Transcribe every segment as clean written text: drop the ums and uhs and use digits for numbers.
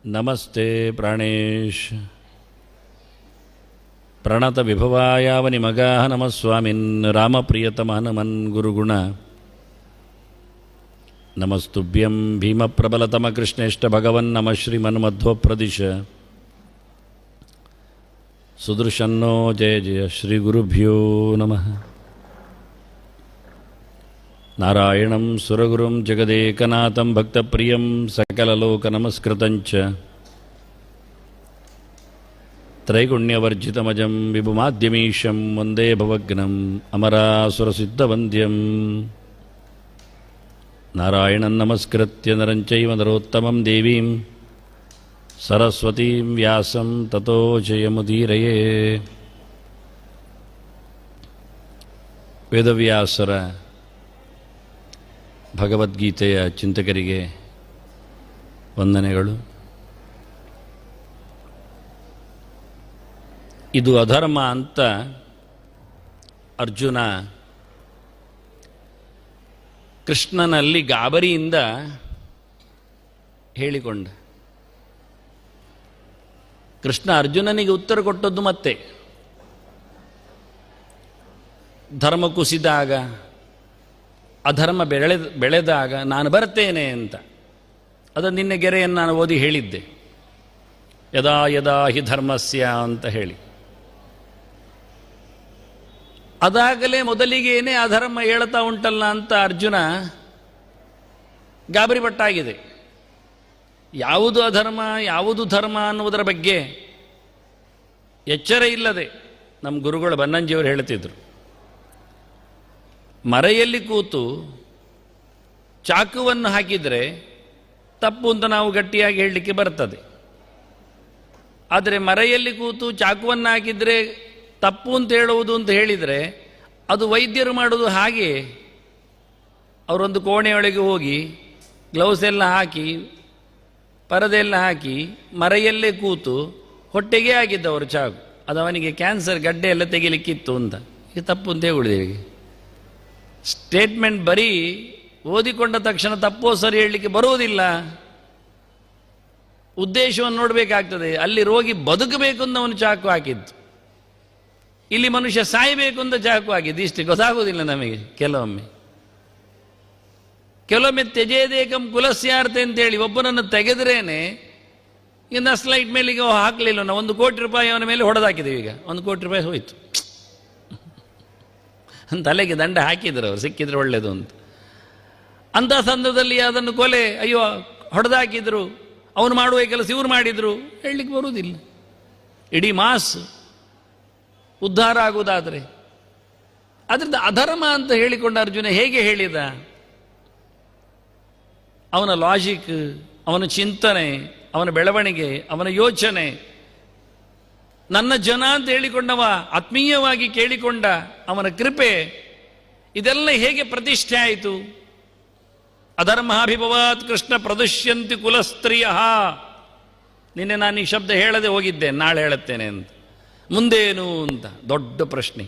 ನಮಸ್ತೆ ಪ್ರಾಣೇಶ್ ಪ್ರಣತವಿಭವಾಯಾವನಿಮಗಾಹ ನಮಃ ಸ್ವಾಮಿನ್ ರಾಮಪ್ರಿಯತಮಃ ನಮನ್ ಗುರುಗುಣ ನಮಸ್ತುಭ್ಯಂ ಭೀಮಪ್ರಬಲತಮಕೃಷ್ಣೇಷ್ಟ ಭಗವನ್ ನಮಃ ಶ್ರೀಮನ್ಮಧ್ವಪ್ರದಿಶ ಸುದೃಶನ್ನೋ ಜಯ ಜಯ ಶ್ರೀ ಗುರುಭ್ಯೋ ನಮಃ. ನಾರಾಯಣಂ ಸುರಗುರುಂ ಜಗದೇಕನಾಥಂ ಭಕ್ತಪ್ರಿಯಂ ಸಕಲಲೋಕನಮಸ್ಕೃತಂಚ ತ್ರೈಗುಣ್ಯವರ್ಜಿತಮಜಂ ವಿಭುಮಾದ್ಯಮೀಶಂ ವಂದೇ ಭವಗ್ನಂ ಅಮರಾಸುರಸಿದ್ಧವಂದ್ಯಂ. ನಾರಾಯಣಂ ನಮಸ್ಕೃತ್ಯ ನರಂ ಚೈವ ನರೋತ್ತಮಂ ದೇವೀಂ ಸರಸ್ವತೀಂ ವ್ಯಾಸಂ ತತೋ ಜಯಮುದೀರಯೇ. ವೇದವ್ಯಾಸರ ಭಗವದ್ಗೀತೆಯ ಚಿಂತಕರಿಗೆ ವಂದನೆಗಳು. ಇದು ಅಧರ್ಮ ಅಂತ ಅರ್ಜುನ ಕೃಷ್ಣನಲ್ಲಿ ಗಾಬರಿಯಿಂದ ಹೇಳಿಕೊಂಡ. ಕೃಷ್ಣ ಅರ್ಜುನನಿಗೆ ಉತ್ತರ ಕೊಟ್ಟದ್ದು ಮತ್ತೆ ಧರ್ಮ ಕುಸಿದಾಗ, ಅಧರ್ಮ ಬೆಳೆದಾಗ ನಾನು ಬರ್ತೇನೆ ಅಂತ. ಅದನ್ನು ನಿನ್ನೆ ಗೆರೆಯನ್ನು ನಾನು ಓದಿ ಹೇಳಿದ್ದೆ, ಯದಾ ಯದಾ ಹಿ ಧರ್ಮಸ್ಯ ಅಂತ ಹೇಳಿ. ಅದಾಗಲೇ ಮೊದಲಿಗೇನೆ ಅಧರ್ಮ ಹೇಳ್ತಾ ಉಂಟಲ್ಲ ಅಂತ ಅರ್ಜುನ ಗಾಬರಿ ಪಟ್ಟಾಗಿದೆ. ಯಾವುದು ಅಧರ್ಮ ಯಾವುದು ಧರ್ಮ ಅನ್ನುವುದರ ಬಗ್ಗೆ ಎಚ್ಚರ ಇಲ್ಲದೆ ನಮ್ಮ ಗುರುಗಳು ಬನ್ನಂಜಿಯವರು ಹೇಳ್ತಿದ್ರು, ಮರೆಯಲ್ಲಿ ಕೂತು ಚಾಕುವನ್ನು ಹಾಕಿದರೆ ತಪ್ಪು ಅಂತ ನಾವು ಗಟ್ಟಿಯಾಗಿ ಹೇಳಲಿಕ್ಕೆ ಬರ್ತದೆ. ಆದರೆ ಮರೆಯಲ್ಲಿ ಕೂತು ಚಾಕುವನ್ನು ಹಾಕಿದರೆ ತಪ್ಪು ಅಂತ ಹೇಳುವುದು ಅಂತ ಹೇಳಿದರೆ ಅದು ವೈದ್ಯರು ಮಾಡೋದು ಹಾಗೆ. ಅವರೊಂದು ಕೋಣೆಯೊಳಗೆ ಹೋಗಿ ಗ್ಲೌಸ್ ಎಲ್ಲ ಹಾಕಿ ಪರದೆಲ್ಲ ಹಾಕಿ ಮರೆಯಲ್ಲೇ ಕೂತು ಹೊಟ್ಟೆಗೆ ಆಗಿದ್ದವರು ಚಾಕು. ಅದು ಅವನಿಗೆ ಕ್ಯಾನ್ಸರ್ ಗಡ್ಡೆ ಎಲ್ಲ ತೆಗಿಲಿಕ್ಕಿತ್ತು ಅಂತ. ಇದು ತಪ್ಪು ಅಂತ ಹೇಳಿದ್ದೇವೆ. ಸ್ಟೇಟ್ಮೆಂಟ್ ಬರೀ ಓದಿಕೊಂಡ ತಕ್ಷಣ ತಪ್ಪೋ ಸರಿ ಹೇಳಲಿಕ್ಕೆ ಬರುವುದಿಲ್ಲ. ಉದ್ದೇಶವನ್ನು ನೋಡಬೇಕಾಗ್ತದೆ. ಅಲ್ಲಿ ರೋಗಿ ಬದುಕಬೇಕು ಅಂತ ಅವನು ಚಾಕು ಹಾಕಿದ್ದು, ಇಲ್ಲಿ ಮನುಷ್ಯ ಸಾಯಬೇಕು ಅಂತ ಚಾಕು ಹಾಕಿದ್ದು. ಇಷ್ಟೇ ಗೊತ್ತಾಗುವುದಿಲ್ಲ ನಮಗೆ. ಕೆಲವೊಮ್ಮೆ ತ್ಯಜೇದೇಕಂ ಕುಲಸ್ಯಾರ್ತೆ ಅಂತೇಳಿ ಒಬ್ಬನನ್ನು ತೆಗೆದ್ರೇನೆ ಇನ್ನು ಸ್ಲೈಟ್ ಮೇಲಿಗೆ ಹಾಕಲಿಲ್ಲ. ನಾವು 1 ಕೋಟಿ ರೂಪಾಯಿ ಅವನ ಮೇಲೆ ಹೊಡೆದಾಕಿದ್ದೀವಿ. ಈಗ 1 ಕೋಟಿ ರೂಪಾಯಿ ಹೋಯಿತು. ತಲೆಗೆ ದಂಡ ಹಾಕಿದ್ರು ಅವರು, ಸಿಕ್ಕಿದ್ರೆ ಒಳ್ಳೆಯದು ಅಂತ. ಅಂಥ ಸಂದರ್ಭದಲ್ಲಿ ಅದನ್ನು ಕೊಲೆ, ಅಯ್ಯೋ ಹೊಡೆದಾಕಿದ್ರು, ಅವನು ಮಾಡುವ ಕೆಲಸ ಇವ್ರು ಮಾಡಿದ್ರು ಹೇಳಲಿಕ್ಕೆ ಬರುವುದಿಲ್ಲ. ಇಡೀ ಮಾಸ್ ಉದ್ಧಾರ ಆಗುವುದಾದರೆ. ಅದರಿಂದ ಅಧರ್ಮ ಅಂತ ಹೇಳಿಕೊಂಡ ಅರ್ಜುನ ಹೇಗೆ ಹೇಳಿದ? ಅವನ ಲಾಜಿಕ್, ಅವನ ಚಿಂತನೆ, ಅವನ ಬೆಳವಣಿಗೆ, ಅವನ ಯೋಚನೆ, ನನ್ನ ಜನ ಅಂತ ಹೇಳಿಕೊಂಡವ, ಆತ್ಮೀಯವಾಗಿ ಕೇಳಿಕೊಂಡ ಅವನ ಕೃಪೆ, ಇದೆಲ್ಲ ಹೇಗೆ ಪ್ರತಿಷ್ಠೆ ಆಯಿತು? ಅಧರ್ಮಾಭಿಭವಾತ್ ಕೃಷ್ಣ ಪ್ರದುಷ್ಯಂತಿ ಕುಲಸ್ತ್ರೀಯ. ನಿನ್ನೆ ನಾನು ಈ ಶಬ್ದ ಹೇಳದೆ ಹೋಗಿದ್ದೆ, ನಾಳೆ ಹೇಳುತ್ತೇನೆ ಅಂತ. ಮುಂದೇನು ಅಂತ ದೊಡ್ಡ ಪ್ರಶ್ನೆ.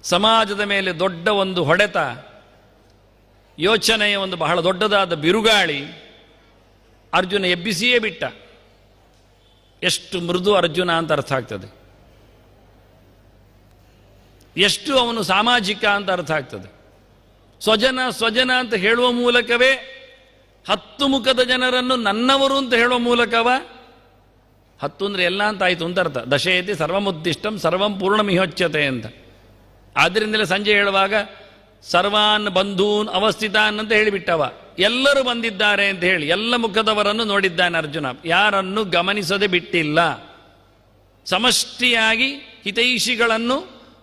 ಸಮಾಜದ ಮೇಲೆ ದೊಡ್ಡ ಒಂದು ಹೊಡೆತ, ಯೋಚನೆಯ ಒಂದು ಬಹಳ ದೊಡ್ಡದಾದ ಬಿರುಗಾಳಿ ಅರ್ಜುನ ಎಬ್ಬಿಸಿಯೇ ಬಿಟ್ಟ. ಎಷ್ಟು ಮೃದು ಅರ್ಜುನ ಅಂತ ಅರ್ಥ ಆಗ್ತದೆ, ಎಷ್ಟು ಅವನು ಸಾಮಾಜಿಕ ಅಂತ ಅರ್ಥ ಆಗ್ತದೆ. ಸ್ವಜನ ಅಂತ ಹೇಳುವ ಮೂಲಕವೇ 10 ಮುಖದ ಜನರನ್ನು ನನ್ನವರು ಅಂತ ಹೇಳುವ ಮೂಲಕವ, 10 ಅಂದರೆ ಎಲ್ಲ ಅಂತ ಆಯಿತು ಅಂತ ಅರ್ಥ. ದಶೇತಿ ಸರ್ವಮುದ್ದಿಷ್ಟಂ ಸರ್ವಂ ಪೂರ್ಣಮಿಹೋಚ್ಯತೆ ಅಂತ. ಆದ್ದರಿಂದಲೇ ಸಂಜೆ ಹೇಳುವಾಗ ಸರ್ವಾನ್ ಬಂಧೂನ್ ಅವಸ್ಥಿತಾನ್ ಅಂತ ಹೇಳಿಬಿಟ್ಟವ. ಎಲ್ಲರೂ ಬಂದಿದ್ದಾರೆ ಅಂತ ಹೇಳಿ ಎಲ್ಲ ಮುಖದವರನ್ನು ನೋಡಿದ್ದಾನೆ ಅರ್ಜುನ. ಯಾರನ್ನು ಗಮನಿಸದೆ ಬಿಟ್ಟಿಲ್ಲ. ಸಮಷ್ಟಿಯಾಗಿ ಹಿತೈಷಿಗಳನ್ನು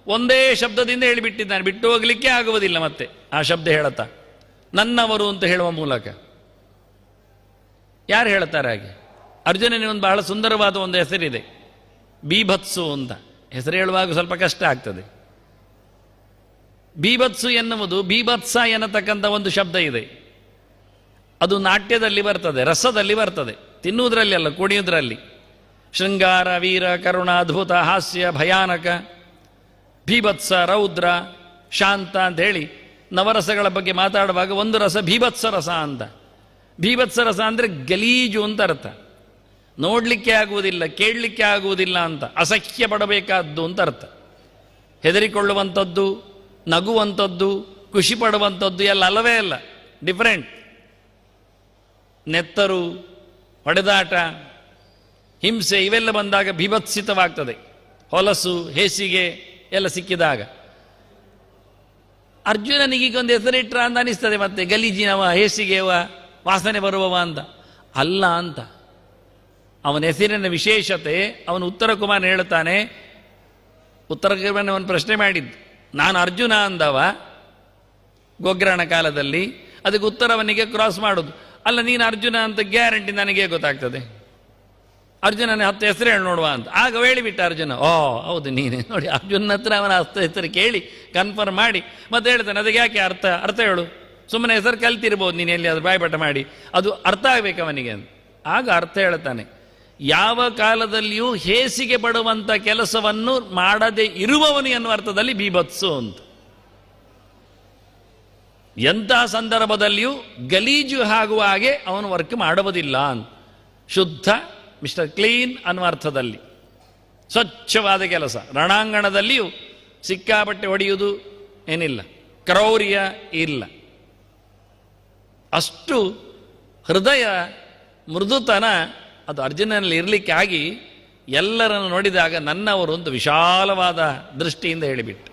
ಒಂದೇ ಶಬ್ದದಿಂದ ಹೇಳಿಬಿಟ್ಟಿದ್ದಾನೆ. ಬಿಟ್ಟು ಹೋಗಲಿಕ್ಕೆ ಆಗುವುದಿಲ್ಲ ಮತ್ತೆ ಆ ಶಬ್ದ ಹೇಳುತ್ತಾ, ನನ್ನವರು ಅಂತ ಹೇಳುವ ಮೂಲಕ. ಯಾರು ಹೇಳ್ತಾರೆ ಹಾಗೆ? ಅರ್ಜುನನಿಗೆ ಒಂದು ಬಹಳ ಸುಂದರವಾದ ಒಂದು ಹೆಸರಿದೆ, ಬೀಭತ್ಸು ಅಂತ. ಹೆಸರು ಹೇಳುವಾಗ ಸ್ವಲ್ಪ ಕಷ್ಟ ಆಗ್ತದೆ. ಬೀಭತ್ಸು ಎನ್ನುವುದು ಬೀಭತ್ಸ ಎನ್ನತಕ್ಕಂಥ ಒಂದು ಶಬ್ದ ಇದೆ. ಅದು ನಾಟ್ಯದಲ್ಲಿ ಬರ್ತದೆ, ರಸದಲ್ಲಿ ಬರ್ತದೆ, ತಿನ್ನುವುದರಲ್ಲಿ ಅಲ್ಲ, ಕುಣಿಯುವುದರಲ್ಲಿ. ಶೃಂಗಾರ, ವೀರ, ಕರುಣ, ಅದ್ಭುತ, ಹಾಸ್ಯ, ಭಯಾನಕ, ಭೀಭತ್ಸ, ರೌದ್ರ, ಶಾಂತ ಅಂತ ಹೇಳಿ ನವರಸಗಳ ಬಗ್ಗೆ ಮಾತಾಡುವಾಗ ಒಂದು ರಸ ಭೀಭತ್ಸ ರಸ ಅಂತ. ಭೀಭತ್ಸ ರಸ ಅಂದರೆ ಗಲೀಜು ಅಂತ ಅರ್ಥ. ನೋಡಲಿಕ್ಕೆ ಆಗುವುದಿಲ್ಲ, ಕೇಳಲಿಕ್ಕೆ ಆಗುವುದಿಲ್ಲ ಅಂತ, ಅಸಹ್ಯ ಪಡಬೇಕಾದ್ದು ಅಂತ ಅರ್ಥ. ಹೆದರಿಕೊಳ್ಳುವಂಥದ್ದು, ನಗುವಂಥದ್ದು, ಖುಷಿ ಪಡುವಂಥದ್ದು ಎಲ್ಲ ಅಲ್ಲವೇ ಅಲ್ಲ, ಡಿಫರೆಂಟ್. ನೆತ್ತರು, ಹೊಡೆದಾಟ, ಹಿಂಸೆ ಇವೆಲ್ಲ ಬಂದಾಗ ಬೀಭತ್ಸಿತವಾಗ್ತದೆ. ಹೊಲಸು, ಹೇಸಿಗೆ ಎಲ್ಲ ಸಿಕ್ಕಿದಾಗ ಅರ್ಜುನನಿಗೀಗೊಂದು ಹೆಸರಿಟ್ರ ಅಂತ ಅನಿಸ್ತದೆ. ಮತ್ತೆ ಗಲೀಜಿನವ, ಹೇಸಿಗೆವ, ವಾಸನೆ ಬರುವವ ಅಂತ ಅಲ್ಲ ಅಂತ. ಅವನ ಹೆಸರಿನ ವಿಶೇಷತೆ ಅವನು ಉತ್ತರ ಕುಮಾರನ ಹೇಳ್ತಾನೆ. ಉತ್ತರ ಕುಮಾರನ ಅವನು ಪ್ರಶ್ನೆ ಮಾಡಿದ್ದು, ನಾನು ಅರ್ಜುನ ಅಂದವ ಗೋಗ್ರಹಣ ಕಾಲದಲ್ಲಿ. ಅದಕ್ಕೆ ಉತ್ತರವನಿಗೆ ಕ್ರಾಸ್ ಮಾಡೋದು, ಅಲ್ಲ ನೀನು ಅರ್ಜುನ ಅಂತ ಗ್ಯಾರಂಟಿ ನನಗೆ ಗೊತ್ತಾಗ್ತದೆ, ಅರ್ಜುನನ 10 ಹೆಸರು ಹೇಳಿ ನೋಡುವ ಅಂತ. ಆಗ ಹೇಳಿಬಿಟ್ಟ ಅರ್ಜುನ, ಓ ಹೌದು ನೀನೇ ನೋಡಿ. ಅರ್ಜುನ ಹತ್ರ ಅವನ 10 ಹೆಸರು ಕೇಳಿ ಕನ್ಫರ್ಮ್ ಮಾಡಿ ಮತ್ತೆ ಹೇಳ್ತಾನೆ, ಅದಕ್ಕೆ ಯಾಕೆ ಅರ್ಥ ಹೇಳು, ಸುಮ್ಮನೆ ಹೆಸರು ಕಲ್ತಿರ್ಬೋದು ನೀನು ಎಲ್ಲಿ ಅದು ಬಾಯ್ಪಾಠ ಮಾಡಿ, ಅದು ಅರ್ಥ ಆಗ್ಬೇಕು ಅವನಿಗೆ ಅಂತ. ಆಗ ಅರ್ಥ ಹೇಳ್ತಾನೆ, ಯಾವ ಕಾಲದಲ್ಲಿಯೂ ಹೇಸಿಗೆ ಪಡುವಂಥ ಕೆಲಸವನ್ನು ಮಾಡದೆ ಇರುವವನು ಎನ್ನುವ ಅರ್ಥದಲ್ಲಿ ಬೀಭತ್ಸು ಅಂತ. ಎಂತಹ ಸಂದರ್ಭದಲ್ಲಿಯೂ ಗಲೀಜು ಆಗುವ ಹಾಗೆ ಅವನು ವರ್ಕ್ ಮಾಡುವುದಿಲ್ಲ ಅಂತ. ಶುದ್ಧ, ಮಿಸ್ಟರ್ ಕ್ಲೀನ್ ಅನ್ನುವ ಅರ್ಥದಲ್ಲಿ ಸ್ವಚ್ಛವಾದ ಕೆಲಸ. ರಣಾಂಗಣದಲ್ಲಿಯೂ ಸಿಕ್ಕಾಪಟ್ಟೆ ಹೊಡೆಯುವುದು ಏನಿಲ್ಲ, ಕ್ರೌರ್ಯ ಇಲ್ಲ. ಅಷ್ಟು ಹೃದಯ ಮೃದುತನ ಅದು ಅರ್ಜುನನಲ್ಲಿ ಇರಲಿಕ್ಕಾಗಿ ಎಲ್ಲರನ್ನು ನೋಡಿದಾಗ ನನ್ನವರು ಒಂದು ವಿಶಾಲವಾದ ದೃಷ್ಟಿಯಿಂದ ಹೇಳಿಬಿಟ್ಟು.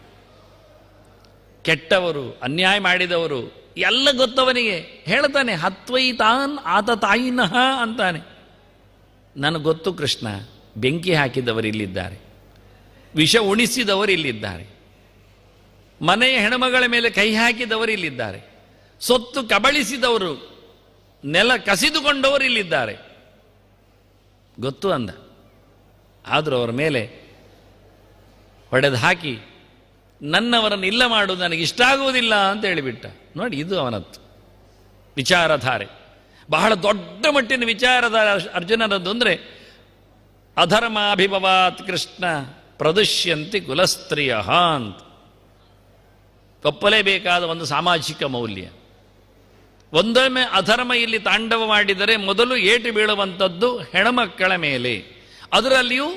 ಕೆಟ್ಟವರು, ಅನ್ಯಾಯ ಮಾಡಿದವರು ಎಲ್ಲ ಗೊತ್ತವನಿಗೆ. ಹೇಳ್ತಾನೆ, ಹತ್ವೈತಾನ್ ಆತ ತಾಯಿನಃ ಅಂತಾನೆ. ನನಗೆ ಗೊತ್ತು ಕೃಷ್ಣ, ಬೆಂಕಿ ಹಾಕಿದವರು ಇಲ್ಲಿದ್ದಾರೆ, ವಿಷ ಉಣಿಸಿದವರು ಇಲ್ಲಿದ್ದಾರೆ, ಮನೆಯ ಹೆಣ್ಮಗಳ ಮೇಲೆ ಕೈ ಹಾಕಿದವರು ಇಲ್ಲಿದ್ದಾರೆ, ಸೊತ್ತು ಕಬಳಿಸಿದವರು, ನೆಲ ಕಸಿದುಕೊಂಡವರು ಇಲ್ಲಿದ್ದಾರೆ, ಗೊತ್ತು ಅಂದ. ಆದರೂ ಅವರ ಮೇಲೆ ಹೊಡೆದು ಹಾಕಿ ನನ್ನವರನ್ನು ಇಲ್ಲ ಮಾಡುವುದು ನನಗೆ ಇಷ್ಟ ಆಗುವುದಿಲ್ಲ ಅಂತ ಹೇಳಿಬಿಟ್ಟ. ನೋಡಿ, ಇದು ಅವನದ್ದು ವಿಚಾರಧಾರೆ. ಬಹಳ ದೊಡ್ಡ ಮಟ್ಟಿನ ವಿಚಾರಧಾರೆ ಅರ್ಜುನನದ್ದು. ಅಂದರೆ ಅಧರ್ಮಾಭಿಭವಾತ್ ಕೃಷ್ಣ ಪ್ರದುಷ್ಯಂತಿ ಕುಲಸ್ತ್ರೀಯ ಅಂತ ಒಪ್ಪಲೇಬೇಕಾದ ಒಂದು ಸಾಮಾಜಿಕ ಮೌಲ್ಯ. ಒಂದೊಮ್ಮೆ ಅಧರ್ಮ ಇಲ್ಲಿ ತಾಂಡವ ಮಾಡಿದರೆ ಮೊದಲು ಏಟು ಬೀಳುವಂಥದ್ದು ಹೆಣ್ಮಕ್ಕಳ ಮೇಲೆ, ಅದರಲ್ಲಿಯೂ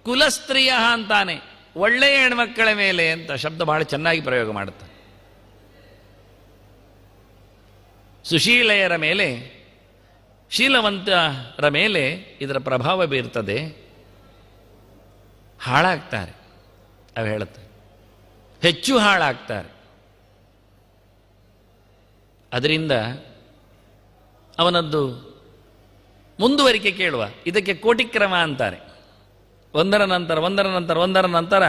ಕುಲಸ್ತ್ರೀಯ ಅಂತಾನೆ, ಒಳ್ಳೆಯ ಹೆಣ್ಮಕ್ಕಳ ಮೇಲೆ ಅಂತ ಶಬ್ದ ಬಹಳ ಚೆನ್ನಾಗಿ ಪ್ರಯೋಗ ಮಾಡುತ್ತೆ. ಸುಶೀಲೆಯರ ಮೇಲೆ, ಶೀಲವಂತರ ಮೇಲೆ ಇದರ ಪ್ರಭಾವ ಬೀರ್ತದೆ, ಹಾಳಾಗ್ತಾರೆ. ಅವು ಹೇಳುತ್ತೆ, ಹೆಚ್ಚು ಹಾಳಾಗ್ತಾರೆ. ಅದರಿಂದ ಅವನದ್ದು ಮುಂದುವರಿಕೆ ಕೇಳುವ, ಇದಕ್ಕೆ ಕೋಟಿಕ್ರಮ ಅಂತಾರೆ. ಒಂದರ ನಂತರ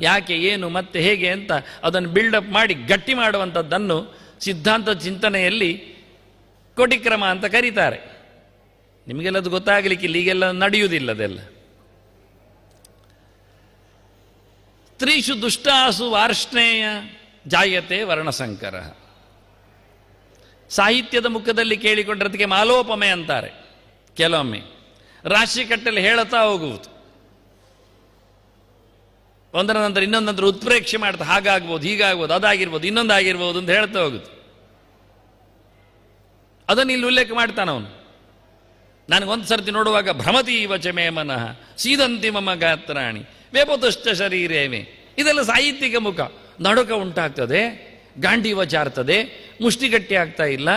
ಯಾಕೆ, ಏನು, ಮತ್ತೆ ಹೇಗೆ ಅಂತ ಅದನ್ನು ಬಿಲ್ಡಪ್ ಮಾಡಿ ಗಟ್ಟಿ ಮಾಡುವಂಥದ್ದನ್ನು ಸಿದ್ಧಾಂತ ಚಿಂತನೆಯಲ್ಲಿ ಕೋಟಿಕ್ರಮ ಅಂತ ಕರೀತಾರೆ. ನಿಮಗೆಲ್ಲದು ಗೊತ್ತಾಗಲಿಕ್ಕಿಲ್ಲ, ಈಗೆಲ್ಲ ನಡೆಯುವುದಿಲ್ಲ ಅದೆಲ್ಲ. ಸ್ತ್ರೀಷು ದುಷ್ಟಾಸು ವಾರ್ಷ್ಣೇಯ ಜಾಯತೆ ವರ್ಣಸಂಕರ. ಸಾಹಿತ್ಯದ ಮುಖದಲ್ಲಿ ಕೇಳಿಕೊಂಡ್ರದಕ್ಕೆ ಮಾಲೋಪಮೆ ಅಂತಾರೆ. ಕೆಲವೊಮ್ಮೆ ರಾಶಿ ಕಟ್ಟಲೆ ಹೇಳುತ್ತಾ ಹೋಗುವುದು, ಒಂದರ ನಂತರ ಇನ್ನೊಂದಂತರ ಉತ್ಪ್ರೇಕ್ಷೆ ಮಾಡ್ತಾ, ಹಾಗಾಗ್ಬೋದು, ಹೀಗಾಗ್ಬೋದು, ಅದಾಗಿರ್ಬೋದು, ಇನ್ನೊಂದಾಗಿರ್ಬೋದು ಅಂತ ಹೇಳ್ತಾ ಹೋಗುದು. ಅದನ್ನು ಇಲ್ಲಿ ಉಲ್ಲೇಖ ಮಾಡ್ತಾನ ಅವನು. ನನಗೊಂದು ಸರ್ತಿ ನೋಡುವಾಗ ಭ್ರಮತೀವ ಚ ಮೇ ಮನಃ ಸೀದಂತಿ ಮಮ ಗಾತ್ರಾಣಿ ವೇಪತುಶ್ಚ ಶರೀರೇಮೆ. ಇದೆಲ್ಲ ಸಾಹಿತ್ಯಿಕ ಮುಖ. ನಡುಕ ಉಂಟಾಗ್ತದೆ, ಗಾಂಡೀವ ಚಾರ್ತದೆ, ಮುಷ್ಟಿಗಟ್ಟಿ ಆಗ್ತಾ ಇಲ್ಲ,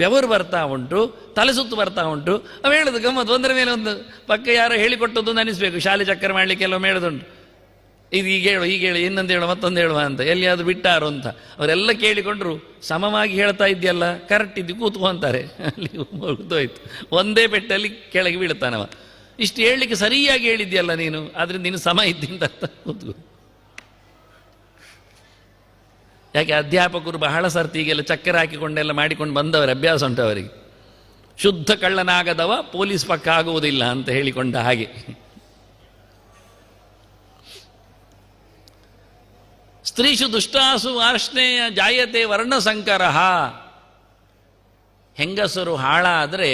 ಬೆವರು ಬರ್ತಾ ಉಂಟು, ತಲೆ ಸುತ್ತು ಬರ್ತಾ ಉಂಟು. ಅವು ಹೇಳುದು ಗಮ್ಮತ್ತು. ಒಂದರ ಮೇಲೆ ಒಂದು ಪಕ್ಕ ಯಾರೋ ಹೇಳಿಕೊಟ್ಟದ್ದು ಅನಿಸ್ಬೇಕು. ಶಾಲೆ ಚಕ್ಕರ್ ಮಾಡಲಿಕ್ಕೆ ಕೆಲವು ಹೇಳುದುಂಟು, ಇದು ಹೀಗೇಳು ಇನ್ನೊಂದು ಹೇಳು ಮತ್ತೊಂದು ಹೇಳುವ ಅಂತ. ಎಲ್ಲಿಯಾದ್ರು ಬಿಟ್ಟಾರು ಅಂತ ಅವರೆಲ್ಲ ಕೇಳಿಕೊಂಡ್ರು. ಸಮವಾಗಿ ಹೇಳ್ತಾ ಇದ್ಯಲ್ಲ, ಕರೆಕ್ಟ್ ಇದ್ದು ಕೂತ್ಕೊ ಅಂತಾರೆ. ಅಲ್ಲಿ ಮುಗಿದೋಯ್ತು, ಒಂದೇ ಪೆಟ್ಟಲ್ಲಿ ಕೆಳಗೆ ಬೀಳ್ತಾನವ. ಇಷ್ಟು ಹೇಳಲಿಕ್ಕೆ ಸರಿಯಾಗಿ ಹೇಳಿದ್ಯಲ್ಲ ನೀನು, ಆದ್ರೆ ನೀನು ಸಮ ಇದ್ದಿಂದ ಕೂತ್ಕೊ. ಯಾಕೆ ಅಧ್ಯಾಪಕರು ಬಹಳ ಸರ್ತಿ ಈಗೆಲ್ಲ ಚಕ್ಕರ್ ಹಾಕಿಕೊಂಡೆಲ್ಲ ಮಾಡಿಕೊಂಡು ಬಂದವರ ಅಭ್ಯಾಸ ಉಂಟು ಅವರಿಗೆ. ಶುದ್ಧ ಕಳ್ಳನಾಗದವ ಪೊಲೀಸ್ ಪಕ್ಕ ಆಗುವುದಿಲ್ಲ ಅಂತ ಹೇಳಿಕೊಂಡ ಹಾಗೆ. ಸ್ತ್ರೀಷು ದುಷ್ಟಾಸು ವಾರ್ಷ್ಣೇಯ ಜಾಯತೆ ವರ್ಣಸಂಕರ. ಹೆಂಗಸರು ಹಾಳಾದರೆ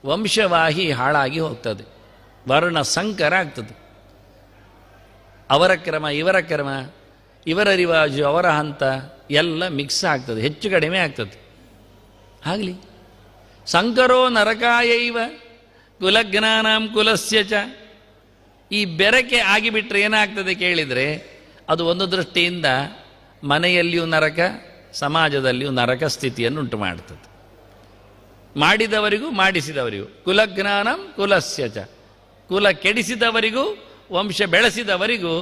ವಂಶವಾಹಿ ಹಾಳಾಗಿ ಹೋಗ್ತದೆ, ವರ್ಣಸಂಕರ ಆಗ್ತದೆ. ಅವರ ಕ್ರಮ, ಇವರ ಕ್ರಮ, ಇವರ ರಿವಾಜು, ಅವರ ಹಂತ ಎಲ್ಲ ಮಿಕ್ಸ್ ಆಗ್ತದೆ, ಹೆಚ್ಚು ಕಡಿಮೆ ಆಗ್ತದೆ. ಆಗಲಿ. ಸಂಕರೋ ನರಕಾಯೈವ ಕುಲಜ್ಞಾನಾಂ ಕುಲಸ್ಯ ಚ. ಈ ಬೆರಕೆ ಆಗಿಬಿಟ್ರೆ ಏನಾಗ್ತದೆ ಕೇಳಿದರೆ, ಅದು ಒಂದು ದೃಷ್ಟಿಯಿಂದ ಮನೆಯಲ್ಲಿಯೂ ನರಕ, ಸಮಾಜದಲ್ಲಿಯೂ ನರಕ ಸ್ಥಿತಿಯನ್ನು ಉಂಟು ಮಾಡ್ತದೆ. ಮಾಡಿದವರಿಗೂ ಮಾಡಿಸಿದವರಿಗೂ. ಕುಲಜ್ಞಾನಂ ಕುಲಸ್ಯ ಚ. ಕುಲ ಕೆಡಿಸಿದವರಿಗೂ ವಂಶ ಬೆಳೆಸಿದವರಿಗೂ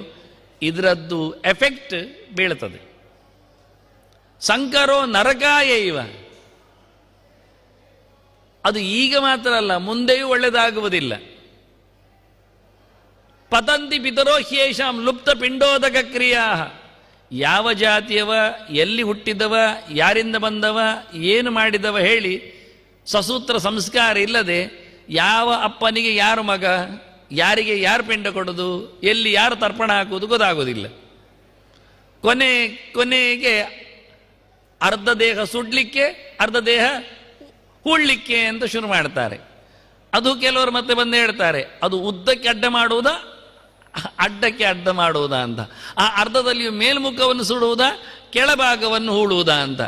ಇದರದ್ದು ಎಫೆಕ್ಟ್ ಬೀಳ್ತದೆ. ಸಂಕರೋ ನರಕಾಯ ಇವ. ಅದು ಈಗ ಮಾತ್ರ ಅಲ್ಲ, ಮುಂದೆಯೂ ಒಳ್ಳೆಯದಾಗುವುದಿಲ್ಲ. ಪತಂತಿ ಪಿತರೋ ಹ್ಯೇಷಾಂ ಲುಪ್ತ ಪಿಂಡೋದಕ ಕ್ರಿಯಾ. ಯಾವ ಜಾತಿಯವ, ಎಲ್ಲಿ ಹುಟ್ಟಿದವ, ಯಾರಿಂದ ಬಂದವ, ಏನು ಮಾಡಿದವ ಹೇಳಿ ಸಸೂತ್ರ ಸಂಸ್ಕಾರ ಇಲ್ಲದೆ ಯಾವ ಅಪ್ಪನಿಗೆ ಯಾರು ಮಗ, ಯಾರಿಗೆ ಯಾರು ಪಿಂಡ ಕೊಡೋದು, ಎಲ್ಲಿ ಯಾರು ತರ್ಪಣ ಹಾಕುವುದು ಗೊತ್ತಾಗೋದಿಲ್ಲ. ಕೊನೆಗೆ ಅರ್ಧ ದೇಹ ಸುಡ್ಲಿಕ್ಕೆ, ಅರ್ಧ ದೇಹ ಹೂಳ್ಲಿಕ್ಕೆ ಅಂತ ಶುರು ಮಾಡ್ತಾರೆ. ಅದು ಕೆಲವರು ಮತ್ತೆ ಬಂದು ಹೇಳ್ತಾರೆ, ಅದು ಉದ್ದಕ್ಕೆ ಅಡ್ಡ ಮಾಡುವುದಾ, ಅಡ್ಡಕ್ಕೆ ಅಡ್ಡ ಮಾಡುವುದಾ ಅಂತ. ಆ ಅರ್ಧದಲ್ಲಿಯೂ ಮೇಲ್ಮುಖವನ್ನು ಸುಡುವುದಾ, ಕೆಳಭಾಗವನ್ನು ಹೂಳುವುದಾ ಅಂತ.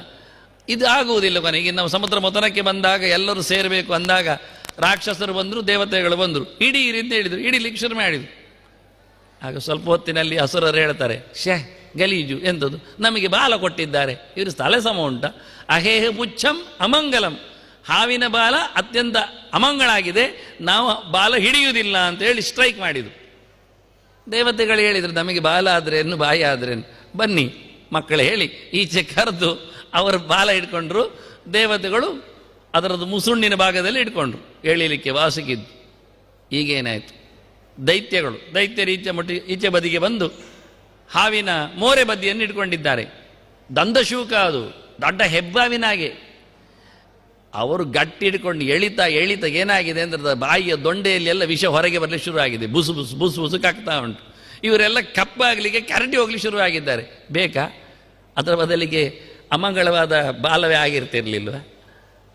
ಇದು ಆಗುವುದಿಲ್ಲ. ಕೊನೆಗೆ ನಾವು ಸಮುದ್ರ ಮಥನಕ್ಕೆ ಬಂದಾಗ ಎಲ್ಲರೂ ಸೇರಬೇಕು ಅಂದಾಗ ರಾಕ್ಷಸರು ಬಂದರು, ದೇವತೆಗಳು ಬಂದರು, ಹಿಡೀರಿ ಅಂತ ಹೇಳಿದರು. ಹಿಡಿಲಿಕ್ಕೆ ಶುರು ಮಾಡಿದರು. ಆಗ ಸ್ವಲ್ಪ ಹೊತ್ತಿನಲ್ಲಿ ಅಸುರರು ಹೇಳ್ತಾರೆ, ಗಲೀಜು ಎಂಥದ್ದು, ನಮಗೆ ಬಾಲ ಕೊಟ್ಟಿದ್ದಾರೆ, ಇವರು ತಲೆ ಸಮ ಉಂಟ. ಅಹೇಹ ಪುಚ್ಛಂ ಅಮಂಗಲಂ. ಹಾವಿನ ಬಾಲ ಅತ್ಯಂತ ಅಮಂಗಳಾಗಿದೆ, ನಾವು ಬಾಲ ಹಿಡಿಯುವುದಿಲ್ಲ ಅಂತ ಹೇಳಿ ಸ್ಟ್ರೈಕ್ ಮಾಡಿದರು. ದೇವತೆಗಳು ಹೇಳಿದರು, ನಮಗೆ ಬಾಲ ಆದ್ರೇನು ಬಾಯಿ ಆದ್ರೇನು, ಬನ್ನಿ ಮಕ್ಕಳು ಹೇಳಿ ಈಚೆ ಕರೆದು ಅವರು ಬಾಲ ಹಿಡ್ಕೊಂಡ್ರು. ದೇವತೆಗಳು ಅದರದ್ದು ಮುಸುಣ್ಣಿನ ಭಾಗದಲ್ಲಿ ಇಟ್ಕೊಂಡ್ರು, ಎಳಿಲಿಕ್ಕೆ ವಾಸುಕಿದ್ದು. ಈಗೇನಾಯಿತು, ದೈತ್ಯರು ಈಚೆ ಬದಿಗೆ ಬಂದು ಹಾವಿನ ಮೋರೆ ಬದಿಯನ್ನು ಇಟ್ಕೊಂಡಿದ್ದಾರೆ. ದಂದಶೂಕ, ಅದು ದೊಡ್ಡ ಹೆಬ್ಬಾವಿನಾಗೆ. ಅವರು ಗಟ್ಟಿ ಹಿಡ್ಕೊಂಡು ಎಳಿತಾ ಏನಾಗಿದೆ ಅಂದ್ರೆ ಬಾಯಿಯ ದೊಂಡೆಯಲ್ಲಿ ಎಲ್ಲ ವಿಷ ಹೊರಗೆ ಬರಲಿಕ್ಕೆ ಶುರುವಾಗಿದೆ. ಬುಸು ಬುಸು ಕಾಗ್ತಾ ಉಂಟು. ಇವರೆಲ್ಲ ಕಪ್ಪಾಗಲಿಕ್ಕೆ ಕರಡಿ ಹೋಗ್ಲಿಕ್ಕೆ ಶುರುವಾಗಿದ್ದಾರೆ. ಬೇಕಾ? ಅದರ ಬದಲಿಗೆ ಅಮಂಗಳವಾದ ಬಾಲವೇ ಆಗಿರ್ತಿರ್ಲಿಲ್ವ?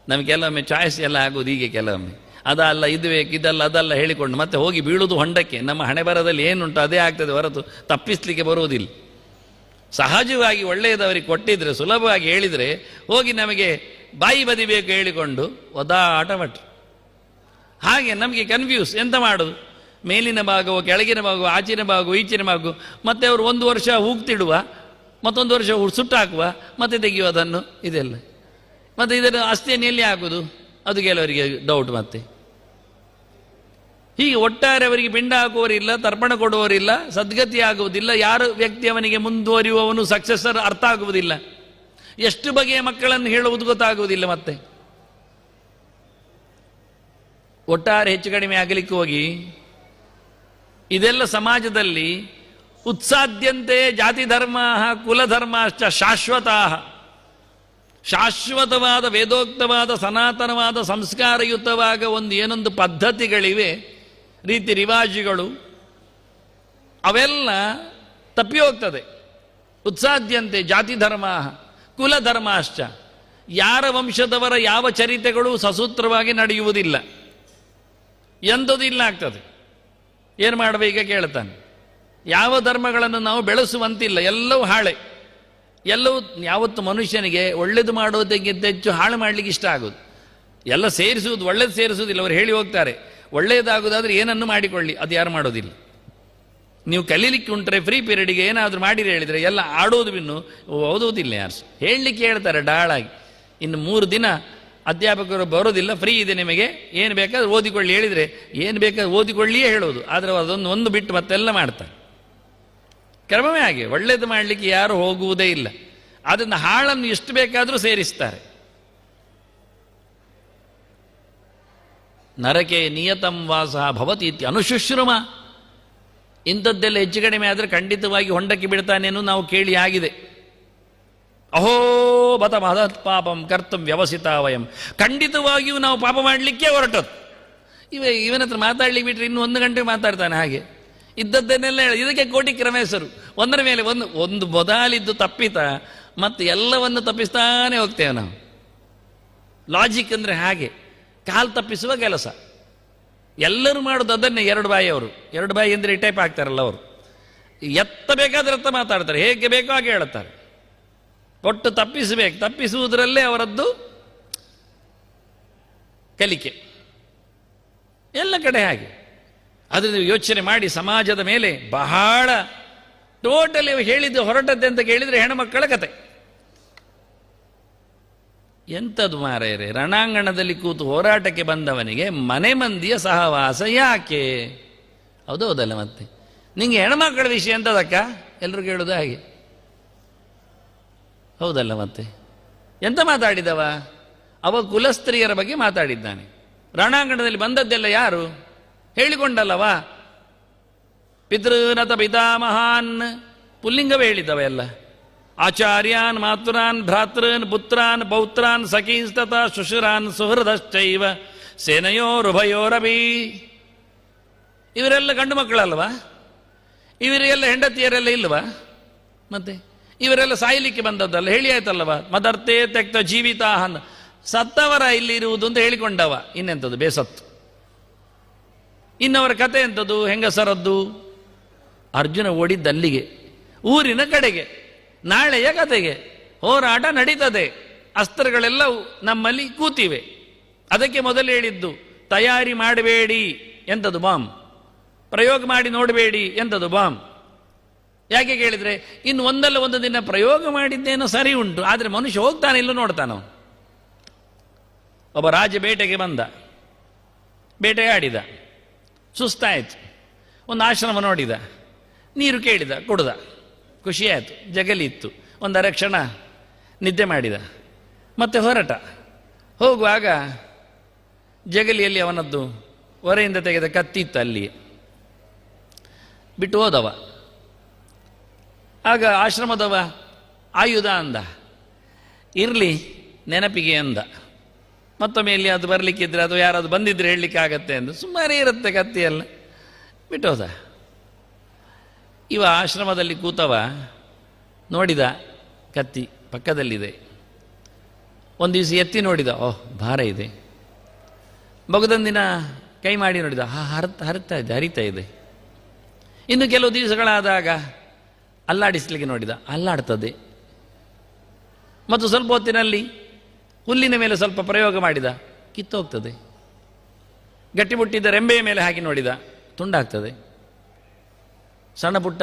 ನಮಗೆ ಕೆಲವೊಮ್ಮೆ ಚಾಯ್ಸ್ ಎಲ್ಲ ಆಗೋದು ಹೀಗೆ. ಕೆಲವೊಮ್ಮೆ ಅದಲ್ಲ, ಇದು ಬೇಕು, ಇದಲ್ಲ, ಅದಲ್ಲ ಹೇಳಿಕೊಂಡು ಮತ್ತೆ ಹೋಗಿ ಬೀಳುವುದು ಹೊಂಡಕ್ಕೆ. ನಮ್ಮ ಹಣೆ ಬರದಲ್ಲಿ ಏನುಂಟು ಅದೇ ಆಗ್ತದೆ ಹೊರತು ತಪ್ಪಿಸ್ಲಿಕ್ಕೆ ಬರುವುದಿಲ್ಲ. ಸಹಜವಾಗಿ ಒಳ್ಳೆಯದವರಿಗೆ ಕೊಟ್ಟಿದ್ರೆ, ಸುಲಭವಾಗಿ ಹೇಳಿದರೆ ಹೋಗಿ ನಮಗೆ ಬಾಯಿ ಬದಿ ಬೇಕು ಹೇಳಿಕೊಂಡು ಒದಾಟ ಭಟ್ರು. ಹಾಗೆ ನಮಗೆ ಕನ್ಫ್ಯೂಸ್. ಎಂತ ಮಾಡೋದು? ಮೇಲಿನ ಭಾಗವೋ, ಕೆಳಗಿನ ಭಾಗವೋ, ಆಚಿನ ಭಾಗವೋ, ಈಚಿನ ಭಾಗವೋ. ಮತ್ತೆ ಅವರು 1 ವರ್ಷ ಹೂಗ್ತಿಡುವ, ಮತ್ತೊಂದು ವರ್ಷ ಸುಟ್ಟಾಕುವ, ಮತ್ತೆ ತೆಗೆಯುವ ಅದನ್ನು. ಇದೆಲ್ಲ ಮತ್ತೆ ಇದನ್ನು ಅಸ್ಥಿಯನ್ನು ಎಲ್ಲಿ ಹಾಕುವುದು, ಅದು ಕೆಲವರಿಗೆ ಡೌಟ್. ಮತ್ತೆ ಹೀಗೆ ಒಟ್ಟಾರೆ ಅವರಿಗೆ ಪಿಂಡ ಹಾಕುವವರಿಲ್ಲ, ತರ್ಪಣ ಕೊಡುವವರಿಲ್ಲ, ಸದ್ಗತಿ ಆಗುವುದಿಲ್ಲ. ಯಾರು ವ್ಯಕ್ತಿ ಅವನಿಗೆ ಮುಂದುವರಿಯುವವನು ಸಕ್ಸೆಸರ್ ಅರ್ಥ ಆಗುವುದಿಲ್ಲ. ಎಷ್ಟು ಬಗೆಯ ಮಕ್ಕಳನ್ನು ಹೇಳುವುದು ಗೊತ್ತಾಗುವುದಿಲ್ಲ. ಮತ್ತೆ ಒಟ್ಟಾರೆ ಹೆಚ್ಚು ಕಡಿಮೆ ಆಗಲಿಕ್ಕೆ ಹೋಗಿ ಇದೆಲ್ಲ ಸಮಾಜದಲ್ಲಿ ಉತ್ಸಾದ್ಯಂತೆ ಜಾತಿ ಧರ್ಮ ಕುಲಧರ್ಮಾಶ್ಚ ಶಾಶ್ವತಾ. ಶಾಶ್ವತವಾದ ವೇದೋಕ್ತವಾದ ಸನಾತನವಾದ ಸಂಸ್ಕಾರಯುತವಾಗ ಏನೊಂದು ಪದ್ಧತಿಗಳಿವೆ, ರೀತಿ ರಿವಾಜುಗಳು, ಅವೆಲ್ಲ ತಪ್ಪಿ ಹೋಗ್ತದೆ. ಉತ್ಸಾದ್ಯಂತೆ ಜಾತಿ ಧರ್ಮ ಕುಲಧರ್ಮಾಶ್ಚ. ಯಾರ ವಂಶದವರ ಯಾವ ಚರಿತೆಗಳು ಸಸೂತ್ರವಾಗಿ ನಡೆಯುವುದಿಲ್ಲ, ಎಂಥದ್ದು ಇಲ್ಲ ಆಗ್ತದೆ. ಏನು ಮಾಡಬೇಕ ಕೇಳ್ತಾನೆ. ಯಾವ ಧರ್ಮಗಳನ್ನು ನಾವು ಬೆಳೆಸುವಂತಿಲ್ಲ, ಎಲ್ಲವೂ ಹಾಳೆ. ಎಲ್ಲವೂ ಯಾವತ್ತು ಮನುಷ್ಯನಿಗೆ ಒಳ್ಳೇದು ಮಾಡೋದಕ್ಕಿಂತ ಹೆಚ್ಚು ಹಾಳು ಮಾಡಲಿಕ್ಕೆ ಇಷ್ಟ ಆಗೋದು. ಎಲ್ಲ ಸೇರಿಸುವುದು, ಒಳ್ಳೇದು ಸೇರಿಸುವುದಿಲ್ಲ. ಅವರು ಹೇಳಿ ಹೋಗ್ತಾರೆ, ಒಳ್ಳೆಯದಾಗೋದಾದ್ರೆ ಏನನ್ನು ಮಾಡಿಕೊಳ್ಳಿ, ಅದು ಯಾರು ಮಾಡೋದಿಲ್ಲ. ನೀವು ಕಲೀಲಿಕ್ಕೆ ಉಂಟ್ರೆ ಫ್ರೀ ಪೀರಿಯಡಿಗೆ ಏನಾದರೂ ಮಾಡಿರಿ ಹೇಳಿದರೆ ಎಲ್ಲ ಆಡೋದು ಬಿನ್ನು ಓದೋದಿಲ್ಲ. ಯಾರು ಹೇಳಲಿಕ್ಕೆ ಹೇಳ್ತಾರೆ ಡಾಳಾಗಿ. ಇನ್ನು 3 ದಿನ ಅಧ್ಯಾಪಕರು ಬರೋದಿಲ್ಲ, ಫ್ರೀ ಇದೆ ನಿಮಗೆ, ಏನು ಬೇಕಾದ್ರೆ ಓದಿಕೊಳ್ಳಿ ಹೇಳಿದರೆ ಏನು ಬೇಕಾದ್ರೆ ಓದಿಕೊಳ್ಳಿಯೇ ಹೇಳೋದು. ಆದರೆ ಒಂದು ಬಿಟ್ಟು ಮತ್ತೆಲ್ಲ ಮಾಡ್ತಾರೆ. ಕ್ರಮವೇ ಹಾಗೆ. ಒಳ್ಳೇದು ಮಾಡಲಿಕ್ಕೆ ಯಾರು ಹೋಗುವುದೇ ಇಲ್ಲ. ಅದನ್ನು ಹಾಳನ್ನು ಎಷ್ಟು ಬೇಕಾದರೂ ಸೇರಿಸ್ತಾರೆ. ನರಕೆ ನಿಯತಂ ವಾಸ ಭವತಿ ಇತ್ಯ ಅನುಶುಶ್ರಮ. ಇಂಥದ್ದೆಲ್ಲ ಹೆಚ್ಚು ಕಡಿಮೆ ಆದರೆ ಖಂಡಿತವಾಗಿ ಹೊಂಡಕ್ಕೆ ಬಿಡ್ತಾನೇನು ನಾವು ಕೇಳಿ ಆಗಿದೆ. ಅಹೋ ಬತ ಮಹತ್ ಪಾಪಂ ಕರ್ತಂ ವ್ಯವಸಿತ ವಯಂ. ಖಂಡಿತವಾಗಿಯೂ ನಾವು ಪಾಪ ಮಾಡಲಿಕ್ಕೆ ಹೊರಟದ್ದು. ಇವನ ಹತ್ರ ಮಾತಾಡ್ಲಿಕ್ಕೆ ಬಿಟ್ಟರೆ ಇನ್ನು 1 ಗಂಟೆ ಮಾತಾಡ್ತಾನೆ. ಹಾಗೆ ಇದ್ದದ್ದನ್ನೆಲ್ಲ ಹೇಳಿ ಇದಕ್ಕೆ ಕೋಟಿ ಕ್ರಮ ಹೆಸರು. ಒಂದರ ಮೇಲೆ ಒಂದು ಮೊದಲಿದ್ದು ತಪ್ಪಿತ ಮತ್ತು ಎಲ್ಲವನ್ನು ತಪ್ಪಿಸ್ತಾನೆ ಹೋಗ್ತೇವೆ ನಾವು. ಲಾಜಿಕ್ ಅಂದರೆ ಹಾಗೆ. ಕಾಲು ತಪ್ಪಿಸುವ ಕೆಲಸ ಎಲ್ಲರೂ ಮಾಡೋದು ಅದನ್ನೇ. 2 ಬಾಯಿಯವರು, 2 ಬಾಯಿ ಅಂದರೆ ಈ ಟೈಪ್ ಆಗ್ತಾರಲ್ಲ ಅವರು. ಎತ್ತ ಬೇಕಾದ್ರೆ ಎತ್ತ ಮಾತಾಡ್ತಾರೆ, ಹೇಗೆ ಬೇಕೋ ಹಾಗೆ ಹೇಳ್ತಾರೆ. ಒಟ್ಟು ತಪ್ಪಿಸಬೇಕು, ತಪ್ಪಿಸುವುದರಲ್ಲೇ ಅವರದ್ದು ಕಲಿಕೆ. ಎಲ್ಲ ಕಡೆ ಹಾಗೆ. ಅದು ನೀವು ಯೋಚನೆ ಮಾಡಿ, ಸಮಾಜದ ಮೇಲೆ ಬಹಳ ಟೋಟಲಿ ಹೇಳಿದ್ದು ಹೊರಟದ್ದೆ ಅಂತ ಕೇಳಿದರೆ ಹೆಣ್ಣುಮಕ್ಕಳ ಕತೆ. ಎಂಥದ್ದು ಮಾರಾಯರೆ, ರಣಾಂಗಣದಲ್ಲಿ ಕೂತು ಹೋರಾಟಕ್ಕೆ ಬಂದವನಿಗೆ ಮನೆ ಮಂದಿಯ ಸಹವಾಸ ಯಾಕೆ? ಹೌದಲ್ಲ ಮತ್ತೆ ನಿಂಗೆ ಹೆಣ್ಮಕ್ಕಳ ವಿಷಯ ಎಂಥದಕ್ಕ ಎಲ್ಲರೂ ಕೇಳೋದು ಹಾಗೆ. ಹೌದಲ್ಲ ಮತ್ತೆ ಎಂತ ಮಾತಾಡಿದವ? ಅವ ಕುಲಸ್ತ್ರೀಯರ ಬಗ್ಗೆ ಮಾತಾಡಿದ್ದಾನೆ. ರಣಾಂಗಣದಲ್ಲಿ ಬಂದದ್ದೆಲ್ಲ ಯಾರು ಹೇಳಿಕೊಂಡಲ್ಲವಾ? ಪಿತೃನತ ಪಿತಾಮಹಾನ್, ಪುಲ್ಲಿಂಗವೇ ಹೇಳಿದ್ದವ ಎಲ್ಲ. ಆಚಾರ್ಯಾನ್ ಮಾತುರಾನ್ ಭ್ರಾತೃನ್ ಪುತ್ರಾನ್ ಪೌತ್ರಾನ್ ಸಖೀಸ್ತತ ಶುಶುರಾನ್ ಸುಹೃದಶ್ಚೈವ ಸೇನೆಯೋರುಭಯೋರಭಿ. ಇವರೆಲ್ಲ ಗಂಡು ಮಕ್ಕಳಲ್ವಾ? ಇವರಿಗೆಲ್ಲ ಹೆಂಡತಿಯರೆಲ್ಲ ಇಲ್ವಾ? ಮತ್ತೆ ಇವರೆಲ್ಲ ಸಾಯಲಿಕ್ಕೆ ಬಂದದ್ದಲ್ಲ, ಹೇಳಿ ಆಯ್ತಲ್ಲವ. ಮದರ್ಥೇ ತೆಕ್ತ ಜೀವಿತ ಅನ್ನ, ಸತ್ತವರ ಇಲ್ಲಿ ಇರುವುದು ಅಂತ ಹೇಳಿಕೊಂಡವ. ಇನ್ನೆಂಥದ್ದು ಬೇಸತ್ತು. ಇನ್ನವರ ಕತೆ ಎಂಥದ್ದು? ಹೆಂಗಸರದ್ದು. ಅರ್ಜುನ ಓಡಿದ್ದಲ್ಲಿಗೆ, ಊರಿನ ಕಡೆಗೆ, ನಾಳೆಯ ಕತೆಗೆ. ಹೋರಾಟ ನಡೀತದೆ, ಅಸ್ತ್ರಗಳೆಲ್ಲ ನಮ್ಮಲ್ಲಿ ಕೂತಿವೆ. ಅದಕ್ಕೆ ಮೊದಲು ಹೇಳಿದ್ದು ತಯಾರಿ ಮಾಡಬೇಡಿ ಎಂಥದ್ದು ಬಾಂಬ್, ಪ್ರಯೋಗ ಮಾಡಿ ನೋಡಬೇಡಿ ಎಂಥದ್ದು ಬಾಂಬ್. ಯಾಕೆ ಕೇಳಿದರೆ, ಇನ್ನು ಒಂದಲ್ಲ ಒಂದು ದಿನ ಪ್ರಯೋಗ ಮಾಡಿದ್ದೇನೋ ಸರಿ ಉಂಟು, ಆದರೆ ಮನುಷ್ಯ ಹೋಗ್ತಾನೆ ಇಲ್ಲೋ ನೋಡ್ತಾನೋ. ಒಬ್ಬ ರಾಜ ಬೇಟೆಗೆ ಬಂದ, ಬೇಟೆಯಾಡಿದ, ಸುಸ್ತಾಯಿತು. ಒಂದು ಆಶ್ರಮ ನೋಡಿದ, ನೀರು ಕೇಳಿದ, ಕುಡ್ದ, ಖುಷಿಯಾಯಿತು, ಜಗಲಿ ಇತ್ತು. ಒಂದರ ಕ್ಷಣ ನಿದ್ದೆ ಮಾಡಿದ, ಮತ್ತೆ ಹೊರಟ. ಹೋಗುವಾಗ ಜಗಲಿಯಲ್ಲಿ ಅವನದ್ದು ಹೊರೆಯಿಂದ ತೆಗೆದ ಕತ್ತಿ ಇತ್ತು ಅಲ್ಲಿಯೇ, ಬಿಟ್ಟು ಹೋದವ. ಆಗ ಆಶ್ರಮದವ ಆಯುಧ ಅಂದ, ಇರಲಿ ನೆನಪಿಗೆ ಅಂದ. ಮತ್ತೊಮ್ಮೆ ಎಲ್ಲಿ ಅದು ಬರಲಿಕ್ಕಿದ್ರೆ ಅದು ಯಾರಾದ್ರು ಬಂದಿದ್ರೆ ಹೇಳಲಿಕ್ಕೆ ಆಗತ್ತೆ ಎಂದು ಸುಮಾರೇ ಇರುತ್ತೆ ಕತ್ತಿಯೆಲ್ಲ, ಬಿಟ್ಟು ಹೋದ. ಇವ ಆಶ್ರಮದಲ್ಲಿ ಕೂತವ ನೋಡಿದ, ಕತ್ತಿ ಪಕ್ಕದಲ್ಲಿದೆ. ಒಂದು ದಿವಸ ಎತ್ತಿ ನೋಡಿದ, ಓಹ್ ಭಾರ ಇದೆ. ಮಗದೊಂದಿನ ಕೈ ಮಾಡಿ ನೋಡಿದ, ಹರಿತಾ ಇದೆ. ಇನ್ನು ಕೆಲವು ದಿವಸಗಳಾದಾಗ ಅಲ್ಲಾಡಿಸ್ಲಿಕ್ಕೆ ನೋಡಿದ, ಅಲ್ಲಾಡ್ತದೆ. ಮತ್ತು ಸ್ವಲ್ಪ ಹೊತ್ತಿನಲ್ಲಿ ಹುಲ್ಲಿನ ಮೇಲೆ ಸ್ವಲ್ಪ ಪ್ರಯೋಗ ಮಾಡಿದ, ಕಿತ್ತೋಗ್ತದೆ. ಗಟ್ಟಿಮುಟ್ಟಿದ್ದ ರೆಂಬೆಯ ಮೇಲೆ ಹಾಕಿ ನೋಡಿದ, ತುಂಡಾಗ್ತದೆ. ಸಣ್ಣ ಪುಟ್ಟ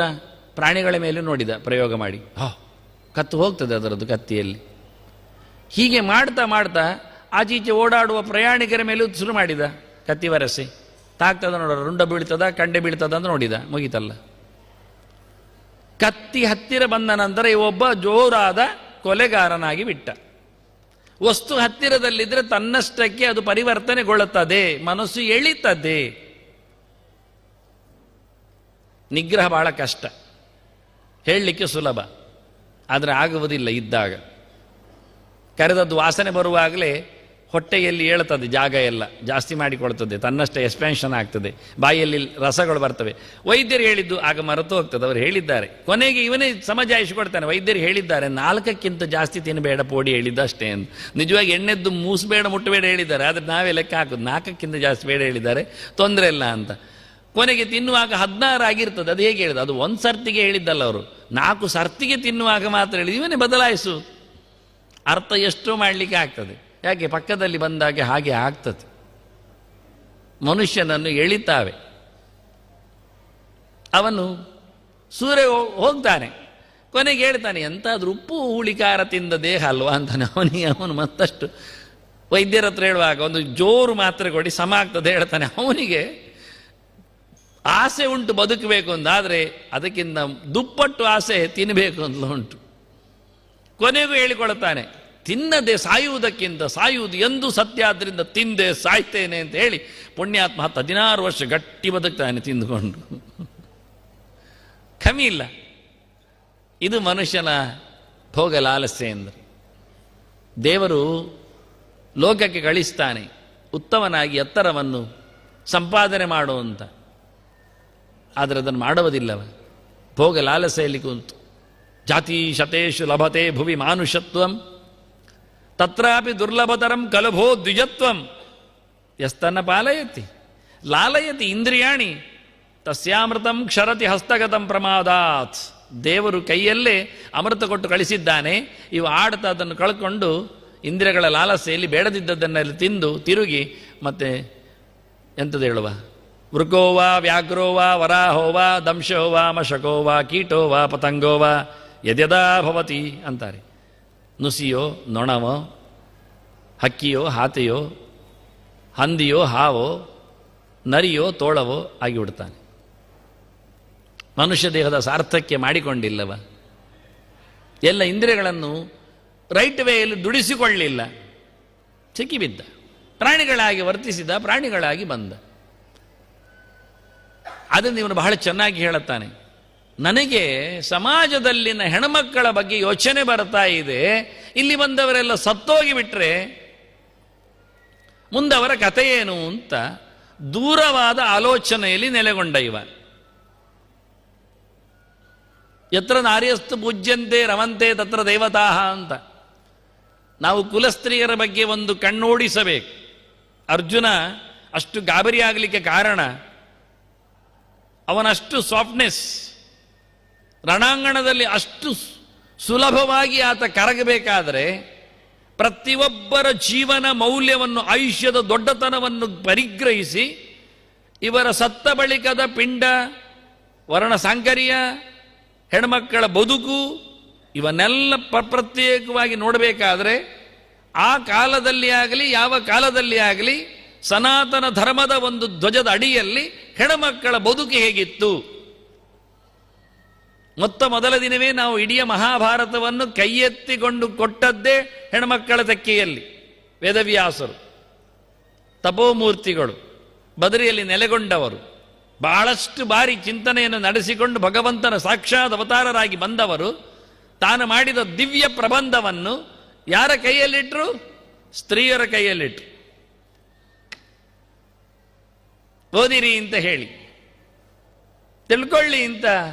ಪ್ರಾಣಿಗಳ ಮೇಲೆ ನೋಡಿದ ಪ್ರಯೋಗ ಮಾಡಿ, ಕತ್ತು ಹೋಗ್ತದೆ ಅದರದ್ದು ಕತ್ತಿಯಲ್ಲಿ. ಹೀಗೆ ಮಾಡ್ತಾ ಮಾಡ್ತಾ ಆಚೀಚೆ ಓಡಾಡುವ ಪ್ರಯಾಣಿಕರ ಮೇಲೂ ಶುರು ಮಾಡಿದ ಕತ್ತಿ ವರಸೆ. ತಾಗ್ತದ ನೋಡ, ರುಂಡ ಬೀಳ್ತದ, ಕಂಡೆ ಬೀಳ್ತದ ಅಂತ ನೋಡಿದ, ಮುಗೀತಲ್ಲ. ಕತ್ತಿ ಹತ್ತಿರ ಬಂದ ನಂತರ ಒಬ್ಬ ಜೋರಾದ ಕೊಲೆಗಾರನಾಗಿ ಬಿಟ್ಟ. ವಸ್ತು ಹತ್ತಿರದಲ್ಲಿದ್ದರೆ ತನ್ನಷ್ಟಕ್ಕೆ ಅದು ಪರಿವರ್ತನೆಗೊಳ್ಳುತ್ತದೆ, ಮನಸ್ಸು ಎಳಿತದೆ. ನಿಗ್ರಹ ಬಹಳ ಕಷ್ಟ, ಹೇಳಲಿಕ್ಕೆ ಸುಲಭ, ಆದರೆ ಆಗುವುದಿಲ್ಲ ಇದ್ದಾಗ. ಕರೆದದ್ದು ವಾಸನೆ ಬರುವಾಗಲೇ ಹೊಟ್ಟೆಯಲ್ಲಿ ಏಳುತ್ತದೆ, ಜಾಗ ಎಲ್ಲ ಜಾಸ್ತಿ ಮಾಡಿಕೊಳ್ತದೆ, ತನ್ನಷ್ಟೇ ಎಕ್ಸ್ಪೆನ್ಷನ್ ಆಗ್ತದೆ, ಬಾಯಲ್ಲಿ ರಸಗಳು ಬರ್ತವೆ. ವೈದ್ಯರು ಹೇಳಿದ್ದು ಆಗ ಮರೆತು ಹೋಗ್ತದೆ. ಅವರು ಹೇಳಿದ್ದಾರೆ, ಕೊನೆಗೆ ಇವನೇ ಸಮಜಾಯಿಸಿಕೊಡ್ತಾನೆ. ವೈದ್ಯರು ಹೇಳಿದ್ದಾರೆ 4ಕ್ಕಿಂತ ಜಾಸ್ತಿ ತಿನ್ನಬೇಡ, ಪೋಡಿ ಹೇಳಿದ್ದ ಅಷ್ಟೇ ಅಂತ. ನಿಜವಾಗಿ ಎಣ್ಣೆದ್ದು ಮೂಸಬೇಡ, ಮುಟ್ಟಬೇಡ ಹೇಳಿದ್ದಾರೆ, ಆದರೆ ನಾವೇ ಲೆಕ್ಕ ಹಾಕೋದು 4ಕ್ಕಿಂತ ಜಾಸ್ತಿ ಬೇಡ ಹೇಳಿದ್ದಾರೆ, ತೊಂದರೆ ಇಲ್ಲ ಅಂತ. ಕೊನೆಗೆ ತಿನ್ನುವಾಗ 16 ಆಗಿರ್ತದೆ. ಅದು ಹೇಗೆ ಹೇಳಿದ? ಅದು ಒಂದು ಸರ್ತಿಗೆ ಹೇಳಿದ್ದಲ್ಲ, ಅವರು 4 ಸರ್ತಿಗೆ ತಿನ್ನುವಾಗ ಮಾತ್ರ ಹೇಳಿದ. ಇವನೇ ಬದಲಾಯಿಸು, ಅರ್ಥ ಎಷ್ಟೋ ಮಾಡಲಿಕ್ಕೆ ಆಗ್ತದೆ. ಯಾಕೆ? ಪಕ್ಕದಲ್ಲಿ ಬಂದಾಗೆ ಹಾಗೆ ಆಗ್ತದೆ. ಮನುಷ್ಯನನ್ನು ಎಳಿತಾವೆ. ಅವನು ಸೂರ್ಯ ಹೋಗ್ತಾನೆ, ಕೊನೆಗೆ ಹೇಳ್ತಾನೆ, ಎಂತಾದ್ರೂ ಉಪ್ಪು ಹುಳಿಕಾರ ತಿಂದ ದೇಹ ಅಲ್ವಾ ಅಂತಾನೆ. ಅವನು ಮತ್ತಷ್ಟು ವೈದ್ಯರ ಹತ್ರ ಹೇಳುವಾಗ ಒಂದು ಜೋರು ಮಾತ್ರೆ ಕೊಡಿ ಸಮ ಆಗ್ತದೆ ಹೇಳ್ತಾನೆ. ಅವನಿಗೆ ಆಸೆ ಉಂಟು ಬದುಕಬೇಕು ಅಂತ, ಆದರೆ ಅದಕ್ಕಿಂತ ದುಪ್ಪಟ್ಟು ಆಸೆ ತಿನ್ನಬೇಕು ಅಂತ ಉಂಟು. ಕೊನೆಗೂ ಹೇಳಿಕೊಳ್ತಾನೆ, ತಿನ್ನದೆ ಸಾಯುವುದಕ್ಕಿಂತ ಸಾಯುವುದು ಎಂದು ಸತ್ಯ, ಆದ್ದರಿಂದ ತಿಂದೆ ಸಾಯ್ತೇನೆ ಅಂತ ಹೇಳಿ ಪುಣ್ಯಾತ್ಮ 16 ವರ್ಷ ಗಟ್ಟಿ ಬದುಕ್ತಾನೆ ತಿಂದುಕೊಂಡು. ಕಮ್ಮಿ ಇಲ್ಲ. ಇದು ಮನುಷ್ಯನ ಭೋಗ ಲಾಲಸೆ ಎಂದರೆ. ದೇವರು ಲೋಕಕ್ಕೆ ಕಳಿಸ್ತಾನೆ ಉತ್ತಮನಾಗಿ ಎತ್ತರವನ್ನು ಸಂಪಾದನೆ ಮಾಡುವಂತ, ಆದರೆ ಅದನ್ನು ಮಾಡುವುದಿಲ್ಲವ. ಭೋಗ ಲಾಲಸೆಯಲ್ಲಿ ಕೂತು ಜಾತಿ ಶತೇಶು ಲಭತೆ ಭುವಿ ಮಾನುಷತ್ವಂ ತತ್ರಾಪಿ ದುರ್ಲಭತರಂ ಕಲಭೋ ದ್ವಿಜತ್ವಂ ಯಸ್ತನ್ನ ಪಾಲಯತಿ ಲಾಲಯತಿ ಇಂದ್ರಿಯಾಣಿ ತಸ್ಯಾಮೃತಂ ಕ್ಷರತಿ ಹಸ್ತಗತಂ ಪ್ರಮಾದಾತ್. ದೇವರು ಕೈಯಲ್ಲೇ ಅಮೃತ ಕೊಟ್ಟು ಕಳಿಸಿದ್ದಾನೆ. ಇವು ಆಡ್ತಾ ಅದನ್ನು ಕಳ್ಕೊಂಡು ಇಂದ್ರಿಯಗಳ ಲಾಲಸೆಯಲ್ಲಿ ಬೇಡದಿದ್ದದನ್ನೆಲ್ಲ ತಿಂದು ತಿರುಗಿ ಮತ್ತೆ ಎಂಥದ್ದು ವೃಕೋವಾ ವ್ಯಾಘ್ರೋವಾ ವರಾಹೋವಾ ದಂಶೋವಾ ಮಶಕೋವಾ ಕೀಟೋವಾ ಪತಂಗೋವಾ ಯದ್ಯದಾ ಭವತಿ ಅಂತಾರೆ. ನುಸಿಯೋ ನೊಣವೋ ಹಕ್ಕಿಯೋ ಹಾತೆಯೋ ಹಂದಿಯೋ ಹಾವೋ ನರಿಯೋ ತೋಳವೋ ಆಗಿಬಿಡ್ತಾನೆ. ಮನುಷ್ಯ ದೇಹದ ಸಾರ್ಥಕ್ಯ ಮಾಡಿಕೊಂಡಿಲ್ಲವ, ಎಲ್ಲ ಇಂದ್ರಿಯಗಳನ್ನು ರೈಟ್ ವೇಯಲ್ಲಿ ದುಡಿಸಿಕೊಳ್ಳಿಲ್ಲ, ಸಿಕ್ಕಿಬಿದ್ದ, ಪ್ರಾಣಿಗಳಾಗಿ ವರ್ತಿಸಿದ, ಪ್ರಾಣಿಗಳಾಗಿ ಬಂದ. ಅದನ್ನು ಇವನು ಬಹಳ ಚೆನ್ನಾಗಿ ಹೇಳುತ್ತಾನೆ. ನನಗೆ ಸಮಾಜದಲ್ಲಿನ ಹೆಣ್ಮಕ್ಕಳ ಬಗ್ಗೆ ಯೋಚನೆ ಬರ್ತಾ ಇದೆ, ಇಲ್ಲಿ ಬಂದವರೆಲ್ಲ ಸತ್ತೋಗಿ ಬಿಟ್ರೆ ಮುಂದವರ ಕಥೆ ಏನು ಅಂತ ದೂರವಾದ ಆಲೋಚನೆಯಲ್ಲಿ ನೆಲೆಗೊಂಡ ಇವ. ಯತ್ರ ನಾರ್ಯಸ್ತು ಪೂಜ್ಯಂತೆ ರಮಂತೆ ತತ್ರ ದೇವತಾಹ ಅಂತ ನಾವು ಕುಲಸ್ತ್ರೀಯರ ಬಗ್ಗೆ ಒಂದು ಕಣ್ಣೋಡಿಸಬೇಕು. ಅರ್ಜುನ ಅಷ್ಟು ಗಾಬರಿ ಆಗಲಿಕ್ಕೆ ಕಾರಣ ಅವನಷ್ಟು ಸಾಫ್ಟ್ನೆಸ್, ರಣಾಂಗಣದಲ್ಲಿ ಅಷ್ಟು ಸುಲಭವಾಗಿ ಆತ ಕರಗಬೇಕಾದರೆ ಪ್ರತಿಯೊಬ್ಬರ ಜೀವನ ಮೌಲ್ಯವನ್ನು, ಆಯುಷ್ಯದ ದೊಡ್ಡತನವನ್ನು ಪರಿಗ್ರಹಿಸಿ ಇವರ ಸತ್ತ ಬಳಿಕದ ಪಿಂಡ, ವರ್ಣ ಸಾಂಕರ್ಯ, ಹೆಣ್ಮಕ್ಕಳ ಬದುಕು ಇವನ್ನೆಲ್ಲ ಪ್ರತ್ಯೇಕವಾಗಿ ನೋಡಬೇಕಾದ್ರೆ ಆ ಕಾಲದಲ್ಲಿ ಆಗಲಿ ಯಾವ ಕಾಲದಲ್ಲಿ ಆಗಲಿ ಸನಾತನ ಧರ್ಮದ ಒಂದು ಧ್ವಜದ ಅಡಿಯಲ್ಲಿ ಹೆಣ್ಮಕ್ಕಳ ಬದುಕು ಹೇಗಿತ್ತು. ಮೊದಲ ದಿನವೇ ನಾವು ಇಡೀ ಮಹಾಭಾರತವನ್ನು ಕೈ ಎತ್ತಿಕೊಂಡು ಕೊಟ್ಟದ್ದೇ ಹೆಣ್ಮಕ್ಕಳ ತೆಕ್ಕೆಯಲ್ಲಿ. ವೇದವ್ಯಾಸರು, ತಪೋಮೂರ್ತಿಗಳು, ಬದರಿಯಲ್ಲಿ ನೆಲೆಗೊಂಡವರು, ಬಹಳಷ್ಟು ಬಾರಿ ಚಿಂತನೆಯನ್ನು ನಡೆಸಿಕೊಂಡು ಭಗವಂತನ ಸಾಕ್ಷಾತ್ ಅವತಾರರಾಗಿ ಬಂದವರು ತಾನು ಮಾಡಿದ ದಿವ್ಯ ಪ್ರಬಂಧವನ್ನು ಯಾರ ಕೈಯಲ್ಲಿಟ್ಟರು? ಸ್ತ್ರೀಯರ ಕೈಯಲ್ಲಿಟ್ಟರು. ಓದಿರಿ ಅಂತ ಹೇಳಿ, ತಿಳ್ಕೊಳ್ಳಿ ಅಂತ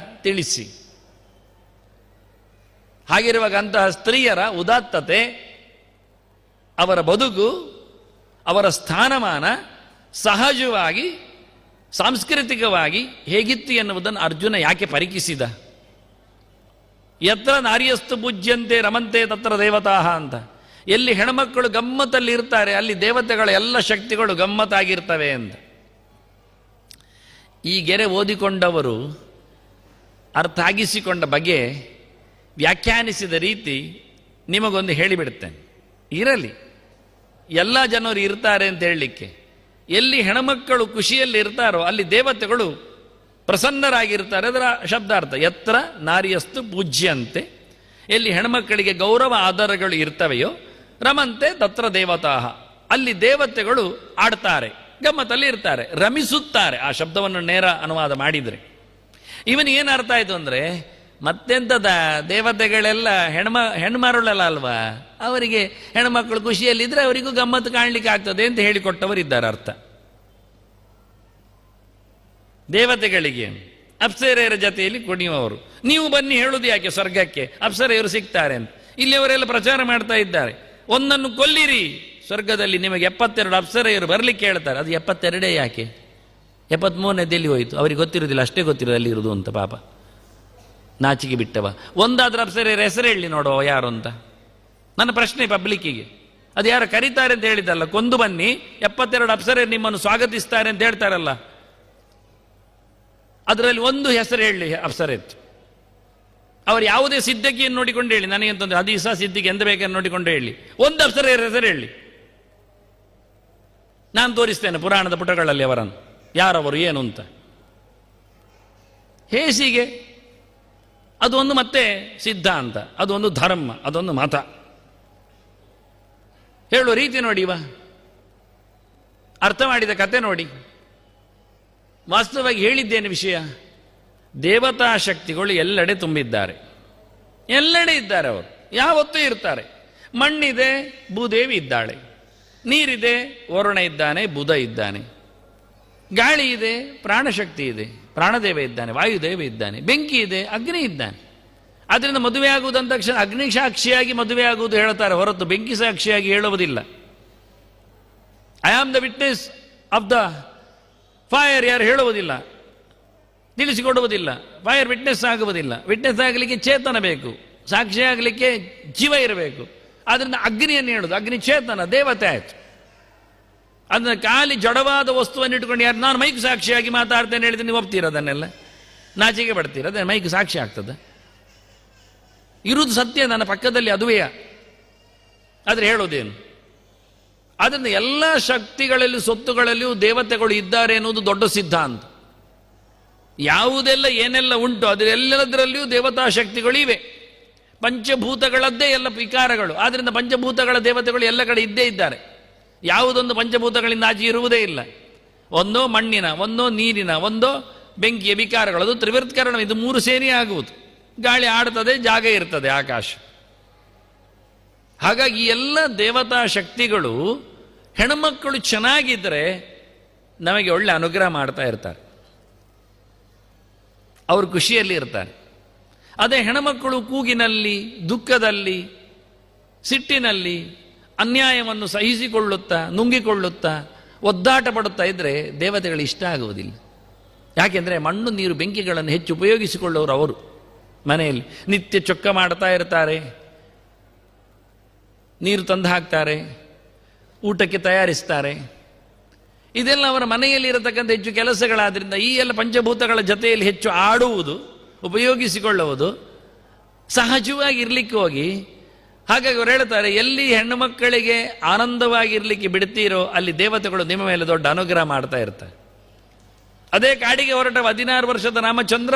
ತಿಳಿಸಿ. ಹಾಗಿರುವಾಗ ಅಂತಹ ಸ್ತ್ರೀಯರ ಉದಾತ್ತತೆ, ಅವರ ಬದುಕು, ಅವರ ಸ್ಥಾನಮಾನ ಸಹಜವಾಗಿ ಸಾಂಸ್ಕೃತಿಕವಾಗಿ ಹೇಗಿತ್ತು ಎನ್ನುವುದನ್ನು ಅರ್ಜುನ ಯಾಕೆ ಪರೀಕ್ಷಿಸಿದ? ಯತ್ರ ನಾರ್ಯಸ್ತು ಪೂಜ್ಯಂತೆ ರಮಂತೆ ತತ್ರ ದೇವತಾಹ ಅಂತ. ಎಲ್ಲಿ ಹೆಣ್ಮಕ್ಕಳು ಗಮ್ಮತ್ತಲ್ಲಿ ಇರ್ತಾರೆ ಅಲ್ಲಿ ದೇವತೆಗಳ ಎಲ್ಲ ಶಕ್ತಿಗಳು ಗಮ್ಮತ್ತಾಗಿರ್ತವೆ ಅಂತ. ಈ ಗೆರೆ ಓದಿಕೊಂಡವರು ಅರ್ಥ ಆಗಿಸಿಕೊಂಡ ಬಗೆ, ವ್ಯಾಖ್ಯಾನಿಸಿದ ರೀತಿ ನಿಮಗೊಂದು ಹೇಳಿಬಿಡ್ತೇನೆ. ಇರಲಿ, ಎಲ್ಲ ಜನರು ಇರ್ತಾರೆ ಅಂತ ಹೇಳಲಿಕ್ಕೆ. ಎಲ್ಲಿ ಹೆಣ್ಮಕ್ಕಳು ಖುಷಿಯಲ್ಲಿ ಇರ್ತಾರೋ ಅಲ್ಲಿ ದೇವತೆಗಳು ಪ್ರಸನ್ನರಾಗಿರ್ತಾರೆ. ಅದರ ಶಬ್ದಾರ್ಥ ಯತ್ರ ನಾರ್ಯಸ್ತು ಪೂಜ್ಯಂತೆ, ಎಲ್ಲಿ ಹೆಣ್ಮಕ್ಕಳಿಗೆ ಗೌರವ ಆಧಾರಗಳು ಇರ್ತವೆಯೋ ರಮಂತೆ ತತ್ರ ದೇವತಾಹ, ಅಲ್ಲಿ ದೇವತೆಗಳು ಆಡ್ತಾರೆ, ಗಮ್ಮತ್ತಲ್ಲಿ ಇರ್ತಾರೆ, ರಮಿಸುತ್ತಾರೆ. ಆ ಶಬ್ದವನ್ನು ನೇರ ಅನುವಾದ ಮಾಡಿದರೆ ಇವನಿಗೆ ಏನು ಅರ್ಥ ಆಯಿತು ಅಂದರೆ, ಮತ್ತೆಂಥದ ದೇವತೆಗಳೆಲ್ಲ ಹೆಣ್ಮರಳಲ್ಲ ಅಲ್ವಾ, ಅವರಿಗೆ ಹೆಣ್ಮಕ್ಳು ಖುಷಿಯಲ್ಲಿದ್ದರೆ ಅವರಿಗೂ ಗಮ್ಮತ್ತು ಕಾಣಲಿಕ್ಕೆ ಆಗ್ತದೆ ಅಂತ ಹೇಳಿಕೊಟ್ಟವರಿದ್ದಾರೆ. ಅರ್ಥ ದೇವತೆಗಳಿಗೆ ಅಪ್ಸರೆಯರ ಜೊತೆಯಲ್ಲಿ ಕುಣಿಯುವವರು. ನೀವು ಬನ್ನಿ ಹೇಳುವುದು ಯಾಕೆ ಸ್ವರ್ಗಕ್ಕೆ, ಅಪ್ಸರೆಯರು ಸಿಗ್ತಾರೆ ಅಂತ. ಇಲ್ಲಿ ಅವರೆಲ್ಲ ಪ್ರಚಾರ ಮಾಡ್ತಾ ಇದ್ದಾರೆ, ಒಂದನ್ನು ಕೊಲ್ಲಿರಿ, ಸ್ವರ್ಗದಲ್ಲಿ ನಿಮಗೆ 72 ಅಪ್ಸರೆಯರು ಬರಲಿಕ್ಕೆ ಹೇಳ್ತಾರೆ. ಅದು 72 ಯಾಕೆ, 73ನೇದಲ್ಲಿ ಹೋಯಿತು, ಅವ್ರಿಗೆ ಗೊತ್ತಿರೋದಿಲ್ಲ, ಅಷ್ಟೇ ಗೊತ್ತಿರೋದು ಅಲ್ಲಿ ಇರುವುದು ಅಂತ. ಪಾಪ ನಾಚಿಕೆ ಬಿಟ್ಟವ. ಒಂದಾದ್ರೂ ಅಪ್ಸರೆಯರ ಹೆಸರು ಹೇಳಿ ನೋಡುವ ಯಾರು ಅಂತ. ನನ್ನ ಪ್ರಶ್ನೆ ಪಬ್ಲಿಕ್ಕಿಗೆ, ಅದು ಯಾರು ಕರೀತಾರೆ ಅಂತ ಹೇಳಿದ್ದಲ್ಲ, ಕೊಂದು ಬನ್ನಿ 72 ಅಪ್ಸರೆಯರು ನಿಮ್ಮನ್ನು ಸ್ವಾಗತಿಸ್ತಾರೆ ಅಂತ ಹೇಳ್ತಾರಲ್ಲ, ಅದರಲ್ಲಿ ಒಂದು ಹೆಸರು ಹೇಳಿ ಅಪ್ಸರೆತ್ತು. ಅವರು ಯಾವುದೇ ಸಿದ್ಧಕಿಯನ್ನು ನೋಡಿಕೊಂಡು ಹೇಳಿ, ನನಗೆಂತಂದ್ರೆ ಹದೀಸ ಸಿದ್ಧಿಗೆ ಎಂದ ಬೇಕನ್ನು ನೋಡಿಕೊಂಡು ಹೇಳಿ, ಒಂದು ಅಪ್ಸರೆಯರ ಹೆಸರು ಹೇಳಿ, ನಾನು ತೋರಿಸ್ತೇನೆ ಪುರಾಣದ ಪುಟಗಳಲ್ಲಿ ಅವರನ್ನು, ಯಾರವರು ಏನು ಅಂತ. ಹೇಸಿಗೆ ಅದೊಂದು ಮತ್ತೆ ಸಿದ್ಧಾಂತ, ಅದೊಂದು ಧರ್ಮ, ಅದೊಂದು ಮತ. ಹೇಳುವ ರೀತಿ ನೋಡಿ, ಇವ ಅರ್ಥ ಮಾಡಿದ ಕತೆ ನೋಡಿ. ವಾಸ್ತವವಾಗಿ ಹೇಳಿದ್ದೇನೆ ವಿಷಯ, ದೇವತಾ ಶಕ್ತಿಗಳು ಎಲ್ಲೆಡೆ ತುಂಬಿದ್ದಾರೆ, ಎಲ್ಲೆಡೆ ಇದ್ದಾರೆ. ಅವರು ಯಾವತ್ತೂ ಇರ್ತಾರೆ. ಮಣ್ಣಿದೆ, ಭೂದೇವಿ ಇದ್ದಾಳೆ. ನೀರಿದೆ, ವರುಣ ಇದ್ದಾನೆ, ಬುಧ ಇದ್ದಾನೆ. ಗಾಳಿ ಇದೆ, ಪ್ರಾಣಶಕ್ತಿ ಇದೆ, ಪ್ರಾಣದೇವ ಇದ್ದಾನೆ, ವಾಯುದೇವ ಇದ್ದಾನೆ. ಬೆಂಕಿ ಇದೆ, ಅಗ್ನಿ ಇದ್ದಾನೆ. ಆದ್ದರಿಂದ ಮದುವೆ ಆಗುವುದಂತ ತಕ್ಷಣ ಅಗ್ನಿ ಸಾಕ್ಷಿಯಾಗಿ ಮದುವೆ ಆಗುವುದು ಹೇಳ್ತಾರೆ ಹೊರತು ಬೆಂಕಿ ಸಾಕ್ಷಿಯಾಗಿ ಹೇಳುವುದಿಲ್ಲ. I am the witness of the fire ಯಾರು ಹೇಳುವುದಿಲ್ಲ, ತಿಳಿಸಿಕೊಡುವುದಿಲ್ಲ. ಫೈರ್ ವಿಟ್ನೆಸ್ ಆಗುವುದಿಲ್ಲ. ವಿಟ್ನೆಸ್ ಆಗಲಿಕ್ಕೆ ಚೇತನ ಬೇಕು, ಸಾಕ್ಷಿ ಆಗಲಿಕ್ಕೆ ಜೀವ ಇರಬೇಕು. ಆದ್ದರಿಂದ ಅಗ್ನಿಯನ್ನು ಹೇಳುವುದು, ಅಗ್ನಿ ಚೇತನ ದೇವತೆ ಆಯಿತು. ಅದನ್ನ ಖಾಲಿ ಜಡವಾದ ವಸ್ತುವನ್ನು ಇಟ್ಕೊಂಡು ಯಾರು ನಾನು ಮೈಕ್ ಸಾಕ್ಷಿಯಾಗಿ ಮಾತಾಡ್ತೇನೆ ಹೇಳಿದ್ರೆ ನೀವು ಒಪ್ತೀರ ಅದನ್ನೆಲ್ಲ? ನಾಚಿಕೆ ಪಡ್ತೀರ? ಅದೇ ಮೈಕ್ ಸಾಕ್ಷಿ ಆಗ್ತದೆ? ಇರುವುದು ಸತ್ಯ ನನ್ನ ಪಕ್ಕದಲ್ಲಿ, ಅದುವೇ. ಆದರೆ ಹೇಳೋದೇನು? ಅದರಿಂದ ಎಲ್ಲ ಶಕ್ತಿಗಳಲ್ಲಿ ಸೊತ್ತುಗಳಲ್ಲಿಯೂ ದೇವತೆಗಳು ಇದ್ದಾರೆ ಎನ್ನುವುದು ದೊಡ್ಡ ಸಿದ್ಧಾಂತ. ಯಾವುದೆಲ್ಲ ಏನೆಲ್ಲ ಉಂಟು ಅದರೆಲ್ಲದರಲ್ಲಿಯೂ ದೇವತಾ ಶಕ್ತಿಗಳು ಇವೆ. ಪಂಚಭೂತಗಳದ್ದೇ ಎಲ್ಲ ವಿಕಾರಗಳು. ಆದ್ದರಿಂದ ಪಂಚಭೂತಗಳ ದೇವತೆಗಳು ಎಲ್ಲ ಕಡೆ ಇದ್ದೇ ಇದ್ದಾರೆ. ಯಾವುದೊಂದು ಪಂಚಭೂತಗಳಿಂದ ಆಚೆ ಇರುವುದೇ ಇಲ್ಲ. ಒಂದೋ ಮಣ್ಣಿನ, ಒಂದೋ ನೀರಿನ, ಒಂದೋ ಬೆಂಕಿಯ ವಿಕಾರಗಳು. ಅದು ತ್ರಿವೃತ್ಕರಣ. ಇದು ಮೂರು ಸೇರಿ ಆಗುವುದು. ಗಾಳಿ ಆಡ್ತದೆ, ಜಾಗ ಇರ್ತದೆ, ಆಕಾಶ. ಹಾಗಾಗಿ ಈ ಎಲ್ಲ ದೇವತಾ ಶಕ್ತಿಗಳು ಹೆಣ್ಮಕ್ಕಳು ಚೆನ್ನಾಗಿದ್ದರೆ ನಮಗೆ ಒಳ್ಳೆ ಅನುಗ್ರಹ ಮಾಡ್ತಾ ಇರ್ತಾರೆ, ಅವರು ಖುಷಿಯಲ್ಲಿ ಇರ್ತಾರೆ. ಅದೇ ಹೆಣ್ಮಕ್ಕಳು ಕೂಗಿನಲ್ಲಿ, ದುಃಖದಲ್ಲಿ, ಸಿಟ್ಟಿನಲ್ಲಿ, ಅನ್ಯಾಯವನ್ನು ಸಹಿಸಿಕೊಳ್ಳುತ್ತಾ, ನುಂಗಿಕೊಳ್ಳುತ್ತಾ, ಒದ್ದಾಟ ಪಡುತ್ತಾ ಇದ್ದರೆ ದೇವತೆಗಳು ಇಷ್ಟ ಆಗುವುದಿಲ್ಲ. ಯಾಕೆಂದರೆ ಮಣ್ಣು ನೀರು ಬೆಂಕಿಗಳನ್ನು ಹೆಚ್ಚು ಉಪಯೋಗಿಸಿಕೊಳ್ಳೋರು ಅವರು. ಮನೆಯಲ್ಲಿ ನಿತ್ಯ ಚೊಕ್ಕ ಮಾಡ್ತಾ ಇರ್ತಾರೆ, ನೀರು ತಂದು ಹಾಕ್ತಾರೆ, ಊಟಕ್ಕೆ ತಯಾರಿಸ್ತಾರೆ. ಇದೆಲ್ಲ ಅವರ ಮನೆಯಲ್ಲಿ ಇರತಕ್ಕಂಥ ಹೆಚ್ಚು ಕೆಲಸಗಳಾದ್ರಿಂದ ಈ ಎಲ್ಲ ಪಂಚಭೂತಗಳ ಜೊತೆಯಲ್ಲಿ ಹೆಚ್ಚು ಆಡುವುದು, ಉಪಯೋಗಿಸಿಕೊಳ್ಳುವುದು ಸಹಜವಾಗಿ ಇರಲಿಕ್ಕೆ ಹೋಗಿ. ಹಾಗಾಗಿ ಅವರು ಹೇಳ್ತಾರೆ, ಎಲ್ಲಿ ಹೆಣ್ಣು ಮಕ್ಕಳಿಗೆ ಆನಂದವಾಗಿರ್ಲಿಕ್ಕೆ ಬಿಡ್ತೀರೋ ಅಲ್ಲಿ ದೇವತೆಗಳು ನಿಮ್ಮ ಮೇಲೆ ದೊಡ್ಡ ಅನುಗ್ರಹ ಮಾಡ್ತಾ ಇರ್ತಾರೆ. ಅದೇ ಕಾಡಿಗೆ ಹೊರಟ 16 ವರ್ಷದ ರಾಮಚಂದ್ರ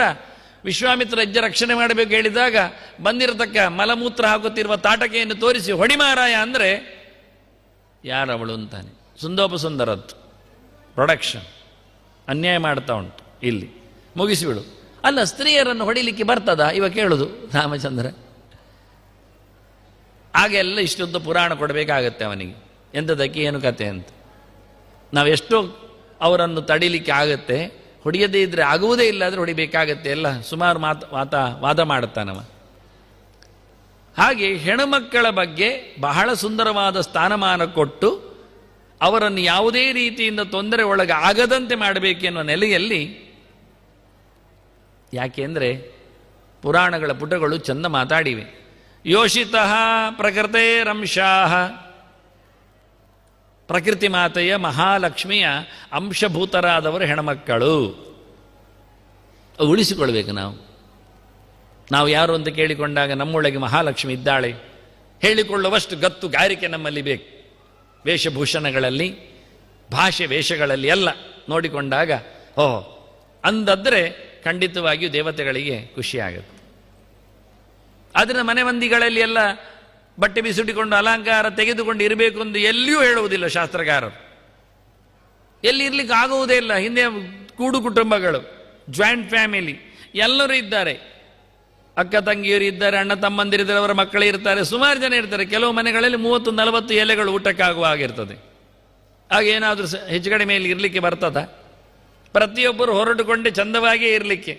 ವಿಶ್ವಾಮಿತ್ರ ಹೆಜ್ಜೆ ರಕ್ಷಣೆ ಮಾಡಬೇಕು ಹೇಳಿದಾಗ ಬಂದಿರತಕ್ಕ ಮಲಮೂತ್ರ ಹಾಕುತ್ತಿರುವ ತಾಟಕೆಯನ್ನು ತೋರಿಸಿ ಹೊಡಿಮಾರಾಯ ಅಂದರೆ ಯಾರವಳು ಅಂತಾನೆ. ಸುಂದೋಪಸುಂದರತ್ತು ಪ್ರೊಡಕ್ಷನ್ ಅನ್ಯಾಯ ಮಾಡ್ತಾ ಉಂಟು ಇಲ್ಲಿ, ಮುಗಿಸಿಬಿಡು. ಅಲ್ಲ, ಸ್ತ್ರೀಯರನ್ನು ಹೊಡಿಲಿಕ್ಕೆ ಬರ್ತದ ಇವ ಕೇಳುದು ರಾಮಚಂದ್ರ. ಹಾಗೆಲ್ಲ ಇಷ್ಟೊಂದು ಪುರಾಣ ಕೊಡಬೇಕಾಗತ್ತೆ ಅವನಿಗೆ, ಎಂಥದಕ್ಕೆ ಏನು ಕತೆ ಅಂತ. ನಾವೆಷ್ಟೋ ಅವರನ್ನು ತಡಿಲಿಕ್ಕೆ ಆಗತ್ತೆ, ಹೊಡೆಯದೇ ಇದ್ರೆ ಆಗುವುದೇ ಇಲ್ಲ, ಆದರೆ ಹೊಡಿಬೇಕಾಗತ್ತೆ. ಎಲ್ಲ ಸುಮಾರು ವಾದ ಮಾಡುತ್ತಾನವ. ಹಾಗೆ ಹೆಣ್ಣುಮಕ್ಕಳ ಬಗ್ಗೆ ಬಹಳ ಸುಂದರವಾದ ಸ್ಥಾನಮಾನ ಕೊಟ್ಟು ಅವರನ್ನು ಯಾವುದೇ ರೀತಿಯಿಂದ ತೊಂದರೆ ಒಳಗೆ ಆಗದಂತೆ ಮಾಡಬೇಕೆನ್ನುವ ನೆಲೆಯಲ್ಲಿ, ಯಾಕೆಂದರೆ ಪುರಾಣಗಳ ಪುಟಗಳು ಚಂದ ಮಾತಾಡಿವೆ. ಯೋಷಿತಃ ಪ್ರಕೃತೇರಂಶಾಃ, ಪ್ರಕೃತಿ ಮಾತೆಯ ಮಹಾಲಕ್ಷ್ಮಿಯ ಅಂಶಭೂತರಾದವರು ಹೆಣ್ಮಕ್ಕಳು. ಉಳಿಸಿಕೊಳ್ಬೇಕು ನಾವು ಯಾರು ಅಂತ ಕೇಳಿಕೊಂಡಾಗ ನಮ್ಮೊಳಗೆ ಮಹಾಲಕ್ಷ್ಮಿ ಇದ್ದಾಳೆ ಹೇಳಿಕೊಳ್ಳುವಷ್ಟು ಗತ್ತು ಗಾರಿಕೆ ನಮ್ಮಲ್ಲಿ ಬೇಕು. ವೇಷಭೂಷಣಗಳಲ್ಲಿ, ಭಾಷೆ ವೇಷಗಳಲ್ಲಿ ಎಲ್ಲ ನೋಡಿಕೊಂಡಾಗ ಓಹ್ ಅಂದದ್ರೆ ಖಂಡಿತವಾಗಿಯೂ ದೇವತೆಗಳಿಗೆ ಖುಷಿಯಾಗುತ್ತೆ. ಆದರೆ ಮನೆ ಮಂದಿಗಳಲ್ಲಿ ಎಲ್ಲ ಬಟ್ಟೆ ಬಿಸುಡಿಕೊಂಡು ಅಲಂಕಾರ ತೆಗೆದುಕೊಂಡು ಇರಬೇಕು ಎಂದು ಎಲ್ಲಿಯೂ ಹೇಳುವುದಿಲ್ಲ ಶಾಸ್ತ್ರಕಾರರು. ಎಲ್ಲಿ ಇರ್ಲಿಕ್ಕೆ ಆಗುವುದೇ ಇಲ್ಲ. ಹಿಂದೆ ಕೂಡು ಕುಟುಂಬಗಳು, ಜಾಯಿಂಟ್ ಫ್ಯಾಮಿಲಿ, ಎಲ್ಲರೂ ಇದ್ದಾರೆ. ಅಕ್ಕ ತಂಗಿಯರು ಇದ್ದಾರೆ, ಅಣ್ಣ ತಮ್ಮಂದಿರಿದ್ದಾರೆ, ಅವರ ಮಕ್ಕಳೇ ಇರ್ತಾರೆ, ಸುಮಾರು ಜನ ಇರ್ತಾರೆ. ಕೆಲವು ಮನೆಗಳಲ್ಲಿ 30-40 ಎಲೆಗಳು ಊಟಕ್ಕಾಗುವ ಆಗಿರ್ತದೆ. ಆಗೇನಾದರೂ ಹೆಚ್ಚು ಕಡಿಮೆ ಮೇಲೆ ಇರಲಿಕ್ಕೆ ಬರ್ತದ? ಪ್ರತಿಯೊಬ್ಬರು ಹೊರಟುಕೊಂಡೆ ಚಂದವಾಗಿಯೇ ಇರಲಿಕ್ಕೆ,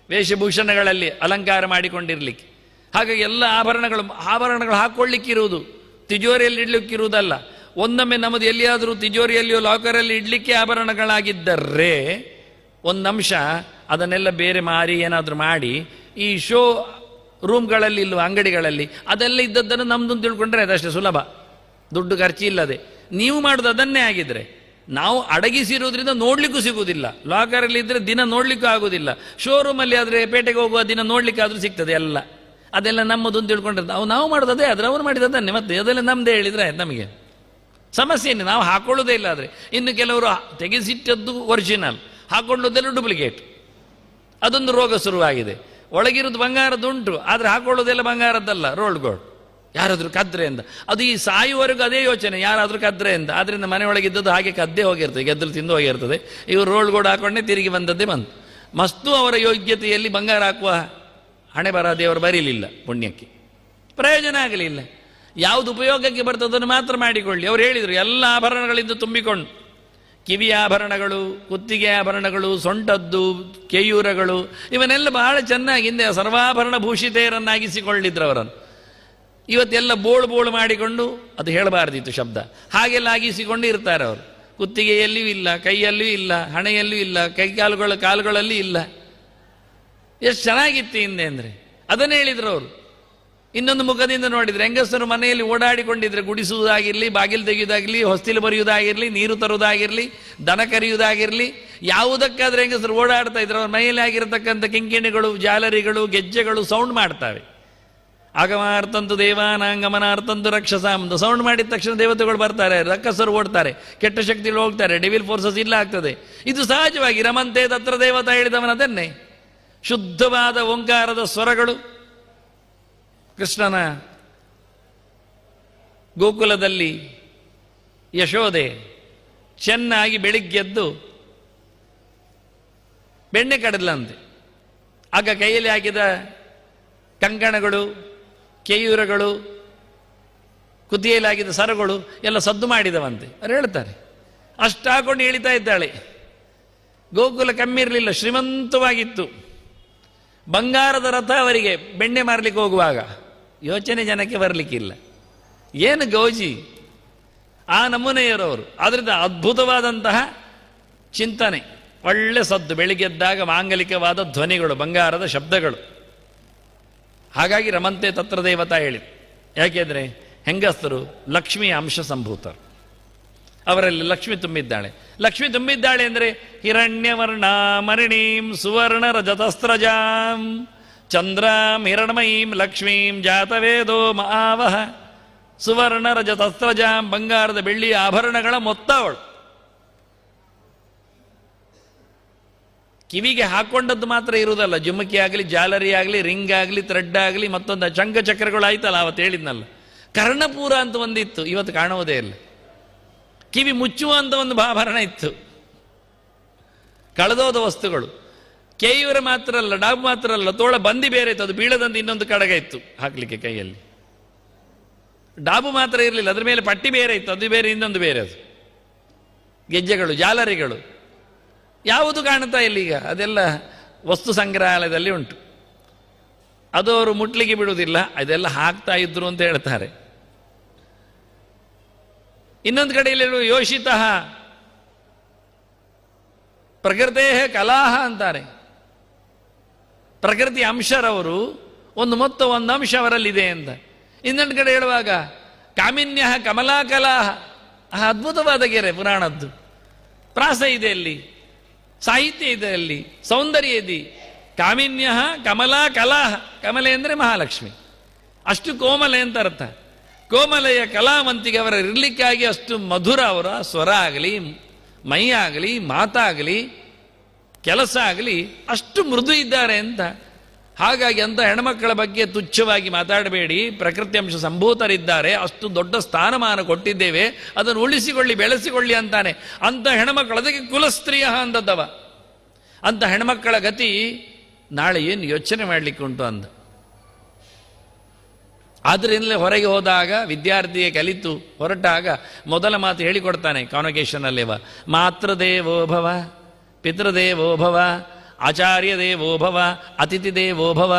ವೇಷಭೂಷಣಗಳಲ್ಲಿ ಅಲಂಕಾರ ಮಾಡಿಕೊಂಡಿರಲಿಕ್ಕೆ. ಹಾಗಾಗಿ ಎಲ್ಲ ಆಭರಣಗಳು ಹಾಕ್ಕೊಳ್ಳಿಕ್ಕಿರುವುದು, ತಿಜೋರಿಯಲ್ಲಿ ಇಡ್ಲಿಕ್ಕಿರುವುದಲ್ಲ. ಒಂದೊಮ್ಮೆ ನಮ್ಮದು ಎಲ್ಲಿಯಾದರೂ ತಿಜೋರಿಯಲ್ಲಿಯೋ ಲಾಕರಲ್ಲಿ ಇಡ್ಲಿಕ್ಕೆ ಆಭರಣಗಳಾಗಿದ್ದರೆ ಒಂದಂಶ ಅದನ್ನೆಲ್ಲ ಬೇರೆ ಮಾರಿ ಏನಾದರೂ ಮಾಡಿ ಈ ಶೋ ರೂಮ್ಗಳಲ್ಲಿ ಇಲ್ಲವ ಅಂಗಡಿಗಳಲ್ಲಿ ಅದೆಲ್ಲ ಇದ್ದದ್ದನ್ನು ನಮ್ದು ತಿಳ್ಕೊಂಡ್ರೆ ಅದಷ್ಟೇ ಸುಲಭ, ದುಡ್ಡು ಖರ್ಚಿಲ್ಲದೆ. ನೀವು ಮಾಡೋದು ಅದನ್ನೇ ಆಗಿದ್ರೆ ನಾವು ಅಡಗಿಸಿರೋದ್ರಿಂದ ನೋಡ್ಲಿಕ್ಕೂ ಸಿಗುವುದಿಲ್ಲ. ಲಾಕರಲ್ಲಿ ಇದ್ರೆ ದಿನ ನೋಡ್ಲಿಕ್ಕೂ ಆಗುವುದಿಲ್ಲ. ಶೋರೂಮಲ್ಲಿ ಆದರೆ ಪೇಟೆಗೆ ಹೋಗುವ ದಿನ ನೋಡ್ಲಿಕ್ಕಾದ್ರೂ ಸಿಗ್ತದೆ. ಎಲ್ಲ ಅದೆಲ್ಲ ನಮ್ಮದು ಅಂತ ತಿಳ್ಕೊಂಡಿರ್ತ ನಾವು ಮಾಡೋದೇ ಆದರೆ ಅವ್ರು ಮಾಡಿದ್ದನ್ನೇ ಮತ್ತೆ ಅದೆಲ್ಲ ನಮ್ಮದೇ ಹೇಳಿದ್ರೆ ನಮಗೆ ಸಮಸ್ಯೆನೇ. ನಾವು ಹಾಕೊಳ್ಳೋದೇ ಇಲ್ಲ. ಆದರೆ ಇನ್ನು ಕೆಲವರು ತೆಗೆಸಿಟ್ಟದ್ದು ಒರಿಜಿನಲ್, ಹಾಕೊಳ್ಳೋದೆಲ್ಲ ಡೂಪ್ಲಿಕೇಟ್. ಅದೊಂದು ರೋಗ ಶುರುವಾಗಿದೆ. ಒಳಗಿರೋದು ಬಂಗಾರದುಂಟು, ಆದರೆ ಹಾಕೊಳ್ಳೋದೆಲ್ಲ ಬಂಗಾರದ್ದಲ್ಲ, ರೋಲ್ಡ್ ಗೋಲ್ಡ್. ಯಾರಾದರೂ ಕದ್ರೆ ಅಂತ, ಅದು ಈ ಸಾಯುವವರೆಗೂ ಅದೇ ಯೋಚನೆ, ಯಾರಾದರೂ ಕದ್ರೆ ಅಂತ. ಆದ್ದರಿಂದ ಮನೆಯೊಳಗಿದ್ದದ್ದು ಹಾಗೆ ಕದ್ದೇ ಹೋಗಿರ್ತದೆ, ಗೆದ್ದಲು ತಿಂದು ಹೋಗಿರ್ತದೆ. ಇವರು ರೋಲ್ಡ್ ಗೋಲ್ಡ್ ಹಾಕೊಂಡೇ ತಿರುಗಿ ಬಂದದ್ದೇ ಬಂತು. ಮಸ್ತು ಅವರ ಯೋಗ್ಯತೆಯಲ್ಲಿ ಬಂಗಾರ ಹಾಕುವ ಹಣೆ ಬರ ದೇವರು ಬರೀಲಿಲ್ಲ, ಪುಣ್ಯಕ್ಕೆ ಪ್ರಯೋಜನ ಆಗಲಿಲ್ಲ. ಯಾವುದು ಉಪಯೋಗಕ್ಕೆ ಬರ್ತದನ್ನು ಮಾತ್ರ ಮಾಡಿಕೊಳ್ಳಿ. ಅವ್ರು ಹೇಳಿದರು ಎಲ್ಲ ಆಭರಣಗಳಿಂದ ತುಂಬಿಕೊಂಡು, ಕಿವಿಯ ಆಭರಣಗಳು, ಕುತ್ತಿಗೆ ಆಭರಣಗಳು, ಸೊಂಟದ್ದು, ಕೇಯೂರಗಳು, ಇವನ್ನೆಲ್ಲ ಬಹಳ ಚೆನ್ನಾಗಿ ಹಿಂದೆ ಸರ್ವಾಭರಣ ಭೂಷಿತೆಯರನ್ನಾಗಿಸಿಕೊಳ್ಳಿದ್ರು ಅವರನ್ನು. ಇವತ್ತೆಲ್ಲ ಬೋಳು ಮಾಡಿಕೊಂಡು, ಅದು ಹೇಳಬಾರ್ದಿತ್ತು ಶಬ್ದ, ಹಾಗೆಲ್ಲ ಆಗಿಸಿಕೊಂಡು ಇರ್ತಾರೆ ಅವರು. ಕುತ್ತಿಗೆಯಲ್ಲಿಯೂ ಇಲ್ಲ, ಕೈಯಲ್ಲಿಯೂ ಇಲ್ಲ, ಹಣೆಯಲ್ಲಿಯೂ ಇಲ್ಲ, ಕಾಲುಗಳಲ್ಲಿ ಇಲ್ಲ. ಎಷ್ಟು ಚೆನ್ನಾಗಿತ್ತು ಹಿಂದೆ ಅಂದರೆ ಅದನ್ನೇ ಹೇಳಿದ್ರು ಅವರು. ಇನ್ನೊಂದು ಮುಖದಿಂದ ನೋಡಿದರೆ ಹೆಂಗಸರು ಮನೆಯಲ್ಲಿ ಓಡಾಡಿಕೊಂಡಿದ್ರೆ ಗುಡಿಸುವುದಾಗಿರಲಿ, ಬಾಗಿಲು ತೆಗೆಯುವುದಾಗಿರಲಿ, ಹೊಸ್ತಿಲು ಬರೆಯುವುದಾಗಿರಲಿ, ನೀರು ತರುವುದಾಗಿರಲಿ, ದನ ಕರೆಯುವುದಾಗಿರಲಿ, ಯಾವುದಕ್ಕಾದ್ರೆ ಹೆಂಗಸರು ಓಡಾಡ್ತಾ ಇದ್ರು. ಅವ್ರ ಮನೆಯಲ್ಲಿ ಆಗಿರತಕ್ಕಂಥ ಕಿಂಕಿಣಿಗಳು, ಜಾಲರಿಗಳು, ಗೆಜ್ಜೆಗಳು ಸೌಂಡ್ ಮಾಡ್ತವೆ. ಆಗಮಾರ್ತಂತು ದೇವಾನಾಂಗಮನಾರ್ತಂತು ರಕ್ಷಸಾಂದು ಸೌಂಡ್ ಮಾಡಿದ ತಕ್ಷಣ ದೇವತೆಗಳು ಬರ್ತಾರೆ, ರಕ್ಕಸರು ಓಡ್ತಾರೆ, ಕೆಟ್ಟ ಶಕ್ತಿಗಳು ಹೋಗ್ತಾರೆ, ಡೆವಿಲ್ ಫೋರ್ಸಸ್ ಇಲ್ಲ ಆಗ್ತದೆ. ಇದು ಸಹಜವಾಗಿ ರಮಂತೆ ತತ್ರ ದೇವತಾ ಹೇಳಿದವನದನ್ನೇ. ಶುದ್ಧವಾದ ಓಂಕಾರದ ಸ್ವರಗಳು. ಕೃಷ್ಣನ ಗೋಕುಲದಲ್ಲಿ ಯಶೋದೆ ಚೆನ್ನಾಗಿ ಬೆಳಿಗ್ಗೆದ್ದು ಬೆಣ್ಣೆ ಕಡದ್ಲಂತೆ. ಆಗ ಕೈಯಲ್ಲಿ ಹಾಕಿದ ಕಂಕಣಗಳು, ಕೇಯೂರಗಳು, ಕುದಿಯಲ್ಲಿ ಹಾಕಿದ ಸರಗಳು ಎಲ್ಲ ಸದ್ದು ಮಾಡಿದವಂತೆ. ಅವ್ರು ಹೇಳ್ತಾರೆ, ಅಷ್ಟು ಹಾಕೊಂಡು ಎಳಿತಾ ಇದ್ದಾಳೆ. ಗೋಕುಲ ಕಮ್ಮಿ ಇರಲಿಲ್ಲ, ಶ್ರೀಮಂತವಾಗಿತ್ತು. ಬಂಗಾರದ ರಥ ಅವರಿಗೆ ಬೆಣ್ಣೆ ಮಾರಲಿಕ್ಕೆ ಹೋಗುವಾಗ ಯೋಚನೆ ಜನಕ್ಕೆ ಬರಲಿಕ್ಕಿಲ್ಲ. ಏನು ಗೌಜಿ, ಆ ನಮೂನೆಯರವರು. ಅದರಿಂದ ಅದ್ಭುತವಾದಂತಹ ಚಿಂತನೆ, ಒಳ್ಳೆ ಸದ್ದು, ಬೆಳಿಗ್ಗೆದ್ದಾಗ ಮಾಂಗಲಿಕವಾದ ಧ್ವನಿಗಳು, ಬಂಗಾರದ ಶಬ್ದಗಳು. ಹಾಗಾಗಿ ರಮಂತೆ ತತ್ರ ದೇವತಾ ಹೇಳಿ. ಯಾಕೆಂದರೆ ಹೆಂಗಸ್ತರು ಲಕ್ಷ್ಮಿಯ ಅಂಶ ಸಂಭೂತರು, ಅವರಲ್ಲಿ ಲಕ್ಷ್ಮಿ ತುಂಬಿದ್ದಾಳೆ. ಲಕ್ಷ್ಮಿ ತುಂಬಿದ್ದಾಳೆ ಅಂದರೆ ಹಿರಣ್ಯವರ್ಣ ಮರಿಣೀಂ ಸುವರ್ಣ ರಜತಸ್ತ್ರಜಾಂ ಚಂದ್ರಾಂ ಹಿರಣ್ಮಯೀಂ ಲಕ್ಷ್ಮೀಂ ಜಾತವೇದೋ ಮಹಾವಹ. ಸುವರ್ಣ ರಜತಸ್ತ್ರಜಾಂ, ಬಂಗಾರದ ಬೆಳ್ಳಿಯ ಆಭರಣಗಳ ಮೊತ್ತ ಅವಳು. ಕಿವಿಗೆ ಹಾಕೊಂಡದ್ದು ಮಾತ್ರ ಇರುವುದಲ್ಲ, ಜುಮಕಿ ಆಗಲಿ, ಜಾಲರಿ ಆಗಲಿ, ರಿಂಗ್ ಆಗಲಿ, ಥ್ರೆಡ್ ಆಗಲಿ, ಮತ್ತೊಂದು ಚಂಗಚಕ್ರಗಳು ಆಯ್ತಲ್ಲ, ಅವತ್ತು ಹೇಳಿದ್ನಲ್ಲ. ಕರ್ಣಪೂರ ಅಂತ ಒಂದಿತ್ತು, ಇವತ್ತು ಕಾಣುವುದೇ ಇಲ್ಲ. ಕಿವಿ ಮುಚ್ಚುವಂಥ ಒಂದು ಆಭರಣ ಇತ್ತು. ಕಳೆದೋದ ವಸ್ತುಗಳು. ಕೇಯೂರ ಮಾತ್ರ ಅಲ್ಲ, ಡಾಬು ಮಾತ್ರ ಅಲ್ಲ, ತೋಳ ಬಂದಿ ಬೇರೆ ಇತ್ತು, ಅದು ಬೀಳದಂತ ಇನ್ನೊಂದು ಕಡಗ ಇತ್ತು ಹಾಕಲಿಕ್ಕೆ ಕೈಯಲ್ಲಿ. ಡಾಬು ಮಾತ್ರ ಇರಲಿಲ್ಲ, ಅದ್ರ ಮೇಲೆ ಪಟ್ಟಿ ಬೇರೆ ಇತ್ತು, ಅದು ಬೇರೆ, ಇನ್ನೊಂದು ಬೇರೆ. ಅದು ಗೆಜ್ಜೆಗಳು, ಜಾಲರಿಗಳು ಯಾವುದು ಕಾಣುತ್ತಾ ಇಲ್ಲ ಈಗ. ಅದೆಲ್ಲ ವಸ್ತು ಸಂಗ್ರಹಾಲಯದಲ್ಲಿ ಉಂಟು. ಅದು ಅವರು ಮುಟ್ಲಿಕ್ಕೆ ಬಿಡುವುದಿಲ್ಲ, ಅದೆಲ್ಲ ಹಾಕ್ತಾ ಇದ್ರು ಅಂತ ಹೇಳ್ತಾರೆ. ಇನ್ನೊಂದು ಕಡೆಯಲ್ಲಿ ಯೋಷಿತಃ ಪ್ರಕೃತೇ ಕಲಾಹ ಅಂತಾರೆ. ಪ್ರಕೃತಿ ಅಂಶರವರು, ಒಂದು ಮೊತ್ತ ಒಂದು ಅಂಶ ಅವರಲ್ಲಿದೆ ಅಂತ. ಇನ್ನೊಂದು ಕಡೆ ಹೇಳುವಾಗ ಕಾಮಿನ್ಯ ಕಮಲಾ ಕಲಾಹ, ಅದ್ಭುತವಾದ ಗೆರೆ ಪುರಾಣದ್ದು. ಪ್ರಾಸ ಇದೆ ಅಲ್ಲಿ, ಸಾಹಿತ್ಯ ಇದೆ ಅಲ್ಲಿ, ಸೌಂದರ್ಯ ಇದೆ. ಕಾಮಿನ್ಯ ಕಮಲಾ ಕಲಾಹ, ಕಮಲೆ ಅಂದರೆ ಮಹಾಲಕ್ಷ್ಮಿ, ಅಷ್ಟು ಕೋಮಲೆ ಅಂತ ಅರ್ಥ. ಕೋಮಲೆಯ ಕಲಾವಂತಿಗೆ ಅವರ ಇರಲಿಕ್ಕಾಗಿ ಅಷ್ಟು ಮಧುರ, ಅವರ ಸ್ವರ ಆಗಲಿ, ಮೈ ಆಗಲಿ, ಮಾತಾಗಲಿ, ಕೆಲಸ ಆಗಲಿ ಅಷ್ಟು ಮೃದು ಇದ್ದಾರೆ ಅಂತ. ಹಾಗಾಗಿ ಅಂತ ಹೆಣ್ಮಕ್ಕಳ ಬಗ್ಗೆ ತುಚ್ಛವಾಗಿ ಮಾತಾಡಬೇಡಿ, ಪ್ರಕೃತಿ ಅಂಶ ಸಂಭೂತರಿದ್ದಾರೆ, ಅಷ್ಟು ದೊಡ್ಡ ಸ್ಥಾನಮಾನ ಕೊಟ್ಟಿದ್ದೇವೆ, ಅದನ್ನು ಉಳಿಸಿಕೊಳ್ಳಿ, ಬೆಳೆಸಿಕೊಳ್ಳಿ ಅಂತಾನೆ. ಅಂತ ಹೆಣ್ಮಕ್ಕಳು, ಅದಕ್ಕೆ ಕುಲಸ್ತ್ರೀಯ ಅಂದದ್ದವ. ಅಂತ ಹೆಣ್ಮಕ್ಕಳ ಗತಿ ನಾಳೆ ಏನು ಯೋಚನೆ ಮಾಡಲಿಕ್ಕೆ ಉಂಟು ಅಂದ. ಆದ್ದರಿಂದಲೇ ಹೊರಗೆ ಹೋದಾಗ ವಿದ್ಯಾರ್ಥಿಗೆ ಕಲಿತು ಹೊರಟಾಗ ಮೊದಲ ಮಾತು ಹೇಳಿಕೊಡ್ತಾನೆ ಕಾನ್ವೊಕೇಶನ್ನಲ್ಲೇವ, ಮಾತೃದೇವೋಭವ, ಪಿತೃದೇವೋಭವ, ಆಚಾರ್ಯ ದೇವೋಭವ, ಅತಿಥಿ ದೇವೋಭವ.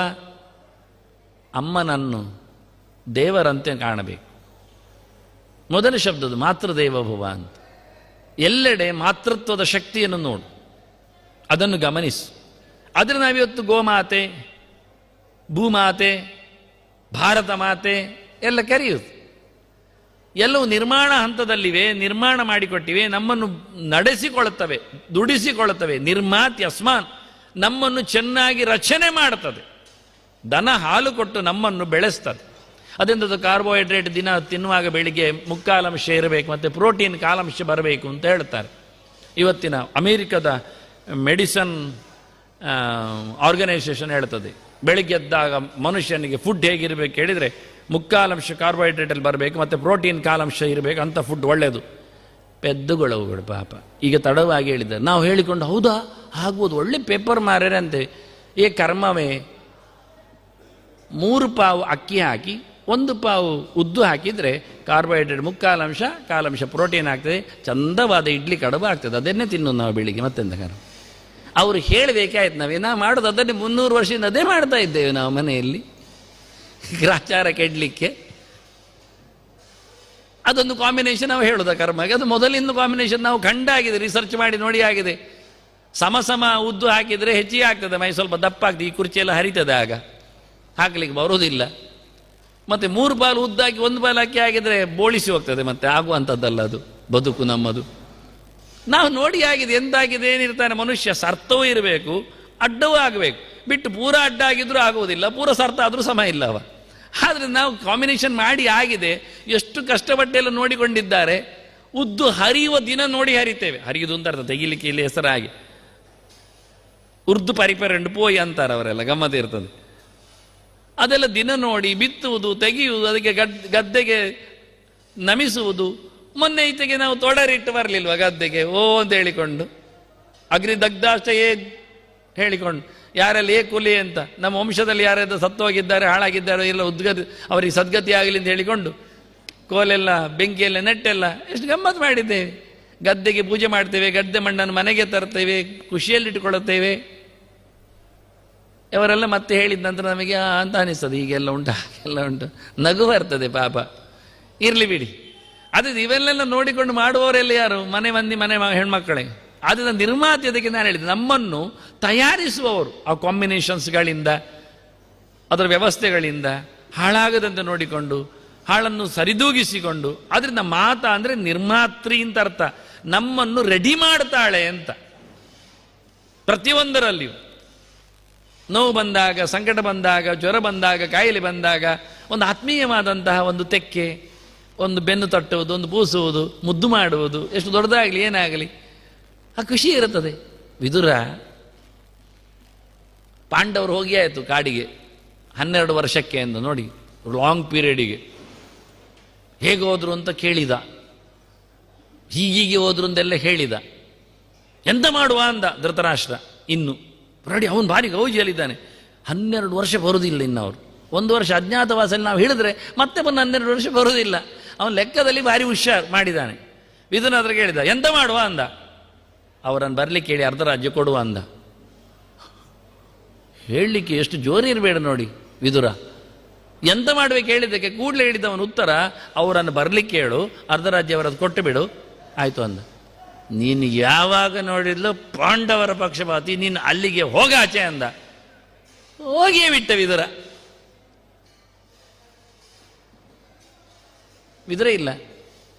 ಅಮ್ಮನನ್ನು ದೇವರಂತೆ ಕಾಣಬೇಕು. ಮೊದಲ ಶಬ್ದದು ಮಾತೃದೇವೋಭವ ಅಂತ. ಎಲ್ಲೆಡೆ ಮಾತೃತ್ವದ ಶಕ್ತಿಯನ್ನು ನೋಡು, ಅದನ್ನು ಗಮನಿಸು. ಆದರೆ ನಾವಿವತ್ತು ಗೋಮಾತೆ, ಭೂಮಾತೆ, ಭಾರತ ಮಾತೆ ಎಲ್ಲ ಕರೆಯುವುದು. ಎಲ್ಲವೂ ನಿರ್ಮಾಣ ಹಂತದಲ್ಲಿವೆ, ನಿರ್ಮಾಣ ಮಾಡಿಕೊಟ್ಟಿವೆ, ನಮ್ಮನ್ನು ನಡೆಸಿಕೊಳ್ಳುತ್ತವೆ, ದುಡಿಸಿಕೊಳ್ಳುತ್ತವೆ. ನಿರ್ಮಾತಿ ಅಸ್ಮಾನ್, ನಮ್ಮನ್ನು ಚೆನ್ನಾಗಿ ರಚನೆ ಮಾಡುತ್ತದೆ. ದನ ಹಾಲು ಕೊಟ್ಟು ನಮ್ಮನ್ನು ಬೆಳೆಸ್ತದೆ. ಅದರಿಂದ ಕಾರ್ಬೋಹೈಡ್ರೇಟ್ ದಿನ ತಿನ್ನುವಾಗ ಬೆಳಿಗ್ಗೆ 3/4 ಅಂಶ ಇರಬೇಕು, ಮತ್ತು ಪ್ರೋಟೀನ್ 1/4 ಅಂಶ ಬರಬೇಕು ಅಂತ ಹೇಳ್ತಾರೆ. ಇವತ್ತಿನ ಅಮೇರಿಕದ ಮೆಡಿಸನ್ ಆರ್ಗನೈಸೇಷನ್ ಹೇಳ್ತದೆ, ಬೆಳಿಗ್ಗೆ ಎದ್ದಾಗ ಮನುಷ್ಯನಿಗೆ ಫುಡ್ ಹೇಗಿರಬೇಕು ಹೇಳಿದರೆ 3/4 ಅಂಶ ಕಾರ್ಬೋಹೈಡ್ರೇಟಲ್ಲಿ ಬರಬೇಕು, ಮತ್ತು ಪ್ರೋಟೀನ್ 1/4 ಅಂಶ ಇರಬೇಕು, ಅಂಥ ಫುಡ್ ಒಳ್ಳೆಯದು. ಪೆದ್ದುಗಳವುಗಳು ಪಾಪ ಈಗ ತಡವಾಗಿ ಹೇಳಿದ್ದಾರೆ. ನಾವು ಹೇಳಿಕೊಂಡು ಹೌದಾ ಆಗ್ಬೋದು, ಒಳ್ಳೆ ಪೇಪರ್ ಮಾರ್ಯಾರೆ ಅಂತೇವೆ. ಕರ್ಮವೇ, 3 ಪಾವು ಅಕ್ಕಿ ಹಾಕಿ 1 ಪಾವು ಉದ್ದು ಹಾಕಿದರೆ ಕಾರ್ಬೋಹೈಡ್ರೇಟ್ 3/4 ಅಂಶ, 1/4 ಅಂಶ ಪ್ರೋಟೀನ್ ಆಗ್ತದೆ, ಚಂದವಾದ ಇಡ್ಲಿ ಕಡುಬು ಆಗ್ತದೆ. ಅದನ್ನೇ ತಿನ್ನೋದು ನಾವು ಬೆಳಿಗ್ಗೆ. ಮತ್ತೆಂತ ಅವರು ಹೇಳಬೇಕಾಯ್ತು, ನಾವು ಮಾಡೋದು ಅದನ್ನೇ 300 ವರ್ಷದಿಂದ ಅದೇ ಮಾಡ್ತಾ ಇದ್ದೇವೆ ನಾವು ಮನೆಯಲ್ಲಿ, ಗ್ರಾಚಾರ ಕೆಡಲಿಕ್ಕೆ. ಅದೊಂದು ಕಾಂಬಿನೇಷನ್ ನಾವು ಹೇಳೋದ ಕರ್ಮಗೆ. ಅದು ಮೊದಲಿಂದ ಕಾಂಬಿನೇಷನ್ ನಾವು ಕಂಡಾಗಿದೆ, ರಿಸರ್ಚ್ ಮಾಡಿ ನೋಡಿ ಆಗಿದೆ. ಸಮ ಉದ್ದು ಹಾಕಿದರೆ ಹೆಚ್ಚಿಗೆ ಆಗ್ತದೆ, ಮೈ ಸ್ವಲ್ಪ ದಪ್ಪ ಆಗ್ತದೆ, ಈ ಕುರ್ಚಿ ಎಲ್ಲ ಹರಿತದೆ, ಆಗ ಹಾಕಲಿಕ್ಕೆ ಬರೋದಿಲ್ಲ. ಮತ್ತೆ 3 ಪಾಲು ಉದ್ದಾಕಿ 1 ಪಾಲು ಅಕ್ಕಿ ಆಗಿದ್ರೆ ಬೋಳಿಸಿ ಹೋಗ್ತದೆ, ಮತ್ತೆ ಆಗುವಂಥದ್ದಲ್ಲ ಅದು ಬದುಕು ನಮ್ಮದು. ನಾವು ನೋಡಿ ಆಗಿದೆ ಎಂತಾಗಿದೆ, ಏನಿರ್ತಾನೆ ಮನುಷ್ಯ, ಸರ್ತವೂ ಇರಬೇಕು ಅಡ್ಡವೂ ಆಗಬೇಕು. ಬಿಟ್ಟು ಪೂರ ಅಡ್ಡ ಆಗಿದ್ರೂ ಆಗುವುದಿಲ್ಲ, ಪೂರ ಸರ್ತ ಆದರೂ ಸಮ ಇಲ್ಲ ಅವ. ಆದರೆ ನಾವು ಕಾಂಬಿನೇಷನ್ ಮಾಡಿ ಆಗಿದೆ. ಎಷ್ಟು ಕಷ್ಟಪಟ್ಟೆಲ್ಲ ನೋಡಿಕೊಂಡಿದ್ದಾರೆ. ಉದ್ದು ಹರಿಯುವ ದಿನ ನೋಡಿ ಹರಿತೇವೆ. ಹರಿಯುವುದು ಅಂತ ಅರ್ಥ, ತೆಗಿಲಿಕ್ಕೆ ಇಲ್ಲಿ ಹೆಸರಾಗಿ ಉರ್ದು ಪರಿಪರಂಡು ಪೋಯಿ ಅಂತಾರೆ ಅವರೆಲ್ಲ, ಗಮ್ಮತ್ ಇರ್ತದೆ. ಅದೆಲ್ಲ ದಿನ ನೋಡಿ ಬಿತ್ತುವುದು, ತೆಗೆಯುವುದು, ಅದಕ್ಕೆ ಗದ್ದೆಗೆ ನಮಿಸುವುದು. ಮೊನ್ನೆ ಈಚೆಗೆ ನಾವು ತೊಡರಿಟ್ಟು ಬರಲಿಲ್ವ ಗದ್ದೆಗೆ, ಓ ಅಂತ ಹೇಳಿಕೊಂಡು ಅಗ್ನಿ ದಗ್ಧಾಷ್ಟಯೇ ಹೇಳಿಕೊಂಡು, ಯಾರೆಲ್ಲ ಏಕುಲಿ ಅಂತ ನಮ್ಮ ವಂಶದಲ್ಲಿ ಯಾರ್ಯಾರು ಸತ್ತೋಗಿದ್ದಾರೆ ಹಾಳಾಗಿದ್ದಾರೆ ಎಲ್ಲ ಅವರಿಗೆ ಸದ್ಗತಿ ಆಗಲಿ ಅಂತ ಹೇಳಿಕೊಂಡು ಕೋಲೆಲ್ಲ ಬೆಂಕಿಯೆಲ್ಲ ನೆಟ್ಟೆಲ್ಲ ಎಷ್ಟು ಗಮ್ಮತ್ತು ಮಾಡಿದ್ದೇವೆ. ಗದ್ದೆಗೆ ಪೂಜೆ ಮಾಡ್ತೇವೆ, ಗದ್ದೆ ಮಣ್ಣನ್ನು ಮನೆಗೆ ತರ್ತೇವೆ, ಖುಷಿಯಲ್ಲಿಟ್ಟುಕೊಳ್ಳುತ್ತೇವೆ. ಅವರೆಲ್ಲ ಮತ್ತೆ ಹೇಳಿದ ನಂತರ ನಮಗೆ ಅಂತ ಅನಿಸ್ತದೆ, ಹೀಗೆಲ್ಲ ಉಂಟು ಹಾಗೆಲ್ಲ ಉಂಟು, ನಗು ಬರ್ತದೆ ಪಾಪ. ಇರಲಿ ಬಿಡಿ. ಅದು ಇವೆಲ್ಲ ನೋಡಿಕೊಂಡು ಮಾಡುವವರೆಲ್ಲ ಯಾರು? ಮನೆ ಹೆಣ್ಮಕ್ಕಳೇ. ಅದರ ನಿರ್ಮಾತಿ, ಅದಕ್ಕೆ ನಾನು ಹೇಳಿದೆ, ನಮ್ಮನ್ನು ತಯಾರಿಸುವವರು ಆ ಕಾಂಬಿನೇಷನ್ಸ್ಗಳಿಂದ, ಅದರ ವ್ಯವಸ್ಥೆಗಳಿಂದ ಹಾಳಾಗದಂತೆ ನೋಡಿಕೊಂಡು, ಹಾಳನ್ನು ಸರಿದೂಗಿಸಿಕೊಂಡು, ಅದರಿಂದ ಮಾತಾ ಅಂದರೆ ನಿರ್ಮಾತ್ರಿ ಅಂತ ಅರ್ಥ. ನಮ್ಮನ್ನು ರೆಡಿ ಮಾಡ್ತಾಳೆ ಅಂತ. ಪ್ರತಿಯೊಂದರಲ್ಲಿಯೂ ನೋವು ಬಂದಾಗ, ಸಂಕಟ ಬಂದಾಗ, ಜ್ವರ ಬಂದಾಗ, ಕಾಯಿಲೆ ಬಂದಾಗ ಒಂದು ಆತ್ಮೀಯವಾದಂತಹ ಒಂದು ತೆಕ್ಕೆ, ಒಂದು ಬೆನ್ನು ತಟ್ಟುವುದು, ಒಂದು ಪೂಸುವುದು, ಮುದ್ದು ಮಾಡುವುದು, ಎಷ್ಟು ದೊಡ್ಡದಾಗಲಿ ಏನಾಗಲಿ ಆ ಖುಷಿ ಇರುತ್ತದೆ. ವಿದುರ ಪಾಂಡವರು ಹೋಗಿ ಆಯಿತು ಕಾಡಿಗೆ 12 ವರ್ಷಕ್ಕೆ ಎಂದು ನೋಡಿ, ಲಾಂಗ್ ಪೀರಿಯಡಿಗೆ ಹೇಗೆ ಹೋದ್ರು ಅಂತ ಕೇಳಿದ, ಹೀಗೀಗೆ ಹೋದ್ರು ಅಂತೆಲ್ಲ ಹೇಳಿದ. ಎಂತ ಮಾಡುವ ಅಂದ ಧೃತರಾಷ್ಟ್ರ. ಇನ್ನು ರೆಡಿ, ಅವನು ಭಾರಿ ಗೌಜಿಯಲ್ಲಿದ್ದಾನೆ. 12 ವರ್ಷ ಬರುವುದಿಲ್ಲ ಇನ್ನು ಅವರು. 1 ವರ್ಷ ಅಜ್ಞಾತವಾಸಲ್ಲಿ ನಾವು ಹೇಳಿದ್ರೆ ಮತ್ತೆ ಬಂದು 12 ವರ್ಷ ಬರುವುದಿಲ್ಲ. ಅವನ ಲೆಕ್ಕದಲ್ಲಿ ಭಾರಿ ಹುಷಾರು ಮಾಡಿದ್ದಾನೆ. ವಿದುನ ಹತ್ರ ಕೇಳಿದ, ಎಂತ ಮಾಡುವ ಅಂದ. ಅವರನ್ನು ಬರಲಿಕ್ಕೆ ಹೇಳಿ ಅರ್ಧ ರಾಜ್ಯ ಕೊಡುವ ಅಂದ. ಹೇಳಲಿಕ್ಕೆ ಎಷ್ಟು ಜೋರಿ ಇರಬೇಡ ನೋಡಿ ವಿದುರ. ಎಂತ ಮಾಡಬೇಕು ಹೇಳಿದ್ದಕ್ಕೆ ಕೂಡಲೇ ಹೇಳಿದವನು ಉತ್ತರ, ಅವರನ್ನು ಬರಲಿಕ್ಕೆ ಹೇಳು, ಅರ್ಧ ರಾಜ್ಯ ಅವರದ್ದು ಕೊಟ್ಟು ಬಿಡು, ಆಯಿತು ಅಂದ. ನೀನು ಯಾವಾಗ ನೋಡಿದ್ಲು ಪಾಂಡವರ ಪಕ್ಷಪಾತಿ, ನೀನು ಅಲ್ಲಿಗೆ ಹೋಗಾಚೆ ಅಂದ. ಹೋಗಿಯೇ ಬಿಟ್ಟ ವಿದುರ. ವಿದುರ ಇಲ್ಲ.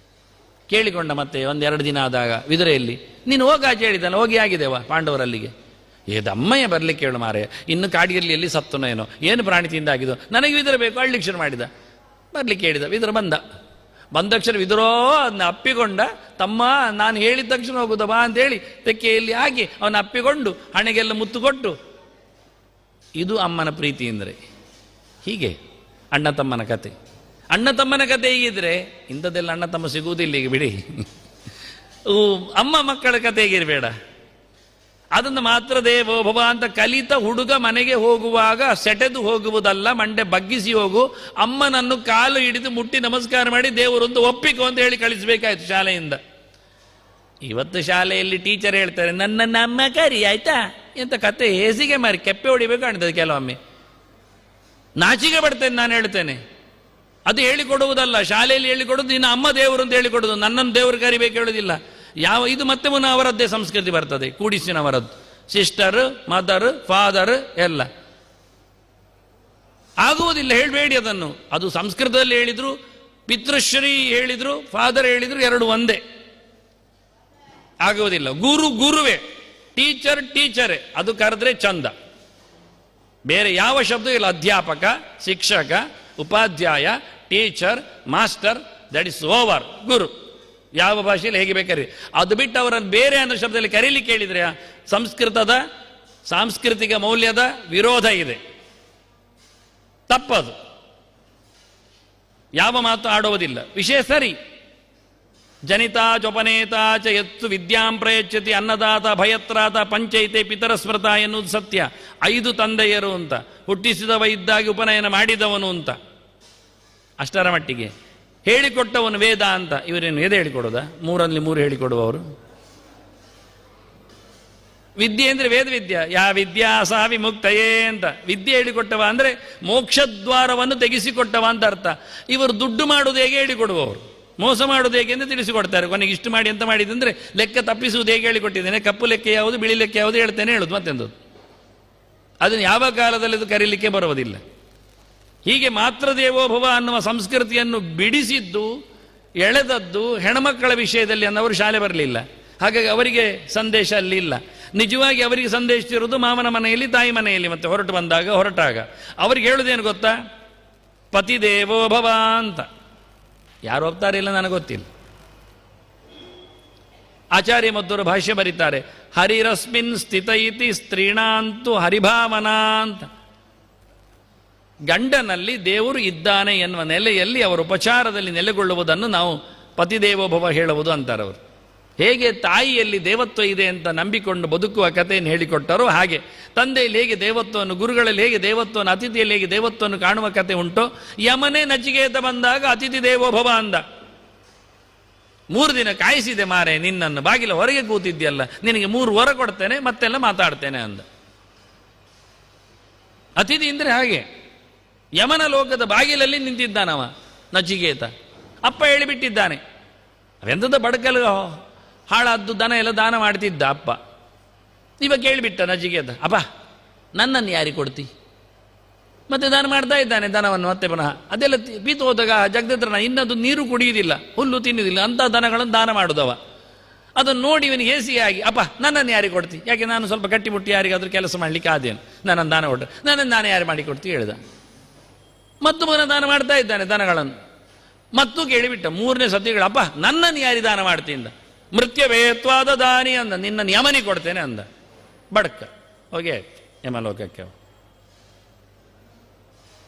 ಕೇಳಿಕೊಂಡ ಮತ್ತೆ 1-2 ದಿನ ಆದಾಗ, ವಿದುರ ಎಲ್ಲಿ? ನೀನು ಹೋಗಾಚೆ ಹೇಳಿದ್ದಾನೆ. ಹೋಗಿ ಆಗಿದೆವ ಪಾಂಡವರಲ್ಲಿಗೆ? ಏದಮ್ಮಯ್ಯ ಬರಲಿಕ್ಕೆ ಹೇಳು ಮಾರೆ, ಇನ್ನು ಕಾಡಿಗೆಲ್ಲಿ ಎಲ್ಲಿ ಸತ್ತನೋ ಏನೋ, ಏನು ಪ್ರಾಣಿ ತಿಂದಾಗಿದೋ, ನನಗೆ ವಿದುರ ಬೇಕು ಅಳ್ಳಿಕ್ಕೆ ಶುರು ಮಾಡಿದ. ಬರಲಿಕ್ಕೆ ಹೇಳಿದ. ವಿದುರ ಬಂದ ತಕ್ಷಣ ವಿದುರೋ ಅದನ್ನ ಅಪ್ಪಿಕೊಂಡ. ತಮ್ಮ ನಾನು ಹೇಳಿದ ತಕ್ಷಣ ಹೋಗುದ ಬಾ ಅಂತೇಳಿ ತೆಕ್ಕೆಯಲ್ಲಿ ಹಾಕಿ ಅವನ ಅಪ್ಪಿಕೊಂಡು ಹಣೆಗೆಲ್ಲ ಮುತ್ತು ಕೊಟ್ಟು. ಇದು ಅಮ್ಮನ ಪ್ರೀತಿ ಅಂದರೆ ಹೀಗೆ. ಅಣ್ಣ ತಮ್ಮನ ಕತೆ, ಅಣ್ಣ ತಮ್ಮನ ಕತೆ ಹೀಗಿದ್ರೆ ಇಂಥದ್ದೆಲ್ಲ ಅಣ್ಣ ತಮ್ಮ ಸಿಗುವುದಿಲ್ಲ ಈಗ ಬಿಡಿ. ಅಮ್ಮ ಮಕ್ಕಳ ಕತೆ ಹೇಗಿರಬೇಡ. ಅದನ್ನು ಮಾತ್ರ ದೇವೋಭವ ಅಂತ ಕಲಿತ ಹುಡುಗ ಮನೆಗೆ ಹೋಗುವಾಗ ಸೆಟೆದು ಹೋಗುವುದಲ್ಲ, ಮಂಡೆ ಬಗ್ಗಿಸಿ ಹೋಗು, ಅಮ್ಮನನ್ನು ಕಾಲು ಹಿಡಿದು ಮುಟ್ಟಿ ನಮಸ್ಕಾರ ಮಾಡಿ ದೇವರೊಂದು ಒಪ್ಪಿಕೋ ಅಂತ ಹೇಳಿ ಕಳಿಸ್ಬೇಕಾಯ್ತು ಶಾಲೆಯಿಂದ. ಇವತ್ತು ಶಾಲೆಯಲ್ಲಿ ಟೀಚರ್ ಹೇಳ್ತಾರೆ, ನನ್ನ ಅಮ್ಮ ಕರಿ ಆಯ್ತಾ ಎಂತ ಕತೆ ಹೇಸಿಗೆ ಮಾರಿ ಕೆಪ್ಪೆ ಹೊಡಿಬೇಕು ಕಾಣ್ತದೆ ಕೆಲವೊಮ್ಮೆ. ನಾಚಿಕೆ ಬರ್ತೇನೆ ನಾನು ಹೇಳ್ತೇನೆ. ಅದು ಹೇಳಿಕೊಡುವುದಲ್ಲ, ಶಾಲೆಯಲ್ಲಿ ಹೇಳಿಕೊಡುವುದು ನಿನ್ನ ಅಮ್ಮ ದೇವರು ಅಂತ ಹೇಳಿಕೊಡುದು, ನನ್ನನ್ನು ದೇವರು ಕರಿಬೇಕು ಹೇಳುವುದಿಲ್ಲ. ಇದು ಮತ್ತೆ ಮುನ್ನ ಅವರದ್ದೇ ಸಂಸ್ಕೃತಿ ಬರ್ತದೆ, ಕೂಡಿಸಿನವರದ್ದು. ಸಿಸ್ಟರ್, ಮದರ್, ಫಾದರ್ ಎಲ್ಲ ಆಗುವುದಿಲ್ಲ, ಹೇಳಬೇಡಿ ಅದನ್ನು. ಅದು ಸಂಸ್ಕೃತದಲ್ಲಿ ಹೇಳಿದ್ರು, ಪಿತೃಶ್ರೀ ಹೇಳಿದ್ರು, ಫಾದರ್ ಹೇಳಿದ್ರು, ಎರಡು ಒಂದೇ ಆಗುವುದಿಲ್ಲ. ಗುರುವೇ, ಟೀಚರ್ ಟೀಚರೇ, ಅದು ಕರೆದ್ರೆ ಚಂದ, ಬೇರೆ ಯಾವ ಶಬ್ದ ಇಲ್ಲ. ಅಧ್ಯಾಪಕ, ಶಿಕ್ಷಕ, ಉಪಾಧ್ಯಾಯ, teacher, master, that is over. ಗುರು ಯಾವ ಭಾಷೆಯಲ್ಲಿ ಹೇಗೆ ಬೇಕಾದ್ರೆ. ಅದು ಬಿಟ್ಟು ಅವರನ್ನು ಬೇರೆ ಅನ್ನೋ ಶಬ್ದದಲ್ಲಿ ಕರೀಲಿಕ್ಕೆ ಹೇಳಿದ್ರೆ ಸಂಸ್ಕೃತದ ಸಾಂಸ್ಕೃತಿಕ ಮೌಲ್ಯದ ವಿರೋಧ ಇದೆ, ತಪ್ಪದು. ಯಾವ ಮಾತು ಆಡುವುದಿಲ್ಲ. ವಿಷಯ ಸರಿ. ಜನಿತಾ ಜೊಪನೇತಾ ಚ ಯತ್ತು ವಿದ್ಯಾಂ ಪ್ರಯಚ್ಛತಿ ಅನ್ನದಾತ ಭಯತ್ರಾತ ಪಂಚೈತೆ ಪಿತರ ಸ್ಮೃತ ಎನ್ನುವುದು ಸತ್ಯ. 5 ತಂದೆಯರು ಅಂತ, ಹುಟ್ಟಿಸಿದವ ಇದ್ದಾಗಿ ಉಪನಯನ ಮಾಡಿದವನು ಅಂತ. ಅಷ್ಟರ ಮಟ್ಟಿಗೆ ಹೇಳಿಕೊಟ್ಟವನು ವೇದ ಅಂತ. ಇವರೇನು ವೇದ ಹೇಳಿಕೊಡೋದ? 3ರಲ್ಲಿ 3 ಹೇಳಿಕೊಡುವವರು. ವಿದ್ಯೆ ಅಂದರೆ ವೇದ ವಿದ್ಯಾ, ಯಾ ವಿದ್ಯಾ ಸಾ ವಿಮುಕ್ತಯೇ ಅಂತ. ವಿದ್ಯೆ ಹೇಳಿಕೊಟ್ಟವ ಅಂದರೆ ಮೋಕ್ಷದ್ವಾರವನ್ನು ತೆಗೆಸಿಕೊಟ್ಟವ ಅಂತ ಅರ್ಥ. ಇವರು ದುಡ್ಡು ಮಾಡುವುದು ಹೇಗೆ ಹೇಳಿಕೊಡುವವರು, ಮೋಸ ಮಾಡುವುದು ಹೇಗೆ ಎಂದು ತಿಳಿಸಿಕೊಡ್ತಾರೆ. ಕೊನೆಗೆ ಇಷ್ಟು ಮಾಡಿ ಎಂತ ಮಾಡಿದಂದ್ರೆ ಲೆಕ್ಕ ತಪ್ಪಿಸುವುದು ಹೇಗೆ ಹೇಳಿಕೊಟ್ಟಿದ್ದೇನೆ, ಕಪ್ಪು ಲೆಕ್ಕ ಯಾವುದು ಬಿಳಿ ಲೆಕ್ಕ ಯಾವುದು ಹೇಳ್ತೇನೆ ಹೇಳುದು ಮತ್ತೆಂದು. ಅದನ್ನು ಯಾವ ಕಾಲದಲ್ಲಿ ಅದು ಕರೀಲಿಕ್ಕೆ ಬರುವುದಿಲ್ಲ. ಹೀಗೆ ಮಾತ್ರ ದೇವೋಭವ ಅನ್ನುವ ಸಂಸ್ಕೃತಿಯನ್ನು ಬಿಡಿಸಿದ್ದು, ಎಳೆದದ್ದು ಹೆಣ್ಮಕ್ಕಳ ವಿಷಯದಲ್ಲಿ ಅನ್ನವರು ಶಾಲೆ ಬರಲಿಲ್ಲ. ಹಾಗಾಗಿ ಅವರಿಗೆ ಸಂದೇಶ ಅಲ್ಲಿ ಇಲ್ಲ. ನಿಜವಾಗಿ ಅವರಿಗೆ ಸಂದೇಶ ಇರುವುದು ಮಾವನ ಮನೆಯಲ್ಲಿ, ತಾಯಿ ಮನೆಯಲ್ಲಿ. ಮತ್ತೆ ಹೊರಟಾಗ ಅವ್ರಿಗೆ ಹೇಳುವುದೇನು ಗೊತ್ತಾ? ಪತಿ ದೇವೋಭವ ಅಂತ. ಯಾರು ಒಪ್ತಾರಿಲ್ಲ ನನಗೆ ಗೊತ್ತಿಲ್ಲ. ಆಚಾರ್ಯ ಮಧ್ವರು ಭಾಷ್ಯ ಬರೀತಾರೆ, ಹರಿರಸ್ಮಿನ್ ಸ್ಥಿತ ಇತಿ ಸ್ತ್ರೀಣಾಂತು ಹರಿಭಾವನಾ ಅಂತ. ಗಂಡನಲ್ಲಿ ದೇವರು ಇದ್ದಾನೆ ಎನ್ನುವ ನೆಲೆಯಲ್ಲಿ ಅವರ ಉಪಚಾರದಲ್ಲಿ ನೆಲೆಗೊಳ್ಳುವುದನ್ನು ನಾವು ಪತಿದೇವೋಭವ ಹೇಳುವುದು ಅಂತಾರವರು. ಹೇಗೆ ತಾಯಿಯಲ್ಲಿ ದೇವತ್ವ ಇದೆ ಅಂತ ನಂಬಿಕೊಂಡು ಬದುಕುವ ಕಥೆಯನ್ನು ಹೇಳಿಕೊಟ್ಟರೋ ಹಾಗೆ ತಂದೆಯಲ್ಲಿ ಹೇಗೆ ದೇವತ್ವವನ್ನು, ಗುರುಗಳಲ್ಲಿ ಹೇಗೆ ದೇವತ್ವವನ್ನು, ಅತಿಥಿಯಲ್ಲಿ ಹೇಗೆ ದೇವತ್ವವನ್ನು ಕಾಣುವ ಕಥೆ ಉಂಟೋ, ಯಮನೇ ನಚಿಕೇತ ಬಂದಾಗ ಅತಿಥಿ ದೇವೋಭವ ಅಂದ. 3 ದಿನ ಕಾಯಿಸಿದೆ ಮಾರೆ ನಿನ್ನನ್ನು, ಬಾಗಿಲ ಹೊರಗೆ ಕೂತಿದ್ಯಲ್ಲ, ನಿನಗೆ 3 ವರ ಕೊಡ್ತೇನೆ, ಮತ್ತೆಲ್ಲ ಮಾತಾಡ್ತೇನೆ ಅಂದ. ಅತಿಥಿ ಅಂದರೆ ಹಾಗೆ. ಯಮನ ಲೋಕದ ಬಾಗಿಲಲ್ಲಿ ನಿಂತಿದ್ದಾನವ ನಚಿಕೇತ. ಅಪ್ಪ ಹೇಳಿಬಿಟ್ಟಿದ್ದಾನೆ. ಅವೆಂಥದ್ದು ಬಡಕಲು ಹಾಳಾದ್ದು ದನ ಎಲ್ಲ ದಾನ ಮಾಡ್ತಿದ್ದ ಅಪ್ಪ. ಇವಾಗ ಕೇಳಿಬಿಟ್ಟ ನಚಿಕೇತ, ಅಪ್ಪ ನನ್ನನ್ನು ಯಾರಿಗೆ ಕೊಡ್ತಿ? ಮತ್ತೆ ದಾನ ಮಾಡ್ತಾ ಇದ್ದಾನೆ ದನವನ್ನು. ಮತ್ತೆ ಪುನಃ ಅದೆಲ್ಲ ಪೀತು ಹೋದಾಗ ಜಗದತ್ರನ ಇನ್ನದು ನೀರು ಕುಡಿಯುವುದಿಲ್ಲ, ಹುಲ್ಲು ತಿನ್ನುವುದಿಲ್ಲ, ಅಂಥ ದನಗಳನ್ನು ದಾನ ಮಾಡುದವ. ಅದನ್ನು ನೋಡಿ ಇವನಿಗೆ ಹೇಸಿಯಾಗಿ, ಅಪ್ಪ ನನ್ನನ್ನು ಯಾರಿಗೆ ಕೊಡ್ತಿ? ಯಾಕೆ ನಾನು ಸ್ವಲ್ಪ ಗಟ್ಟಿಮುಟ್ಟಿ ಯಾರಿಗಾದ್ರೂ ಕೆಲಸ ಮಾಡಲಿಕ್ಕೆ ಆದೇನು, ನನ್ನನ್ನು ದಾನ ಕೊಟ್ಟರೆ ನನ್ನನ್ನು ನಾನೇ ಯಾರು ಮಾಡಿ ಕೊಡ್ತಿ ಹೇಳಿದ. ಮತ್ತು ಮಗನ ದಾನ ಮಾಡ್ತಾ ಇದ್ದಾನೆ ದನಗಳನ್ನು. ಮತ್ತು ಕೇಳಿಬಿಟ್ಟ 3ನೇ ಸತಿಗಳು, ಅಪ್ಪ ನನ್ನನ್ನು ಯಾರಿ ದಾನ ಮಾಡ್ತಿಂದ? ಮೃತ್ಯವೇತ್ವಾದ ದಾನಿ ಅಂದ. ನಿನ್ನನ್ನು ಯಮನಿ ಕೊಡ್ತೇನೆ ಅಂದ. ಬಡ್ಕ ಹೋಗಿ ಯಮಲೋಕಕ್ಕೆ.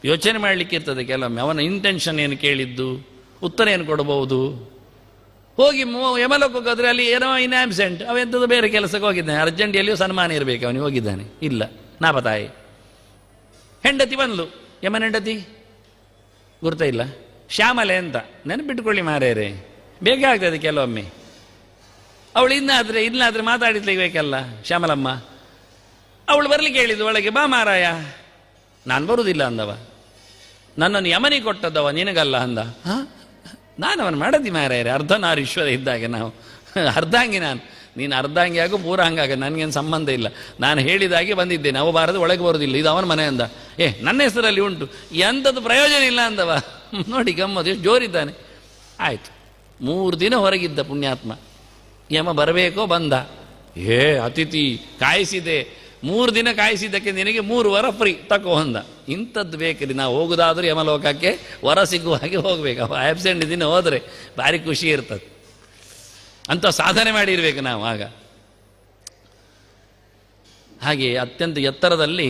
ಯೋಚನೆ ಮಾಡಲಿಕ್ಕೆ ಇರ್ತದೆ ಕೆಲವೊಮ್ಮೆ, ಅವನ ಇಂಟೆನ್ಷನ್ ಏನು ಕೇಳಿದ್ದು, ಉತ್ತರ ಏನು ಕೊಡಬಹುದು. ಹೋಗಿ ಯಮಲೋಕಕ್ಕೆ ಹೋದ್ರೆ ಅಲ್ಲಿ ಏನೋ ಇನ್ ಆಬ್ಸೆಂಟ್, ಅವೆಂಥದ್ದು ಬೇರೆ ಕೆಲಸಕ್ಕೆ ಹೋಗಿದ್ದಾನೆ, ಅರ್ಜೆಂಟ್ ಎಲ್ಲಿಯೂ ಸನ್ಮಾನ ಇರಬೇಕು, ಅವನಿಗೆ ಹೋಗಿದ್ದಾನೆ, ಇಲ್ಲ ನಾಪತಾಯಿ. ಹೆಂಡತಿ ಬಂದ್ಲು, ಯಮನ ಹೆಂಡತಿ ಗುರ್ತ ಇಲ್ಲ, ಶ್ಯಾಮಲೆ ಅಂತ. ನೆನಪಿಟ್ಕೊಳ್ಳಿ ಮಾರೇರೆ, ಬೇಕಾಗ್ತದೆ ಕೆಲವೊಮ್ಮೆ. ಅವಳು ಇನ್ನಾದ್ರೆ ಮಾತಾಡಿಸ್ಲಿಕ್ಬೇಕಲ್ಲ ಶ್ಯಾಮಲಮ್ಮ. ಅವಳು ಬರ್ಲಿಕ್ಕೆ ಹೇಳಿದ್ದು ಒಳಗೆ, ಬಾ ಮಾರಾಯ. ನಾನು ಬರುವುದಿಲ್ಲ ಅಂದವ. ನನ್ನನ್ನು ಯಮನಿ ಕೊಟ್ಟದ್ದವ, ನಿನಗಲ್ಲ ಅಂದ. ನಾನು ಅವನು ಮಾಡದಿ ಮಾರಾಯರೆ, ಅರ್ಧನಾರೀಶ್ವರ ಇದ್ದಾಗೆ ನಾವು, ಅರ್ಧಾಂಗಿ ನಾನು. ನೀನು ಅರ್ಧಾಂಗಿ ಆಗು ಪೂರಾಂಗಾಗ, ನನಗೇನು ಸಂಬಂಧ ಇಲ್ಲ. ನಾನು ಹೇಳಿದಾಗೆ ಬಂದಿದ್ದೇನೆ, ಅವ ಬಾರದು ಒಳಗೆ ಬರೋದಿಲ್ಲ, ಇದು ಅವನ ಮನೆ ಅಂದ. ನನ್ನ ಹೆಸರಲ್ಲಿ ಉಂಟು, ಎಂಥದ್ದು ಪ್ರಯೋಜನ ಇಲ್ಲ ಅಂದವ. ನೋಡಿ ಗಮ್ಮತ್ತು, ಎಷ್ಟು ಜೋರಿದ್ದಾನೆ. ಆಯಿತು, 3 ದಿನ ಹೊರಗಿದ್ದ ಪುಣ್ಯಾತ್ಮ. ಯಮ ಬರಬೇಕೋ ಬಂದ. ಅತಿಥಿ ಕಾಯಿಸಿದೆ, 3 ದಿನ ಕಾಯಿಸಿದ್ದಕ್ಕೆ ನಿನಗೆ 3 ವರ ಫ್ರೀ ತಕೋ ಅಂದ. ಇಂಥದ್ದು ಬೇಕ್ರಿ, ನಾವು ಹೋಗುದಾದ್ರೂ ಯಮಲೋಕಕ್ಕೆ ವರ ಸಿಗುವ ಹಾಗೆ ಹೋಗ್ಬೇಕು. ಆಬ್ಸೆಂಟ್ ದಿನ ಹೋದರೆ ಭಾರಿ ಖುಷಿ ಇರ್ತದೆ. ಅಂತ ಸಾಧನೆ ಮಾಡಿರ್ಬೇಕು ನಾವು ಆಗ. ಹಾಗೆ ಅತ್ಯಂತ ಎತ್ತರದಲ್ಲಿ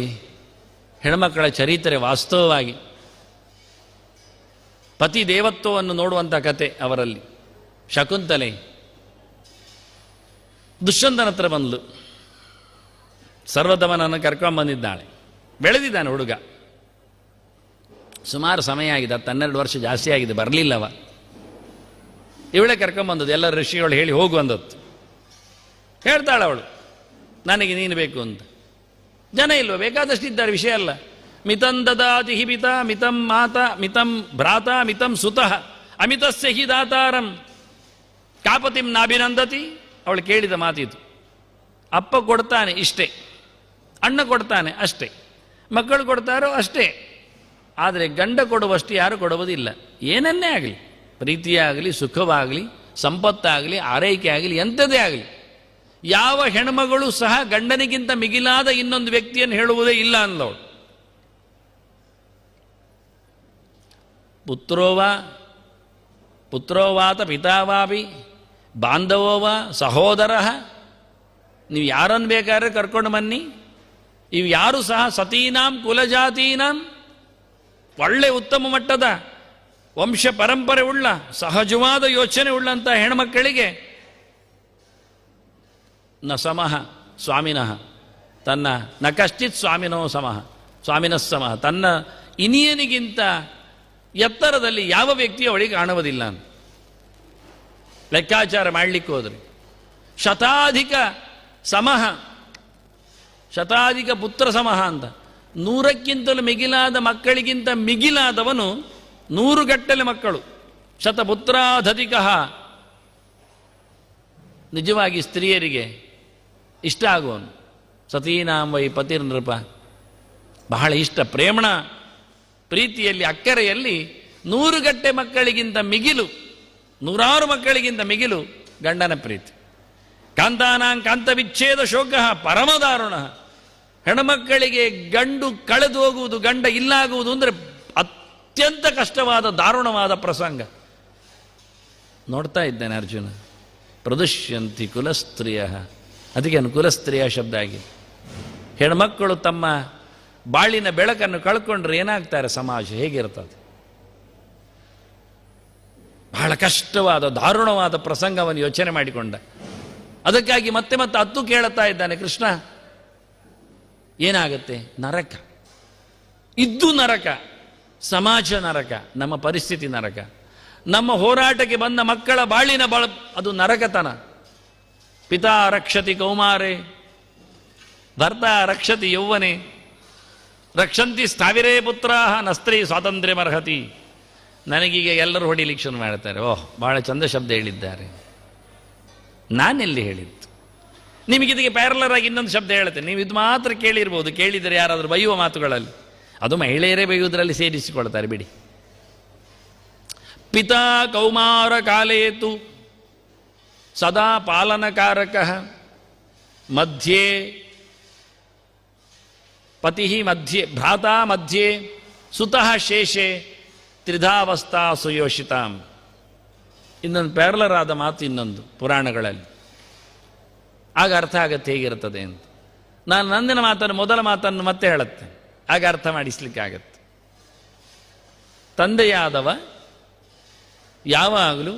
ಹೆಣ್ಮಕ್ಕಳ ಚರಿತ್ರೆ ವಾಸ್ತವವಾಗಿ ಪತಿ ದೇವತ್ವವನ್ನು ನೋಡುವಂಥ ಕತೆ ಅವರಲ್ಲಿ. ಶಕುಂತಲೆ ದುಷ್ಯಂತನ ಹತ್ರ ಬಂದ್ಲು. ಸರ್ವದಮನನ್ನು ಕರ್ಕೊಂಡ್ಬಂದಿದ್ದಾಳೆ. ಬೆಳೆದಿದ್ದಾನೆ ಹುಡುಗ, ಸುಮಾರು ಸಮಯ ಆಗಿದೆ, 12 ವರ್ಷ ಜಾಸ್ತಿ ಆಗಿದೆ, ಬರಲಿಲ್ಲವ. ಇವಳೇ ಕರ್ಕೊಂಬಂದದ್ದು, ಎಲ್ಲ ಋಷಿಗಳು ಹೇಳಿ ಹೋಗುವಂದದ್ದು. ಹೇಳ್ತಾಳೆ ಅವಳು, ನನಗೆ ನೀನು ಬೇಕು ಅಂತ. ಜನ ಇಲ್ವ? ಬೇಕಾದಷ್ಟಿದ್ದಾರೆ, ವಿಷಯ ಅಲ್ಲ. ಮಿತಂ ದದಾತಿ ಹಿ ಪಿತ ಮಿತಂ ಮಾತಾ ಮಿತಂ ಭ್ರಾತ ಮಿತಂ ಸುತಃ ಅಮಿತಸ್ಯ ಹಿ ದಾತಾರಂ ಕಾಪತಿಂ ನಾಭಿನಂದತಿ. ಅವಳು ಕೇಳಿದ ಮಾತಿದು. ಅಪ್ಪ ಕೊಡ್ತಾನೆ ಇಷ್ಟೇ, ಅಣ್ಣ ಕೊಡ್ತಾನೆ ಅಷ್ಟೇ, ಮಕ್ಕಳು ಕೊಡ್ತಾರೋ ಅಷ್ಟೇ. ಆದರೆ ಗಂಡ ಕೊಡುವಷ್ಟು ಯಾರು ಕೊಡುವುದಿಲ್ಲ. ಏನನ್ನೇ ಆಗಲಿ, ಪ್ರೀತಿಯಾಗಲಿ, ಸುಖವಾಗಲಿ, ಸಂಪತ್ತಾಗಲಿ, ಆರೈಕೆ ಆಗಲಿ, ಎಂಥದೇ ಆಗಲಿ, ಯಾವ ಹೆಣ್ಮಗಳು ಸಹ ಗಂಡನಿಗಿಂತ ಮಿಗಿಲಾದ ಇನ್ನೊಂದು ವ್ಯಕ್ತಿಯನ್ನು ಹೇಳುವುದೇ ಇಲ್ಲ ಅಂದವಳು. ಪುತ್ರೋವಾತ ಪಿತಾವಾಪಿ ಬಾಂಧವೋವ ಸಹೋದರ. ನೀವು ಯಾರನ್ನು ಬೇಕಾದ್ರೆ ಕರ್ಕೊಂಡು ಬನ್ನಿ, ಇವು ಯಾರು ಸಹ ಸತೀನಾಂ ಕುಲಜಾತೀನಾಂ, ಒಳ್ಳೆ ಉತ್ತಮ ಮಟ್ಟದ ವಂಶ ಪರಂಪರೆ ಉಳ್ಳ ಸಹಜವಾದ ಯೋಚನೆ ಉಳ್ಳಂಥ ಹೆಣ್ಮಕ್ಕಳಿಗೆ ನ ಸಮಃ ಸ್ವಾಮಿನಃ ತನ್ನ ನ ಕಶ್ಚಿತ್ ಸ್ವಾಮಿನೋ ಸಮಃ ಸ್ವಾಮಿನಃ ಸಮಃ, ತನ್ನ ಇನಿಯನಿಗಿಂತ ಎತ್ತರದಲ್ಲಿ ಯಾವ ವ್ಯಕ್ತಿಯು ಅವಳಿಗೆ ಕಾಣುವುದಿಲ್ಲ ಅಂತ ಲೆಕ್ಕಾಚಾರ ಮಾಡಲಿಕ್ಕೆ ಹೋದರೆ. ಶತಾಧಿಕ ಸಮಃ, ಶತಾಧಿಕ ಪುತ್ರ ಸಮಃ ಅಂತ, 100ಕ್ಕಿಂತಲೂ ಮಿಗಿಲಾದ ಮಕ್ಕಳಿಗಿಂತ ಮಿಗಿಲಾದವನು 100 ಗಟ್ಟಲೆ ಮಕ್ಕಳು. ಶತಪುತ್ರಾಧಧಿಕ. ನಿಜವಾಗಿ ಸ್ತ್ರೀಯರಿಗೆ ಇಷ್ಟ ಆಗುವನು. ಸತೀನಾಂ ವೈ ಪತಿರ್ನೃಪ, ಬಹಳ ಇಷ್ಟ. ಪ್ರೀತಿಯಲ್ಲಿ ಅಕ್ಕರೆಯಲ್ಲಿ 100 ಗಟ್ಟೆ ಮಕ್ಕಳಿಗಿಂತ ಮಿಗಿಲು, 100 ಮಕ್ಕಳಿಗಿಂತ ಮಿಗಿಲು ಗಂಡನ ಪ್ರೀತಿ. ಕಾಂತಾನಾಂ ಕಾಂತ ವಿಚ್ಛೇದ ಶೋಕ ಪರಮದಾರುಣ. ಹೆಣ್ಮಕ್ಕಳಿಗೆ ಗಂಡು ಕಳೆದು ಹೋಗುವುದು, ಗಂಡ ಇಲ್ಲಾಗುವುದು ಅಂದರೆ ಅತ್ಯಂತ ಕಷ್ಟವಾದ ದಾರುಣವಾದ ಪ್ರಸಂಗ. ನೋಡ್ತಾ ಇದ್ದೇನೆ ಅರ್ಜುನ. ಪ್ರದುಷ್ಯಂತಿ ಕುಲಸ್ತ್ರೀಯ, ಅದಕ್ಕೆ ಕುಲಸ್ತ್ರೀಯ ಶಬ್ದ ಆಗಿದೆ. ಹೆಣ್ಮಕ್ಕಳು ತಮ್ಮ ಬಾಳಿನ ಬೆಳಕನ್ನು ಕಳ್ಕೊಂಡ್ರೆ ಏನಾಗ್ತಾರೆ, ಸಮಾಜ ಹೇಗಿರ್ತದೆ? ಬಹಳ ಕಷ್ಟವಾದ ದಾರುಣವಾದ ಪ್ರಸಂಗವನ್ನು ಯೋಚನೆ ಮಾಡಿಕೊಂಡ. ಅದಕ್ಕಾಗಿ ಮತ್ತೆ ಮತ್ತೆ ಹತ್ತು ಕೇಳುತ್ತಾ ಇದ್ದಾನೆ ಕೃಷ್ಣ. ಏನಾಗತ್ತೆ? ನರಕ. ಇದ್ದು ನರಕ, ಸಮಾಜ ನರಕ, ನಮ್ಮ ಪರಿಸ್ಥಿತಿ ನರಕ. ನಮ್ಮ ಹೋರಾಟಕ್ಕೆ ಬಂದ ಮಕ್ಕಳ ಬಾಳಿನ ಅದು ನರಕತನ. ಪಿತಾ ರಕ್ಷತಿ ಕೌಮಾರೆ, ಭರ್ತ ರಕ್ಷತಿ ಯೌವನೆ, ರಕ್ಷಂತಿ ಸ್ಥಾವಿರೇ ಪುತ್ರಾಹ ನಸ್ತ್ರೀ ಸ್ವಾತಂತ್ರ್ಯಮರ್ಹತಿ. ನನಗೀಗ ಎಲ್ಲರೂ ಹೊಡಿಲಿಕ್ಕೆ ಶುರು ಮಾಡ್ತಾರೆ. ಓಹ್, ಬಹಳ ಚಂದ ಶಬ್ದ ಹೇಳಿದ್ದಾರೆ. ನಾನೆಲ್ಲಿ ಹೇಳಿದ್ದು? ನಿಮಗಿದಕ್ಕೆ ಪ್ಯಾರಲರ್ ಆಗಿ ಇನ್ನೊಂದು ಶಬ್ದ ಹೇಳುತ್ತೇನೆ. ನೀವು ಇದು ಮಾತ್ರ ಕೇಳಿರ್ಬೋದು, ಕೇಳಿದರೆ ಯಾರಾದರೂ ಬೈಯುವ ಮಾತುಗಳಲ್ಲಿ. ಅದು ಮಹಿಳೆಯರೇ ಬೈಯುವುದರಲ್ಲಿ ಸೇರಿಸಿಕೊಳ್ತಾರೆ ಬಿಡಿ. ಪಿತಾ ಕೌಮಾರ ಕಾಲೇತು ಸದಾ ಪಾಲನಕಾರಕ, ಮಧ್ಯೆ ಪತಿ ಮಧ್ಯೆ ಭ್ರಾತಾ ಮಧ್ಯೆ ಸುತಃ ಶೇಷೆ ತ್ರಿಧಾವಸ್ಥಾ ಸುಯೋಷಿತಾಂ. ಇನ್ನೊಂದು ಪ್ಯಾರಲರ್ ಆದ ಮಾತು ಇನ್ನೊಂದು ಪುರಾಣಗಳಲ್ಲಿ. ಆಗ ಅರ್ಥ ಆಗತ್ತೆ ಹೇಗಿರ್ತದೆ ಅಂತ. ನಾನು ನಂದಿನ ಮಾತನ್ನು, ಮೊದಲ ಮಾತನ್ನು ಮತ್ತೆ ಹೇಳುತ್ತೆ, ಆಗ ಅರ್ಥ ಮಾಡಿಸ್ಲಿಕ್ಕೆ ಆಗತ್ತೆ. ತಂದೆಯಾದವ ಯಾವಾಗಲೂ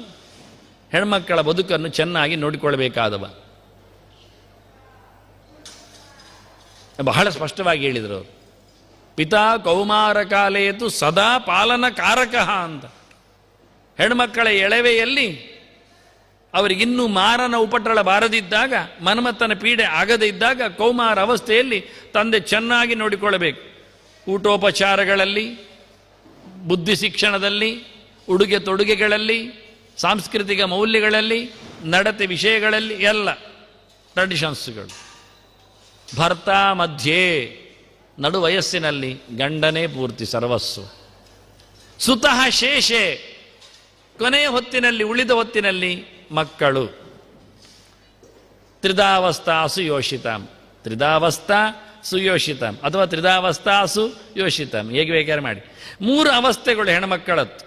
ಹೆಣ್ಮಕ್ಕಳ ಬದುಕನ್ನು ಚೆನ್ನಾಗಿ ನೋಡಿಕೊಳ್ಳಬೇಕಾದವ. ಬಹಳ ಸ್ಪಷ್ಟವಾಗಿ ಹೇಳಿದರು ಅವರು. ಪಿತಾ ಕೌಮಾರ ಕಾಲೇತು ಸದಾ ಪಾಲನಕಾರಕ ಅಂತ. ಹೆಣ್ಮಕ್ಕಳ ಎಳವೆಯಲ್ಲಿ ಅವರಿಗಿನ್ನೂ ಮಾರನ ಉಪಟಳ ಬಾರದಿದ್ದಾಗ, ಮನ್ಮಥನ ಪೀಡೆ ಆಗದೇ ಇದ್ದಾಗ, ಕೌಮಾರ ಅವಸ್ಥೆಯಲ್ಲಿ ತಂದೆ ಚೆನ್ನಾಗಿ ನೋಡಿಕೊಳ್ಳಬೇಕು. ಊಟೋಪಚಾರಗಳಲ್ಲಿ, ಬುದ್ಧಿ ಶಿಕ್ಷಣದಲ್ಲಿ, ಉಡುಗೆ ತೊಡುಗೆಗಳಲ್ಲಿ, ಸಾಂಸ್ಕೃತಿಕ ಮೌಲ್ಯಗಳಲ್ಲಿ, ನಡತೆ ವಿಷಯಗಳಲ್ಲಿ ಎಲ್ಲ ಟ್ರೆಡಿಷನ್ಸ್ಗಳು. ಭರ್ತ ಮಧ್ಯೆ, ನಡು ವಯಸ್ಸಿನಲ್ಲಿ ಗಂಡನೇ ಪೂರ್ತಿ ಸರ್ವಸ್ವ. ಸುತಃ ಶೇಷೆ, ಕೊನೆಯ ಹೊತ್ತಿನಲ್ಲಿ, ಉಳಿದ ಹೊತ್ತಿನಲ್ಲಿ ಮಕ್ಕಳು. ತ್ರಿಧಾವಸ್ಥಾ ಸುಯೋಷಿತಾಂ, ತ್ರಿಧಾವಸ್ಥಾ ಸುಯೋಷಿತಾಂ ಅಥವಾ ತ್ರಿಧಾವಸ್ಥಾ ಸುಯೋಷಿತಾಂ, ಹೇಗೆ ಬೇಕಾದ್ರೆ ಮಾಡಿ. 3 ಅವಸ್ಥೆಗಳು ಹೆಣ್ಮಕ್ಕಳತ್ತು: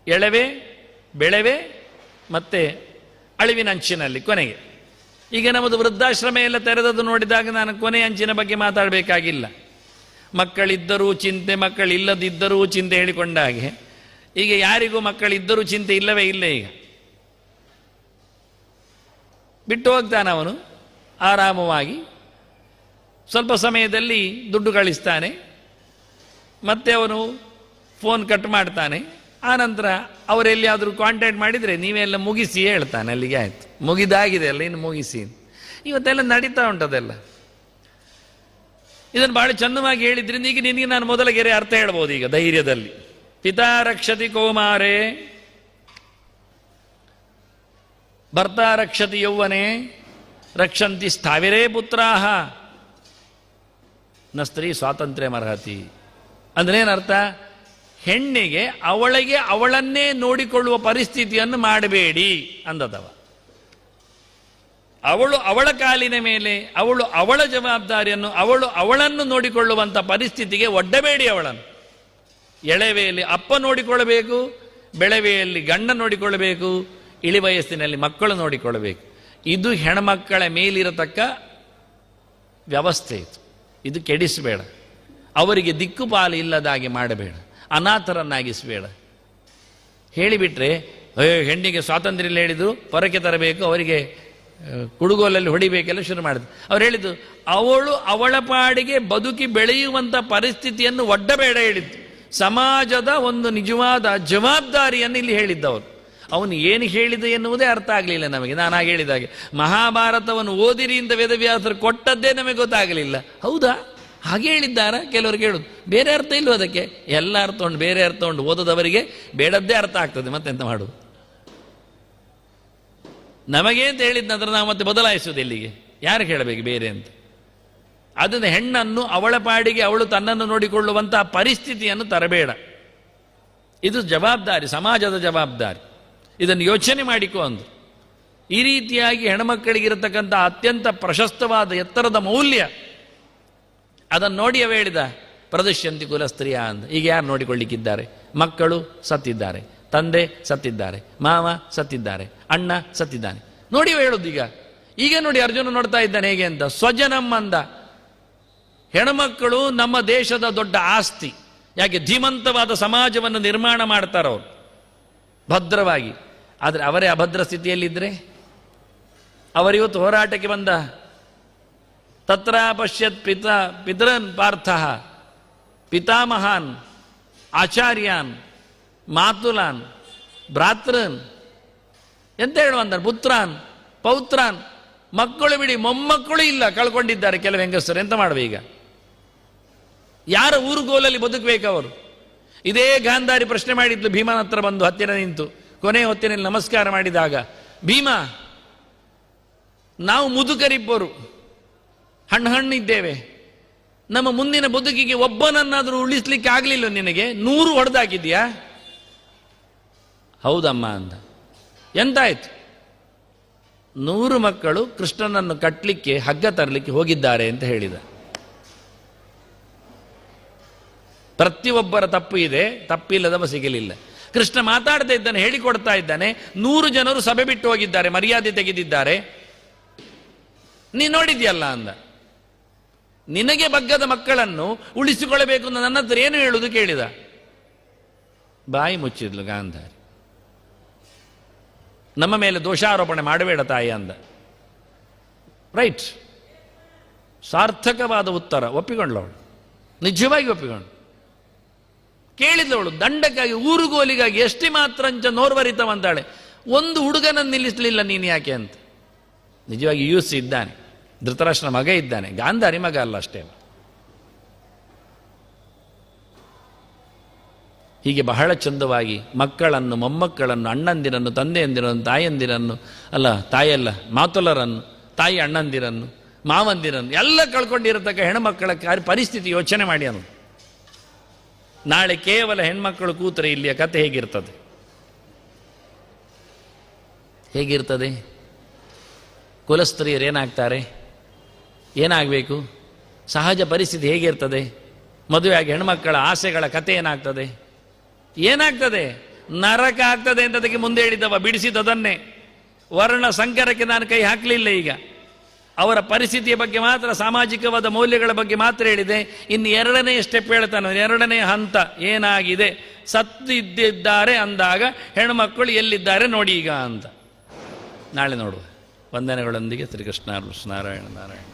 ಎಳವೆ, ಬೆಳೆವೆ ಮತ್ತೆ ಅಳಿವಿನಂಚಿನಲ್ಲಿ ಕೊನೆಗೆ. ಈಗ ನಮ್ಮದು ವೃದ್ಧಾಶ್ರಮ ಎಲ್ಲ ತೆರೆದದ್ದು ನೋಡಿದಾಗ ನಾನು ಕೊನೆ ಅಂಚಿನ ಬಗ್ಗೆ ಮಾತಾಡಬೇಕಾಗಿಲ್ಲ. ಮಕ್ಕಳಿದ್ದರೂ ಚಿಂತೆ, ಮಕ್ಕಳಿಲ್ಲದಿದ್ದರೂ ಚಿಂತೆ ಹೇಳಿಕೊಂಡ ಹಾಗೆ ಈಗ ಯಾರಿಗೂ ಮಕ್ಕಳಿದ್ದರೂ ಚಿಂತೆ ಇಲ್ಲವೇ ಇಲ್ಲ. ಈಗ ಬಿಟ್ಟು ಹೋಗ್ತಾನೆ ಅವನು ಆರಾಮವಾಗಿ, ಸ್ವಲ್ಪ ಸಮಯದಲ್ಲಿ ದುಡ್ಡು ಕಳಿಸ್ತಾನೆ, ಮತ್ತೆ ಅವನು ಫೋನ್ ಕಟ್ ಮಾಡ್ತಾನೆ. ಆನಂತರ ಅವರೆಲ್ಲಿಯಾದರೂ ಕಾಂಟ್ಯಾಕ್ಟ್ ಮಾಡಿದರೆ ನೀವೆಲ್ಲ ಮುಗಿಸಿ ಹೇಳ್ತಾನೆ, ಅಲ್ಲಿಗೆ ಆಯಿತು, ಮುಗಿದಾಗಿದೆ ಅಲ್ಲ, ಇನ್ನು ಮುಗಿಸಿ. ಇವತ್ತೆಲ್ಲ ನಡೀತಾ ಉಂಟದೆಲ್ಲ. ಇದನ್ನು ಭಾಳ ಚಂದವಾಗಿ ಹೇಳಿದ್ರಿಂದ ಈಗ ನಿನಗೆ ನಾನು ಮೊದಲ ಗೆರೆ ಅರ್ಥ ಹೇಳ್ಬೋದು ಈಗ ಧೈರ್ಯದಲ್ಲಿ. ಪಿತಾ ರಕ್ಷತಿ ಕೌಮಾರೆ, ಭರ್ತ ರಕ್ಷತಿ ಯೌವನೆ, ರಕ್ಷಂತಿ ಸ್ಥಾವಿರೇ ಪುತ್ರಾಹ ನ ಸ್ತ್ರೀ ಸ್ವಾತಂತ್ರ್ಯಮರ್ಹತಿ. ಅಂದ್ರೇನರ್ಥ? ಹೆಣ್ಣಿಗೆ ಅವಳನ್ನೇ ನೋಡಿಕೊಳ್ಳುವ ಪರಿಸ್ಥಿತಿಯನ್ನು ಮಾಡಬೇಡಿ ಅಂದದವ. ಅವಳ ಕಾಲಿನ ಮೇಲೆ ಅವಳ ಜವಾಬ್ದಾರಿಯನ್ನು ಅವಳನ್ನು ನೋಡಿಕೊಳ್ಳುವಂಥ ಪರಿಸ್ಥಿತಿಗೆ ಒಡ್ಡಬೇಡಿ ಅವಳನ್ನು. ಎಳೆವೆಯಲ್ಲಿ ಅಪ್ಪ ನೋಡಿಕೊಳ್ಳಬೇಕು, ಬೆಳವೆಯಲ್ಲಿ ಗಂಡ ನೋಡಿಕೊಳ್ಳಬೇಕು, ಇಳಿ ವಯಸ್ಸಿನಲ್ಲಿ ಮಕ್ಕಳು ನೋಡಿಕೊಳ್ಳಬೇಕು. ಇದು ಹೆಣ್ಮಕ್ಕಳ ಮೇಲಿರತಕ್ಕ ವ್ಯವಸ್ಥೆ. ಇದು ಕೆಡಿಸಬೇಡ. ಅವರಿಗೆ ದಿಕ್ಕುಪಾಲು ಇಲ್ಲದಾಗಿ ಮಾಡಬೇಡ, ಅನಾಥರನ್ನಾಗಿಸಬೇಡ. ಹೇಳಿಬಿಟ್ರೆ ಹೆಣ್ಣಿಗೆ ಸ್ವಾತಂತ್ರ್ಯ ಹೇಳಿದ್ರು, ಹೊರಕ್ಕೆ ತರಬೇಕು, ಅವರಿಗೆ ಕುಡುಗೋಲಲ್ಲಿ ಹೊಡಿಬೇಕೆಲ್ಲ ಶುರು ಮಾಡಿದ್ರು. ಅವ್ರು ಹೇಳಿದ್ದು ಅವಳ ಪಾಡಿಗೆ ಬದುಕಿ ಬೆಳೆಯುವಂಥ ಪರಿಸ್ಥಿತಿಯನ್ನು ಒಡ್ಡಬೇಡ ಹೇಳಿದ್ದು. ಸಮಾಜದ ಒಂದು ನಿಜವಾದ ಜವಾಬ್ದಾರಿಯನ್ನು ಇಲ್ಲಿ ಹೇಳಿದ್ದವರು. ಅವನು ಏನು ಹೇಳಿದ ಎನ್ನುವುದೇ ಅರ್ಥ ಆಗಲಿಲ್ಲ ನಮಗೆ. ನಾನು ಹಾಗೆ ಹೇಳಿದಾಗೆ ಮಹಾಭಾರತವನ್ನು ಓದಿರಿ ಅಂತ ವೇದವ್ಯಾಸರು ಕೊಟ್ಟದ್ದೇ ನಮಗೆ ಗೊತ್ತಾಗಲಿಲ್ಲ. ಹೌದಾ, ಹಾಗೆ ಹೇಳಿದ್ದಾರ? ಕೆಲವರು ಕೇಳುದು ಬೇರೆ ಅರ್ಥ ಇಲ್ಲೋ ಅದಕ್ಕೆ. ಎಲ್ಲ ಅರ್ಥ ಉಂಟು, ಬೇರೆ ಅರ್ಥ ಉಂಟು. ಓದದವರಿಗೆ ಬೇಡದ್ದೇ ಅರ್ಥ ಆಗ್ತದೆ, ಮತ್ತೆಂತ ಮಾಡುದು? ನಮಗೆ ಅಂತ ಹೇಳಿದ ನಂತರ ನಾವು ಮತ್ತೆ ಬದಲಾಯಿಸುವುದು ಎಲ್ಲಿಗೆ? ಯಾರು ಹೇಳಬೇಕು ಬೇರೆ ಅಂತ? ಅದನ್ನು ಹೆಣ್ಣನ್ನು ಅವಳ ಪಾಡಿಗೆ ಅವಳು ತನ್ನನ್ನು ನೋಡಿಕೊಳ್ಳುವಂತಹ ಪರಿಸ್ಥಿತಿಯನ್ನು ತರಬೇಡ. ಇದು ಜವಾಬ್ದಾರಿ, ಸಮಾಜದ ಜವಾಬ್ದಾರಿ. ಇದನ್ನು ಯೋಚನೆ ಮಾಡಿಕೊ ಅಂದು. ಈ ರೀತಿಯಾಗಿ ಹೆಣ್ಮಕ್ಕಳಿಗಿರತಕ್ಕಂಥ ಅತ್ಯಂತ ಪ್ರಶಸ್ತವಾದ ಎತ್ತರದ ಮೌಲ್ಯ ಅದನ್ನು ನೋಡಿ ಅವ ಹೇಳಿದ ಪ್ರದರ್ಶಂತಿ ಕುಲಸ್ತ್ರೀಯ ಅಂದ. ಈಗ ಯಾರು ನೋಡಿಕೊಳ್ಳಿಕ್ಕಿದ್ದಾರೆ? ಮಕ್ಕಳು ಸತ್ತಿದ್ದಾರೆ, ತಂದೆ ಸತ್ತಿದ್ದಾರೆ, ಮಾವ ಸತ್ತಿದ್ದಾರೆ, ಅಣ್ಣ ಸತ್ತಿದ್ದಾನೆ. ನೋಡಿ ಹೇಳುದು ಈಗ ನೋಡಿ ಅರ್ಜುನ ನೋಡ್ತಾ ಇದ್ದಾನೆ ಹೇಗೆ ಅಂತ. ಸ್ವಜನಂ ಅಂದ. ಹೆಣ್ಮಕ್ಕಳು ನಮ್ಮ ದೇಶದ ದೊಡ್ಡ ಆಸ್ತಿ. ಯಾಕೆ? ಧೀಮಂತವಾದ ಸಮಾಜವನ್ನು ನಿರ್ಮಾಣ ಮಾಡ್ತಾರವ್ರು ಭದ್ರವಾಗಿ. ಆದರೆ ಅವರೇ ಅಭದ್ರ ಸ್ಥಿತಿಯಲ್ಲಿದ್ದರೆ ಅವರಿವತ್ತು ಹೋರಾಟಕ್ಕೆ ಬಂದ ತತ್ರ ಪಶ್ಯತ್ ಪಿತರನ್ ಪಾರ್ಥ ಪಿತಾಮಹಾನ್ ಆಚಾರ್ಯಾನ್ ಮಾತುಲಾನ್ ಭ್ರಾತೃನ್ ಎಂತ ಹೇಳುವಂತ ಪುತ್ರಾನ್ ಪೌತ್ರಾನ್. ಮಕ್ಕಳು ಬಿಡಿ, ಮೊಮ್ಮಕ್ಕಳು ಇಲ್ಲ, ಕಳ್ಕೊಂಡಿದ್ದಾರೆ ಕೆಲವು ಹೆಂಗಸರು. ಎಂತ ಮಾಡುವ ಈಗ? ಯಾರ ಊರುಗೋಲಲ್ಲಿ ಬದುಕಬೇಕು ಅವರು? ಇದೇ ಗಾಂಧಾರಿ ಪ್ರಶ್ನೆ ಮಾಡಿದ್ಲು ಭೀಮನ ಹತ್ರ ಬಂದು ಹತ್ತಿರ ನಿಂತು ಕೊನೆ ಹೊತ್ತಿನಲ್ಲಿ ನಮಸ್ಕಾರ ಮಾಡಿದಾಗ, ಭೀಮ, ನಾವು ಮುದುಕರಿಬ್ಬರು ಹಣ್ಣಿದ್ದೇವೆ, ನಮ್ಮ ಮುಂದಿನ ಬದುಕಿಗೆ ಒಬ್ಬನನ್ನಾದರೂ ಉಳಿಸ್ಲಿಕ್ಕೆ ಆಗಲಿಲ್ಲ, ನಿನಗೆ 100 ಹೊಡೆದಾಕಿದ್ಯಾ? ಹೌದಮ್ಮ ಅಂದ. ಎಂತಾಯ್ತು? 100 ಮಕ್ಕಳು ಕೃಷ್ಣನನ್ನು ಕಟ್ಟಲಿಕ್ಕೆ ಹಗ್ಗ ತರಲಿಕ್ಕೆ ಹೋಗಿದ್ದಾರೆ ಅಂತ ಹೇಳಿದ. ಪ್ರತಿಯೊಬ್ಬರ ತಪ್ಪು ಇದೆ, ತಪ್ಪಿಲ್ಲದವ ಸಿಗಲಿಲ್ಲ. ಕೃಷ್ಣ ಮಾತಾಡದೇ ಇದ್ದಾನೆ, ಹೇಳಿಕೊಡ್ತಾ ಇದ್ದಾನೆ. 100 ಜನರು ಸಭೆ ಬಿಟ್ಟು ಹೋಗಿದ್ದಾರೆ, ಮರ್ಯಾದೆ ತೆಗೆದಿದ್ದಾರೆ. ನೀ ನೋಡಿದ್ಯಲ್ಲ ಅಂದ. ನಿನಗೆ ಬಗ್ಗದ ಮಕ್ಕಳನ್ನು ಉಳಿಸಿಕೊಳ್ಳಬೇಕು ಅಂತ ನನ್ನ ಹತ್ರ ಏನು ಹೇಳುವುದು ಕೇಳಿದ. ಬಾಯಿ ಮುಚ್ಚಿದ್ಲು ಗಾಂಧಾರಿ. ನಮ್ಮ ಮೇಲೆ ದೋಷಾರೋಪಣೆ ಮಾಡಬೇಡ ತಾಯಿ ಅಂದ. ರೈಟ್, ಸಾರ್ಥಕವಾದ ಉತ್ತರ. ಒಪ್ಪಿಕೊಂಡ್ಲವಳು, ನಿಜವಾಗಿ ಒಪ್ಪಿಕೊಂಡು ಕೇಳಿದವಳು. ದಂಡಕ್ಕಾಗಿ, ಊರುಗೋಲಿಗಾಗಿ ಎಷ್ಟಿ ಮಾತ್ರಂಚ ನೋರ್ವರಿತವಂತಾಳೆ. ಒಂದು ಹುಡುಗನನ್ನು ನಿಲ್ಲಿಸಲಿಲ್ಲ ನೀನು ಯಾಕೆ ಅಂತ. ನಿಜವಾಗಿ ಯೂಸ್ ಇದ್ದಾನೆ, ಧೃತರಾಷ್ಟ್ರನ ಮಗ ಇದ್ದಾನೆ, ಗಾಂಧಾರಿ ಮಗ ಅಲ್ಲ ಅಷ್ಟೇ. ಹೀಗೆ ಬಹಳ ಚಂದವಾಗಿ ಮಕ್ಕಳನ್ನು, ಮೊಮ್ಮಕ್ಕಳನ್ನು, ಅಣ್ಣಂದಿರನ್ನು, ತಂದೆಯಂದಿರನ್ನು, ತಾಯಂದಿರನ್ನು, ಅಲ್ಲ ತಾಯಲ್ಲ ಮಾತುಲರನ್ನು, ತಾಯಿ ಅಣ್ಣಂದಿರನ್ನು, ಮಾವಂದಿರನ್ನು ಎಲ್ಲ ಕಳ್ಕೊಂಡಿರತಕ್ಕ ಹೆಣ್ಮಕ್ಕಳ ಪರಿಸ್ಥಿತಿ ಯೋಚನೆ ಮಾಡಿ ಅನ್ನು. ನಾಳೆ ಕೇವಲ ಹೆಣ್ಮಕ್ಕಳು ಕೂತರೆ ಇಲ್ಲಿಯ ಕತೆ ಹೇಗಿರ್ತದೆ? ಹೇಗಿರ್ತದೆ? ಕುಲಸ್ತ್ರೀಯರು ಏನಾಗ್ತಾರೆ? ಏನಾಗಬೇಕು? ಸಹಜ ಪರಿಸ್ಥಿತಿ ಹೇಗಿರ್ತದೆ? ಮದುವೆಯಾಗಿ ಹೆಣ್ಮಕ್ಕಳ ಆಸೆಗಳ ಕತೆ ಏನಾಗ್ತದೆ? ಏನಾಗ್ತದೆ? ನರಕ ಆಗ್ತದೆ ಅಂತ ಅದಕ್ಕೆ ಮುಂದೆ ಹೇಳಿದ್ದವ, ಬಿಡಿಸಿದದನ್ನೇ. ವರ್ಣ ಸಂಕರಕ್ಕೆ ನಾನು ಕೈ ಹಾಕಲಿಲ್ಲ. ಈಗ ಅವರ ಪರಿಸ್ಥಿತಿಯ ಬಗ್ಗೆ ಮಾತ್ರ, ಸಾಮಾಜಿಕವಾದ ಮೌಲ್ಯಗಳ ಬಗ್ಗೆ ಮಾತ್ರ ಹೇಳಿದೆ. ಇನ್ನು 2ನೇ ಸ್ಟೆಪ್ ಹೇಳ್ತಾನೆ, 2ನೇ ಹಂತ ಏನಾಗಿದೆ? ಸತ್ತಿದ್ದಾರೆ ಅಂದಾಗ ಹೆಣ್ಮಕ್ಕಳು ಎಲ್ಲಿದ್ದಾರೆ ನೋಡಿ ಈಗ ಅಂತ. ನಾಳೆ ನೋಡುವ. ವಂದನೆಗಳೊಂದಿಗೆ ಶ್ರೀಕೃಷ್ಣ ನಾರಾಯಣ ನಾರಾಯಣ.